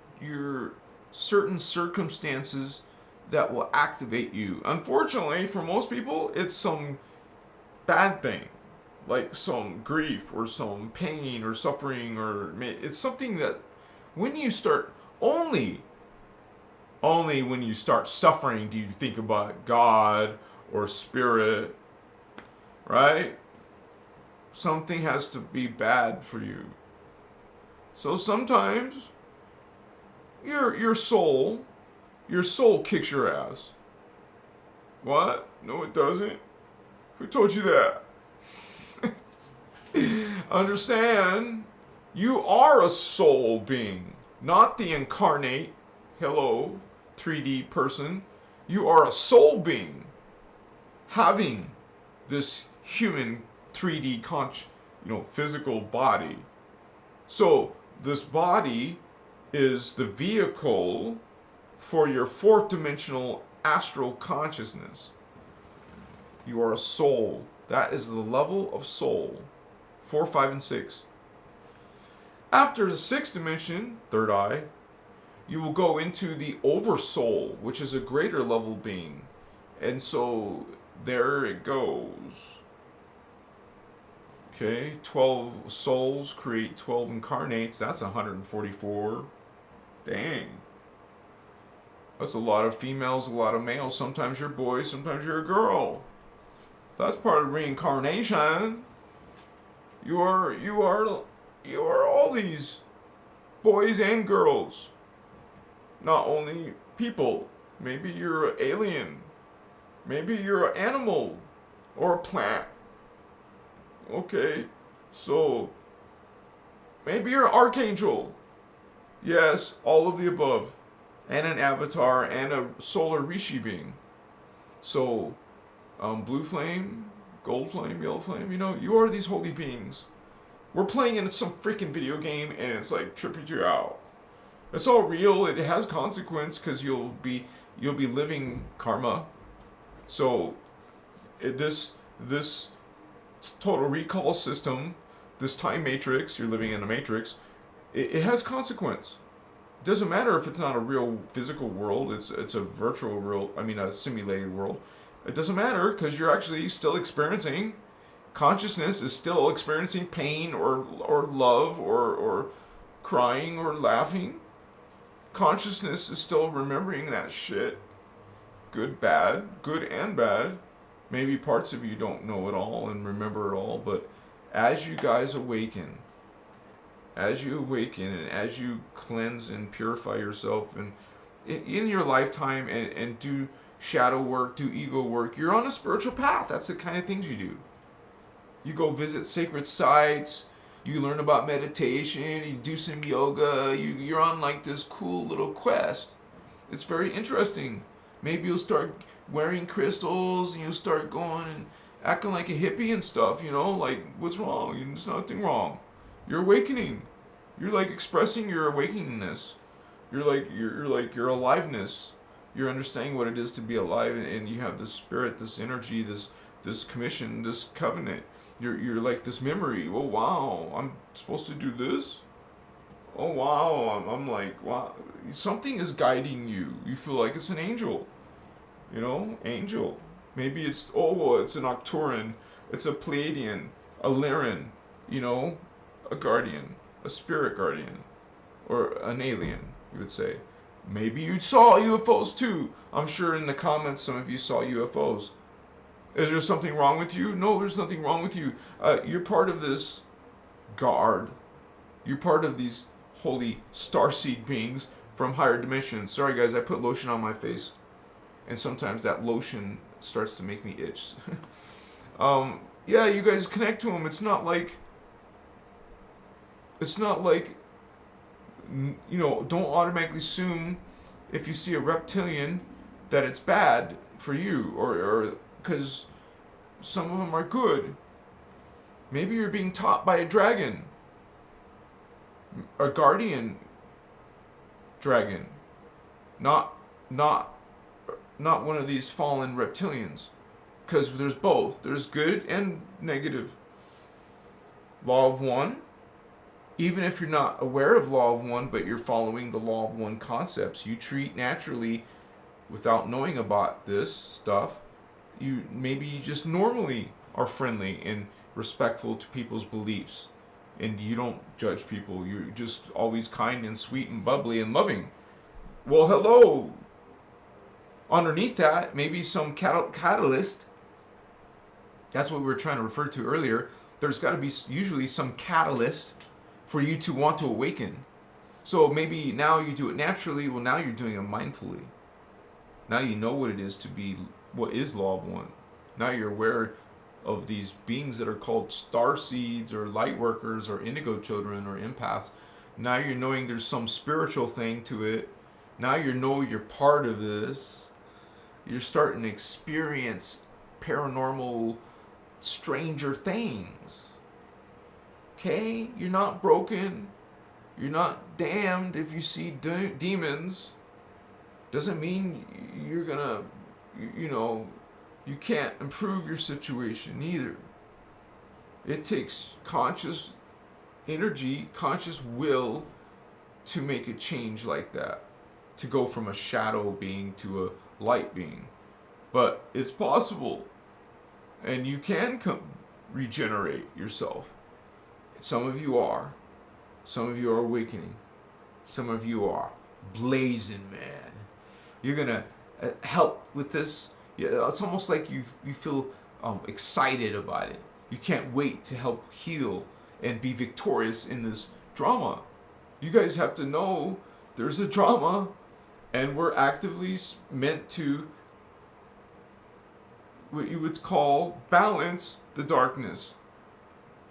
certain circumstances that will activate you. Unfortunately, for most people, it's some bad thing, like some grief or some pain or suffering, or it's something that when you start only when you start suffering do you think about God or spirit, right? Something has to be bad for you. So sometimes your soul kicks your ass. What? No, it doesn't. Who told you that? Understand, you are a soul being, not the incarnate, 3D person. You are a soul being, having this human 3D physical body. So this body is the vehicle for your fourth dimensional astral consciousness. You are a soul. That is the level of soul. 4, 5, and 6. After the sixth dimension, third eye, you will go into the oversoul, which is a greater level being. And so there it goes. Okay, 12 souls create 12 incarnates. That's 144. Dang. That's a lot of females, a lot of males. Sometimes you're a boy, sometimes you're a girl. That's part of reincarnation. You are all these boys and girls. Not only people. Maybe you're an alien. Maybe you're an animal or a plant. Okay, so maybe you're an archangel. Yes, all of the above. And an avatar and a solar rishi being. So, blue flame, gold flame, yellow flame, you are these holy beings. We're playing in some freaking video game and it's like tripping you out. It's all real. It has consequence because you'll be living karma. So, this total recall system, this time matrix, you're living in a matrix, it has consequence. It doesn't matter if it's not a real physical world, it's a virtual world, a simulated world. It doesn't matter because you're actually still experiencing, consciousness is still experiencing pain or love or crying or laughing. Consciousness is still remembering that shit. Good and bad. Maybe parts of you don't know it all and remember it all, but as you guys awaken, and as you cleanse and purify yourself and in your lifetime and do shadow work, do ego work, you're on a spiritual path. That's the kind of things you do. You go visit sacred sites, you learn about meditation, you do some yoga, you're on like this cool little quest. It's very interesting. Maybe you'll start wearing crystals and you'll start going and acting like a hippie and stuff, like what's wrong? There's nothing wrong. You're awakening. You're like expressing your awakeningness. Your aliveness. You're understanding what it is to be alive, and you have this spirit, this energy, this commission, this covenant. You're like this memory. Oh wow, I'm supposed to do this. Oh wow, I'm like wow. Something is guiding you. You feel like it's an angel. Angel. Maybe it's an Octuran, it's a Pleiadian, a Lyran, a guardian, a spirit guardian, or an alien, you would say. Maybe you saw UFOs too. I'm sure in the comments some of you saw UFOs. Is there something wrong with you? No, there's nothing wrong with you. You're part of this guard. You're part of these holy starseed beings from higher dimensions. Sorry guys, I put lotion on my face. And sometimes that lotion starts to make me itch. Yeah, you guys connect to them. It's not like, don't automatically assume if you see a reptilian that it's bad for you, or because some of them are good. Maybe you're being taught by a dragon, a guardian dragon, not one of these fallen reptilians, because there's both. There's good and negative. Law of one. Even if you're not aware of law of one, but you're following the law of one concepts, you treat naturally without knowing about this stuff. You just normally are friendly and respectful to people's beliefs, and you don't judge people. You're just always kind and sweet and bubbly and loving. Well, hello. Underneath that, maybe some catalyst. That's what we were trying to refer to earlier. There's got to be usually some catalyst for you to want to awaken. So maybe now you do it naturally. Well, now you're doing it mindfully. Now you know what it is to be, what is law of one. Now you're aware of these beings that are called star seeds or light workers or indigo children or empaths. Now you're knowing there's some spiritual thing to it. Now you know you're part of this. You're starting to experience paranormal, stranger things. Okay? You're not broken. You're not damned if you see demons. Doesn't mean you're gonna, you can't improve your situation either. It takes conscious energy, conscious will to make a change like that. To go from a shadow being to a light being. But it's possible. And you can regenerate yourself. Some of you are. Some of you are awakening. Some of you are blazing, man. You're going to help with this. Yeah, it's almost like you feel excited about it. You can't wait to help heal and be victorious in this drama. You guys have to know there's a drama, and we're actively meant to, what you would call, balance the darkness.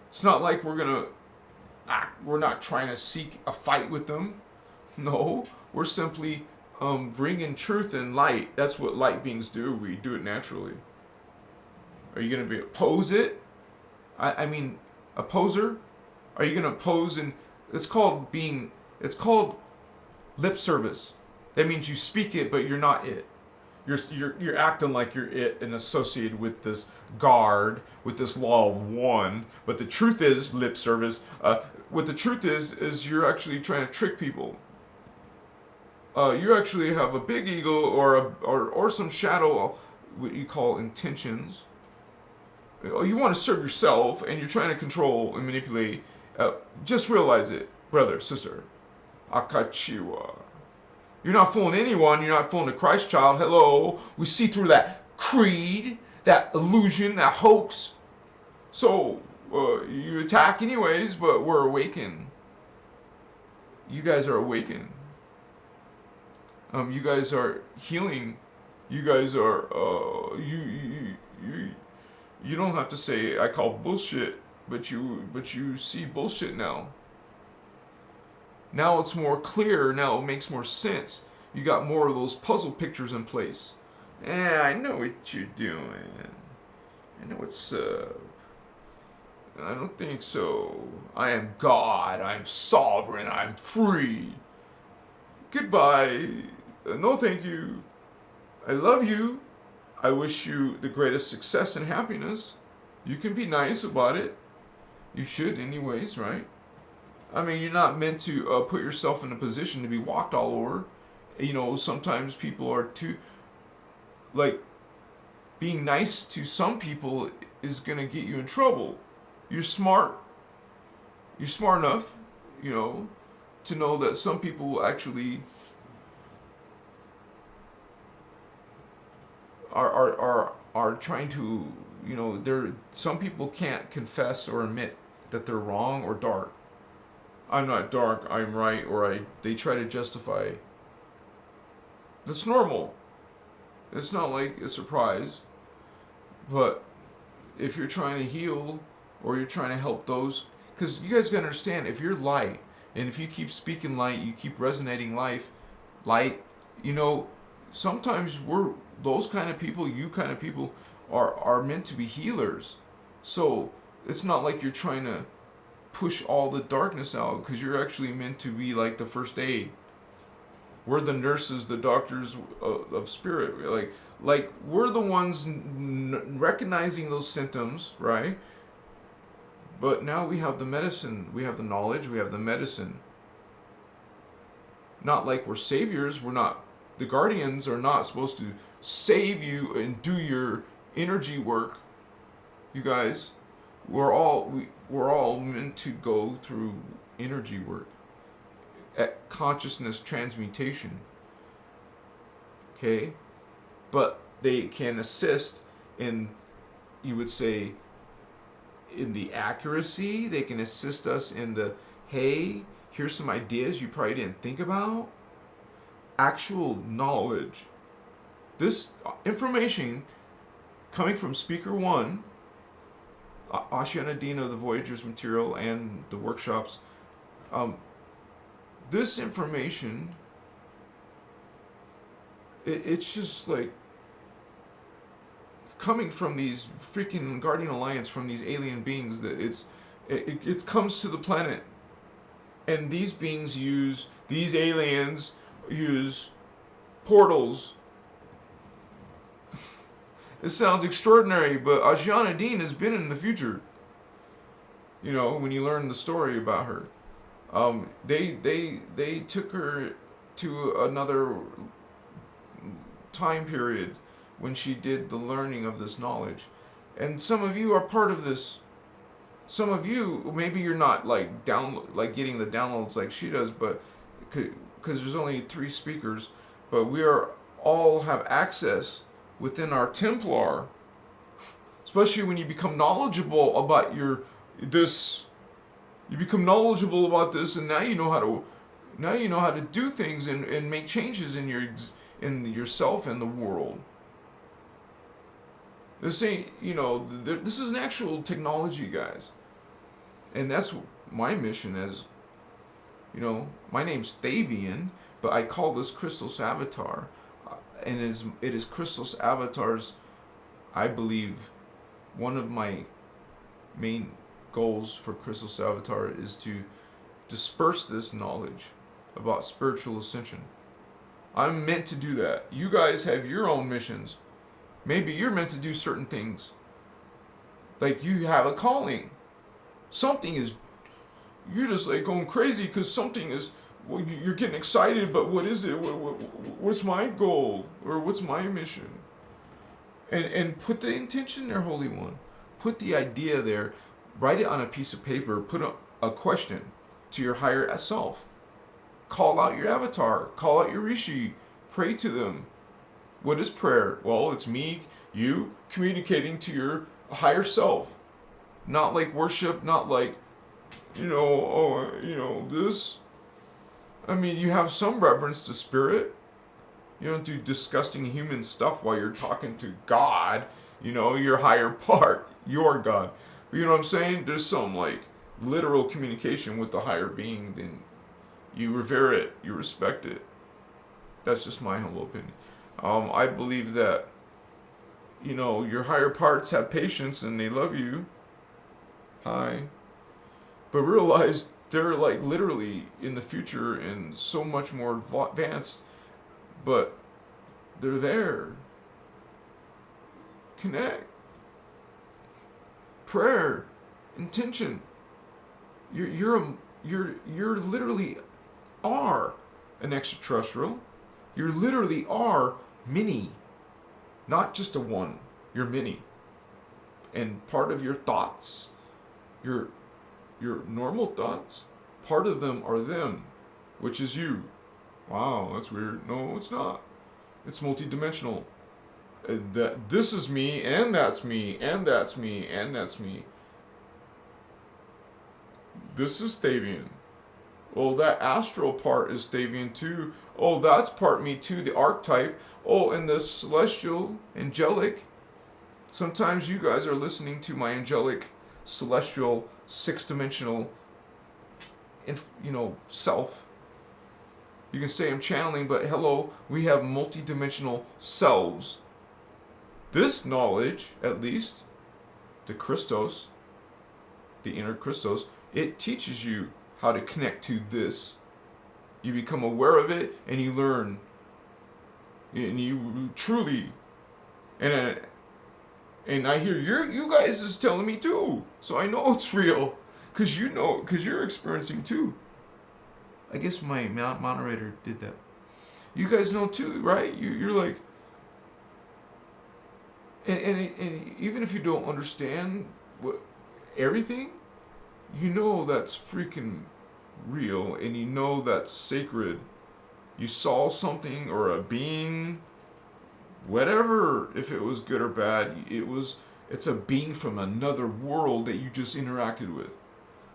It's not like we're not trying to seek a fight with them. No, we're simply bringing truth and light. That's what light beings do. We do it naturally. Are you going to oppose it? I mean, a poser? Are you going to pose and it's called lip service. That means you speak it, but you're not it. You're acting like you're it and associated with this guard, with this law of one. But the truth is lip service. What the truth is you're actually trying to trick people. You actually have a big ego or some shadow, what you call intentions. You want to serve yourself, and you're trying to control and manipulate. Just realize it, brother, sister. Akachiwa. You're not fooling anyone. You're not fooling the Christ child. Hello. We see through that creed, that illusion, that hoax. So, you attack anyways, but we're awakened. You guys are awakened. You guys are healing. You guys are, you don't have to say, I call bullshit, but you see bullshit now. Now it's more clear. Now it makes more sense. You got more of those puzzle pictures in place. Yeah, I know what you're doing. I know what's up. I don't think so. I am God. I'm sovereign. I'm free. Goodbye. No, thank you. I love you. I wish you the greatest success and happiness. You can be nice about it. You should anyways, right? I mean, you're not meant to put yourself in a position to be walked all over. You know, sometimes people are too, like, being nice to some people is going to get you in trouble. You're smart. You're smart enough, you know, to know that some people will actually are trying to, you know, some people can't confess or admit that they're wrong or dark. I'm not dark, I'm right, or they try to justify. That's normal. It's not like a surprise. But if you're trying to heal or you're trying to help those, because you guys gotta understand, if you're light and if you keep speaking light, you keep resonating light, you know, sometimes we're those kind of people, you kind of people are meant to be healers. So it's not like you're trying to push all the darkness out, because you're actually meant to be like the first aid. We're the nurses, the doctors of spirit. Like we're the ones recognizing those symptoms, right? But now we have the medicine, we have the knowledge, we have the medicine. Not like we're saviors. We're not. The guardians are not supposed to save you and do your energy work. You guys, we're all meant to go through energy work, at consciousness transmutation. Okay, but they can assist in, you would say, in the accuracy. They can assist us in the, hey, here's some ideas you probably didn't think about. Actual knowledge. This information coming from Speaker 1, Ashiana Dean of the Voyagers material and the workshops, this information, it's just like coming from these freaking Guardian Alliance, from these alien beings, that it comes to the planet, and these beings these aliens use portals. It sounds extraordinary, but Ashiana Dean has been in the future. You know, when you learn the story about her, they took her to another time period when she did the learning of this knowledge, and some of you are part of this. Some of you, maybe you're not like getting the downloads like she does, but because there's only 3 speakers, but we all have access within our Templar. Especially when you become knowledgeable about this. You become knowledgeable about this, and now you know how to do things and make changes in yourself and the world. This ain't, this is an actual technology, guys. And that's my mission as, my name's Thavian, but I call this Christos Avatar. And it is Christos Avatar's, I believe, one of my main goals for Christos Avatar is to disperse this knowledge about spiritual ascension. I'm meant to do that. You guys have your own missions. Maybe you're meant to do certain things. Like you have a calling. You're just like going crazy because something is, you're getting excited, but what is it? What's my goal? Or what's my mission? And put the intention there, Holy One. Put the idea there. Write it on a piece of paper. Put a question to your higher self. Call out your avatar. Call out your Rishi. Pray to them. What is prayer? Well, it's you communicating to your higher self. Not like worship, not like, this. I mean, you have some reverence to spirit. You don't do disgusting human stuff while you're talking to God, your higher part, your God. But you know what I'm saying? There's some like literal communication with the higher being, then you revere it, you respect it. That's just my humble opinion. I believe that, your higher parts have patience and they love you. Hi. But realize they're like literally in the future and so much more advanced, but they're there. Connect. Prayer. Intention. You're literally are an extraterrestrial. You literally are many, not just a one. You're many, and part of your thoughts, your normal thoughts, part of them are them, which is you. Wow, that's weird. No, it's not. It's multidimensional. That this is me, and that's me, and that's me, and that's me. This is Thavian. Oh, that astral part is Thavian too. Oh, that's part me too, the archetype. Oh, and the celestial, angelic. Sometimes you guys are listening to my angelic, celestial, six-dimensional, self. You can say I'm channeling, but hello, we have multi-dimensional selves. This knowledge, at least, the Christos, the innerchristos, it teaches you how to connect to this. You become aware of it and you learn. And you truly, and I hear you guys is telling me too. So I know it's real. Because you're experiencing too. I guess my moderator did that. You guys know too, right? You're like, and even if you don't understand everything, that's freaking real, and that's sacred. You saw something or a being, whatever, if it was good or bad, it's a being from another world that you just interacted with.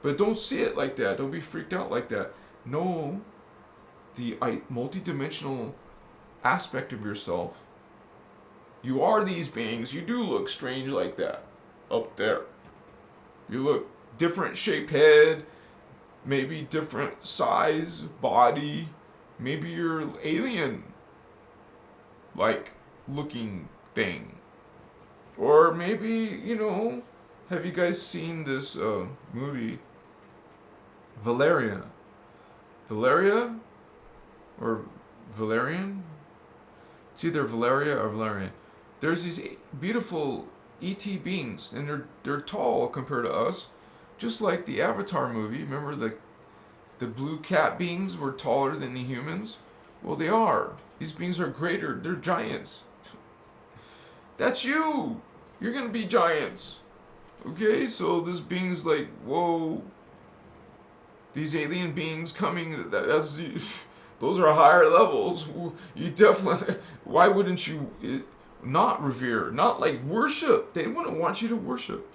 But don't see it like that. Don't be freaked out like that. Know the multidimensional aspect of yourself. You are these beings. You do look strange like that up there. You look different shaped head, maybe different size, body. Maybe you're alien like looking thing. Or maybe, have you guys seen this movie, Valeria? Valeria? Or Valerian? It's either Valeria or Valerian. There's these beautiful ET beings, and they're tall compared to us, just like the Avatar movie. Remember the blue cat beings were taller than the humans? Well, they are. These beings are greater. They're giants. That's you. You're gonna be giants. Okay, so this being's like, whoa. These alien beings coming. Those are higher levels. You definitely. Why wouldn't you? not revere, not like worship. They wouldn't want you to worship.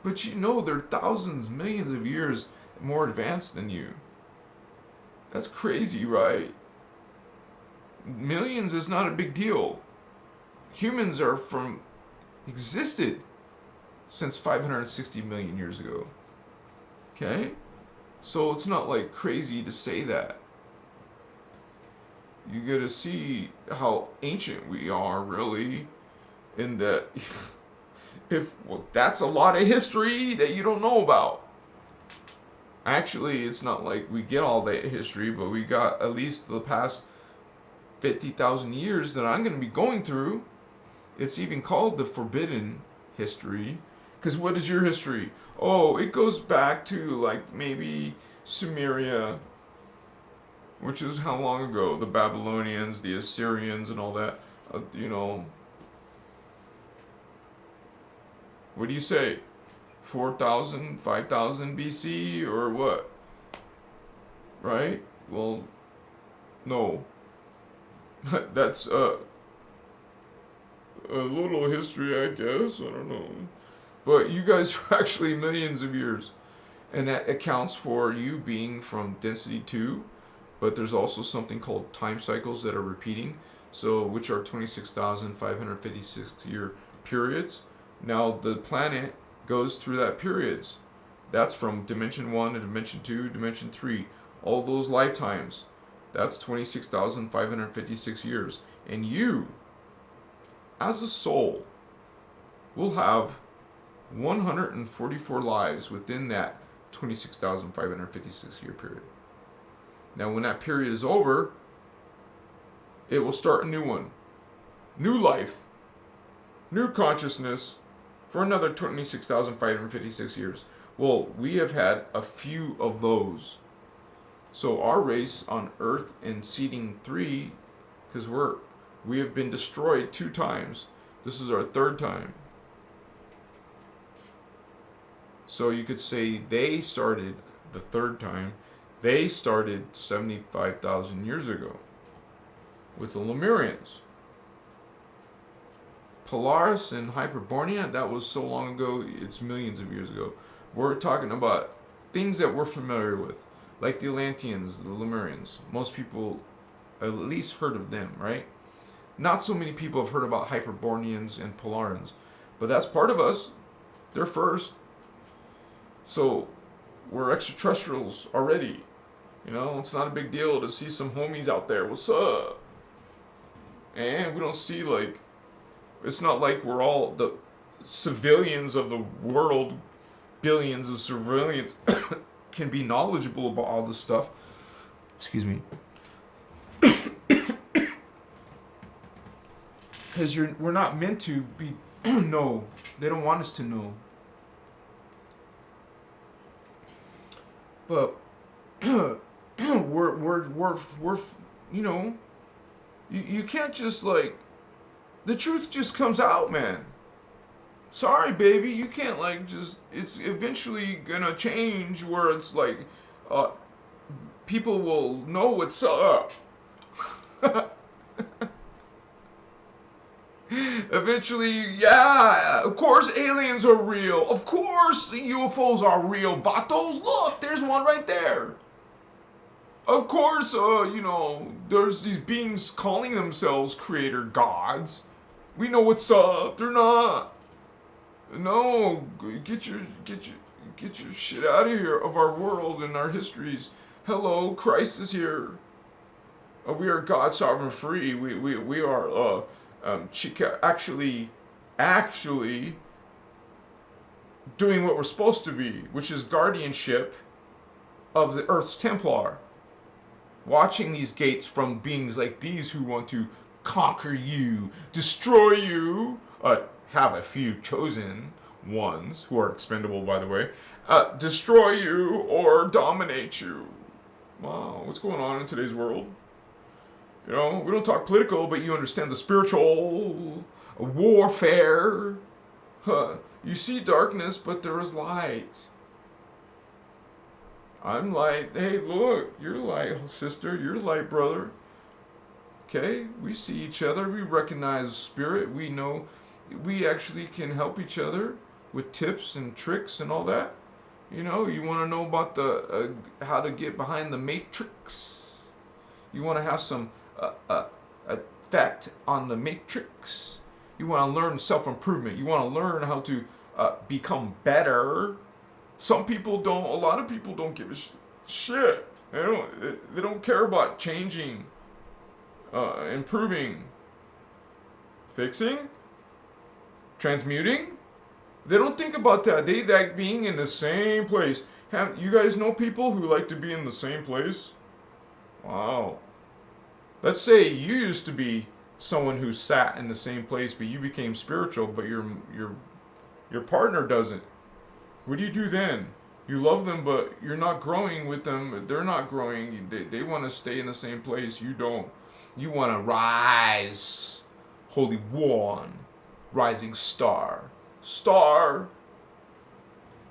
But you know they're thousands, millions of years more advanced than you. That's crazy, right? Millions is not a big deal. Humans are existed since 560 million years ago. Okay? So it's not like crazy to say that. You get to see how ancient we are, really, in that that's a lot of history that you don't know about. Actually, it's not like we get all that history, but we got at least the past 50,000 years that I'm going to be going through. It's even called the forbidden history. Because what is your history? Oh, it goes back to like maybe Sumeria, which is how long ago? The Babylonians, the Assyrians, and all that. What do you say? 4,000, 5,000 BC or what? Right? Well, no. That's a little history, I guess. I don't know. But you guys are actually millions of years. And that accounts for you being from density 2. But there's also something called time cycles that are repeating. So, which are 26,556 year periods. Now, the planet goes through that periods. That's from dimension 1 to dimension 2, dimension 3. All those lifetimes. That's 26,556 years. And you, as a soul, will have 144 lives within that 26,556 year period. Now, when that period is over, it will start a new one. New life. New consciousness for another 26,556 years. Well, we have had a few of those. So our race on Earth in seeding 3, because we have been destroyed 2 times. This is our 3rd time. So you could say they started the 3rd time. They started 75,000 years ago with the Lemurians. Polaris and Hyperborea, that was so long ago, it's millions of years ago. We're talking about things that we're familiar with, like the Atlanteans, the Lemurians. Most people at least heard of them, right? Not so many people have heard about Hyperboreans and Polarians, but that's part of us. They're first. So we're extraterrestrials already. It's not a big deal to see some homies out there. What's up? And we don't see it's not like we're all the civilians of the world, billions of civilians can be knowledgeable about all this stuff. Excuse me. Because we're not meant to be. No, they don't want us to know. But we're you can't just the truth just comes out, man. Sorry, baby, you can't it's eventually gonna change where it's people will know what's up. Eventually, yeah, of course aliens are real. Of course the UFOs are real. Vatos, look, there's one right there. Of course, there's these beings calling themselves creator gods. We know what's up. They're not. No, get your shit out of here, of our world and our histories. Hello, Christ is here. We are God sovereign free. We are actually doing what we're supposed to be, which is guardianship of the Earth's Templar. Watching these gates from beings like these who want to conquer you, destroy you, have a few chosen ones, who are expendable, by the way, destroy you or dominate you. Wow, what's going on in today's world? We don't talk political, but you understand the spiritual warfare. You see darkness, but there is light. I'm light. Hey, look, you're light, sister. You're light, brother. Okay, we see each other, we recognize spirit, we know we actually can help each other with tips and tricks and all that. You know, you want to know about the how to get behind the matrix. You want to have some effect on the matrix. You want to learn self-improvement. You want to learn how to become better. Some people don't. A lot of people don't give a shit. They don't care about changing, improving, fixing, transmuting. They don't think about that. They like being in the same place. You guys know people who like to be in the same place? Wow. Let's say you used to be someone who sat in the same place, but you became spiritual, but your partner doesn't. What do you do then? You love them, but you're not growing with them. They're not growing. They want to stay in the same place. You don't. You want to rise. Holy One. Rising star. Star.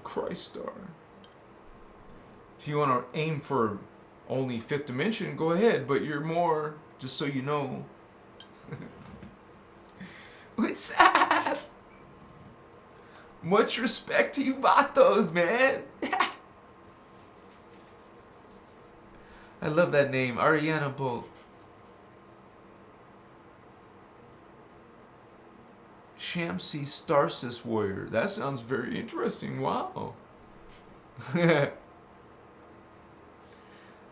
Christ star. If you want to aim for only 5th dimension, go ahead, but you're more, just so you know. What's up? Much respect to you vatos, man. I love that name, Ariana Bolt. Shamsi Starsis Warrior. That sounds very interesting. Wow.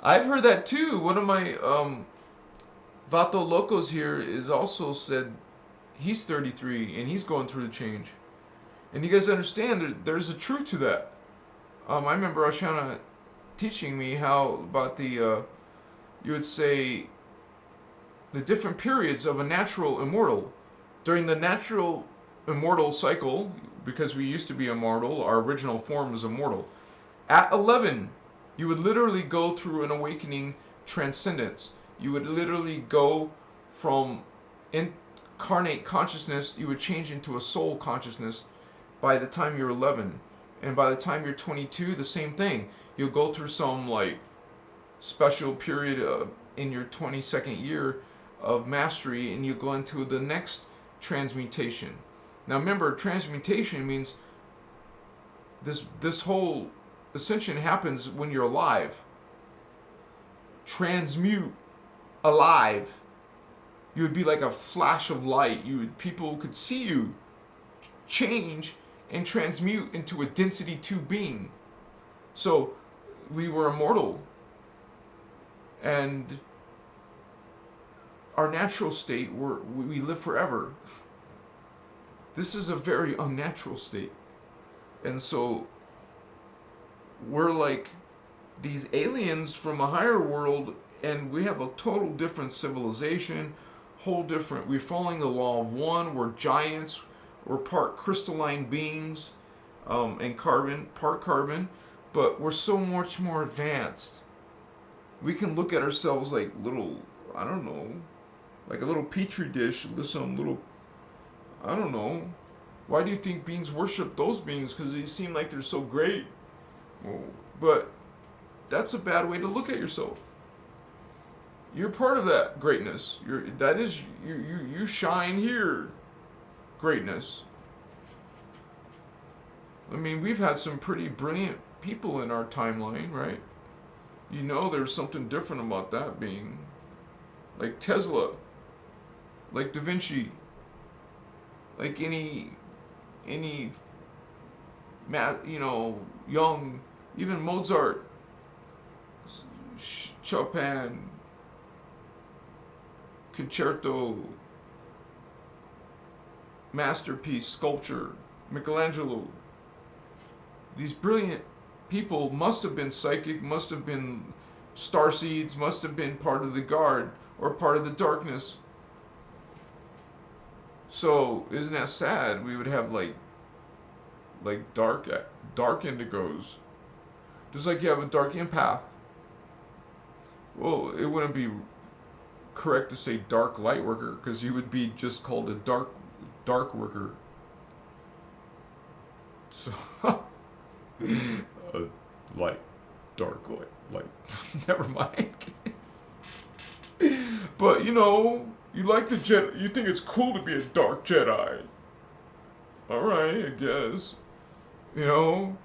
I've heard that too. One of my Vato Locos here is also said he's 33 and he's going through the change. And you guys understand there's a truth to that. I remember Ashana teaching me how about the, you would say, the different periods of a natural immortal. During the natural immortal cycle, because we used to be immortal, our original form is immortal. At 11, you would literally go through an awakening transcendence. You would literally go from incarnate consciousness, you would change into a soul consciousness by the time you're 11. And by the time you're 22, the same thing. You'll go through some like special period in your 22nd year of mastery, and you go into the next transmutation. Now remember, transmutation means this whole ascension happens when you're alive. Transmute, alive. You would be like a flash of light. People could see you change and transmute into a density 2 being. So we were immortal, and our natural state, we live forever. This is a very unnatural state. And so we're like these aliens from a higher world, and we have a total different civilization, we're following the law of one, we're giants, we're part crystalline beings, and part carbon, but we're so much more advanced. We can look at ourselves like little, I don't know, like a little petri dish, some little, I don't know. Why do you think beings worship those beings? Because they seem like they're so great. Well, but that's a bad way to look at yourself. You're part of that greatness. You shine here. Greatness. I mean, we've had some pretty brilliant people in our timeline, right? You know there's something different about that being. Like Tesla. Like Da Vinci. Like any young, even Mozart, Chopin, concerto, masterpiece, sculpture, Michelangelo. These brilliant people must have been psychic, must have been starseeds, must have been part of the guard or part of the darkness. So isn't that sad? We would have like dark indigos, just like you have a dark empath. Well, it wouldn't be correct to say dark light worker, because you would be just called a dark worker. So dark light. Never mind. But, you know, you like the Jedi. You think it's cool to be a dark Jedi. Alright, I guess. You know?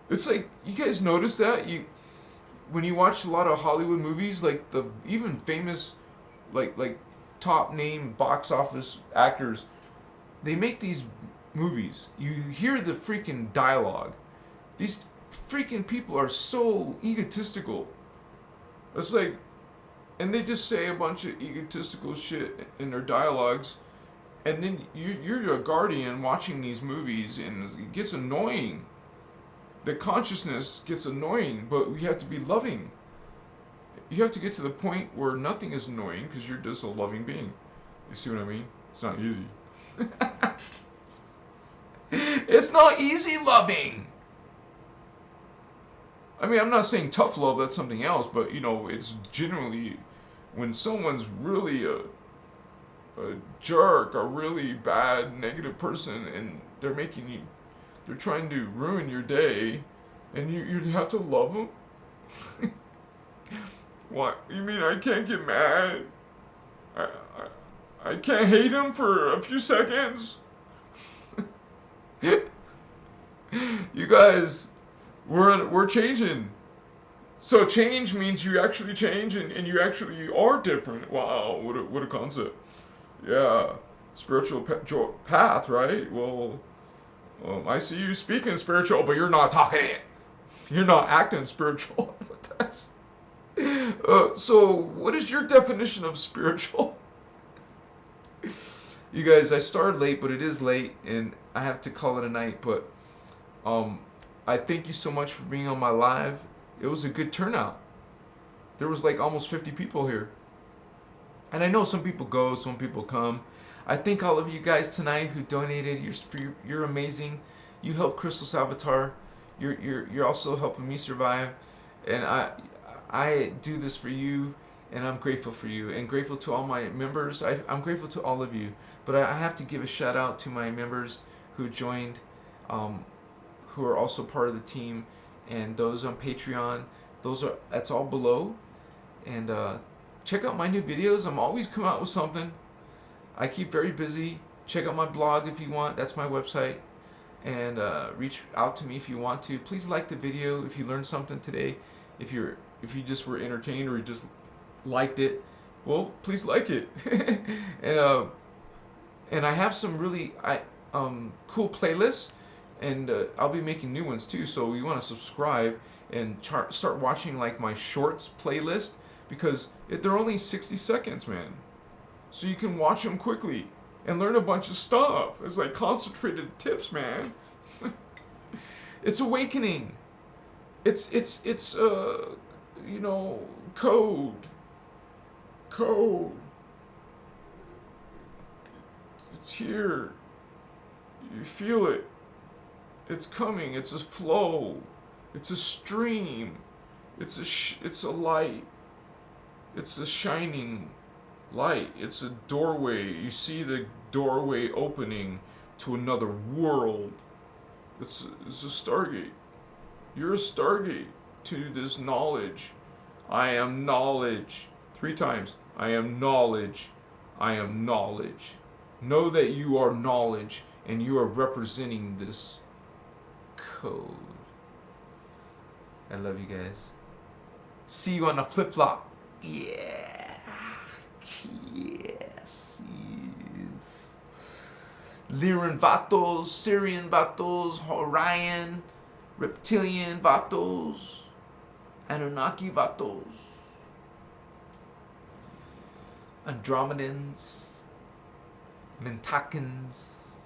It's like, you guys notice that? When you watch a lot of Hollywood movies, like the even famous, like top name box office actors, they make these movies. You hear the freaking dialogue. These freaking people are so egotistical. It's like, and they just say a bunch of egotistical shit in their dialogues, and then you're a guardian watching these movies, and it gets annoying. The consciousness gets annoying, but we have to be loving. You have to get to the point where nothing is annoying because you're just a loving being. You see what I mean? It's not easy. It's not easy loving. I mean, I'm not saying tough love, that's something else, but, you know, it's generally when someone's really a jerk, a really bad, negative person, and they're trying to ruin your day, and you have to love them? What? You mean I can't get mad? I can't hate him for a few seconds? You guys, we're changing. So change means you actually change, and you actually are different. Wow, what a concept. Yeah, spiritual path, right? Well, I see you speaking spiritual, but you're not talking it. You're not acting spiritual. So what is your definition of spiritual? You guys, I started late, but it is late, and I have to call it a night. But I thank you so much for being on my live. It was a good turnout. There was like almost 50 people here. And I know some people go, some people come. I thank all of you guys tonight who donated. You're amazing. You helped Christos Avatar. You're also helping me survive. And I do this for you, and I'm grateful for you, and grateful to all my members. I'm grateful to all of you. But I have to give a shout out to my members who joined, who are also part of the team, and those on Patreon. That's all below. And check out my new videos. I'm always coming out with something. I keep very busy. Check out my blog if you want. That's my website. And reach out to me if you want to. Please like the video if you learned something today. If you just were entertained or you just liked it, well, please like it. And I have some really cool playlists, and I'll be making new ones too. So you want to subscribe and start watching like my shorts playlist, because they're only 60 seconds, man. So you can watch them quickly and learn a bunch of stuff. It's like concentrated tips, man. It's awakening. It's you know, code. It's here. You feel it. It's coming. It's a flow. It's a stream. It's a light. It's a shining light. It's a doorway. You see the doorway opening to another world. It's a Stargate. You're a Stargate to this knowledge. I am knowledge. 3 times. I am knowledge. I am knowledge. Know that you are knowledge, and you are representing this code. I love you guys. See you on the flip-flop. Yeah. Yes. Lyran Vatos, Syrian Vatos, Orion, Reptilian Vatos, Anunnaki Vatos, Andromedans, Mentakans.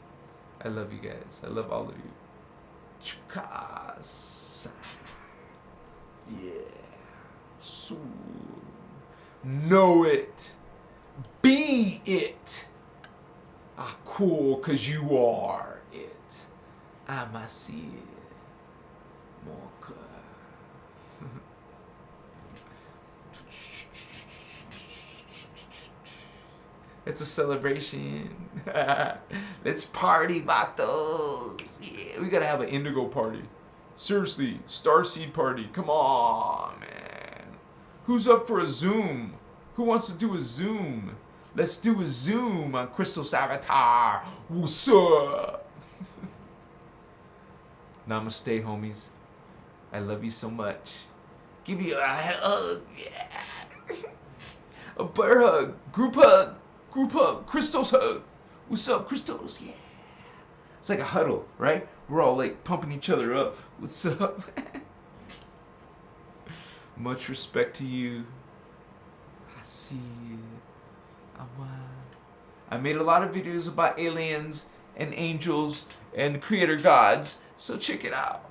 I love you guys. I love all of you. Chukasa. Yeah. Soon. Know it. Be it. Ah, cool, cause you are it. Amasi. Mocha. It's a celebration. Let's party, vatos. Yeah, we gotta have an indigo party. Seriously, starseed party. Come on, man. Who's up for a Zoom? Who wants to do a Zoom? Let's do a Zoom on Christos Avatar. What's up? Namaste, homies. I love you so much. Give you a hug. Yeah. A bear hug. Group hug. Group hug. Christos hug. What's up, Christos? Yeah. It's like a huddle, right? We're all like pumping each other up. What's up? Much respect to you. I see you. I made a lot of videos about aliens and angels and creator gods, so check it out.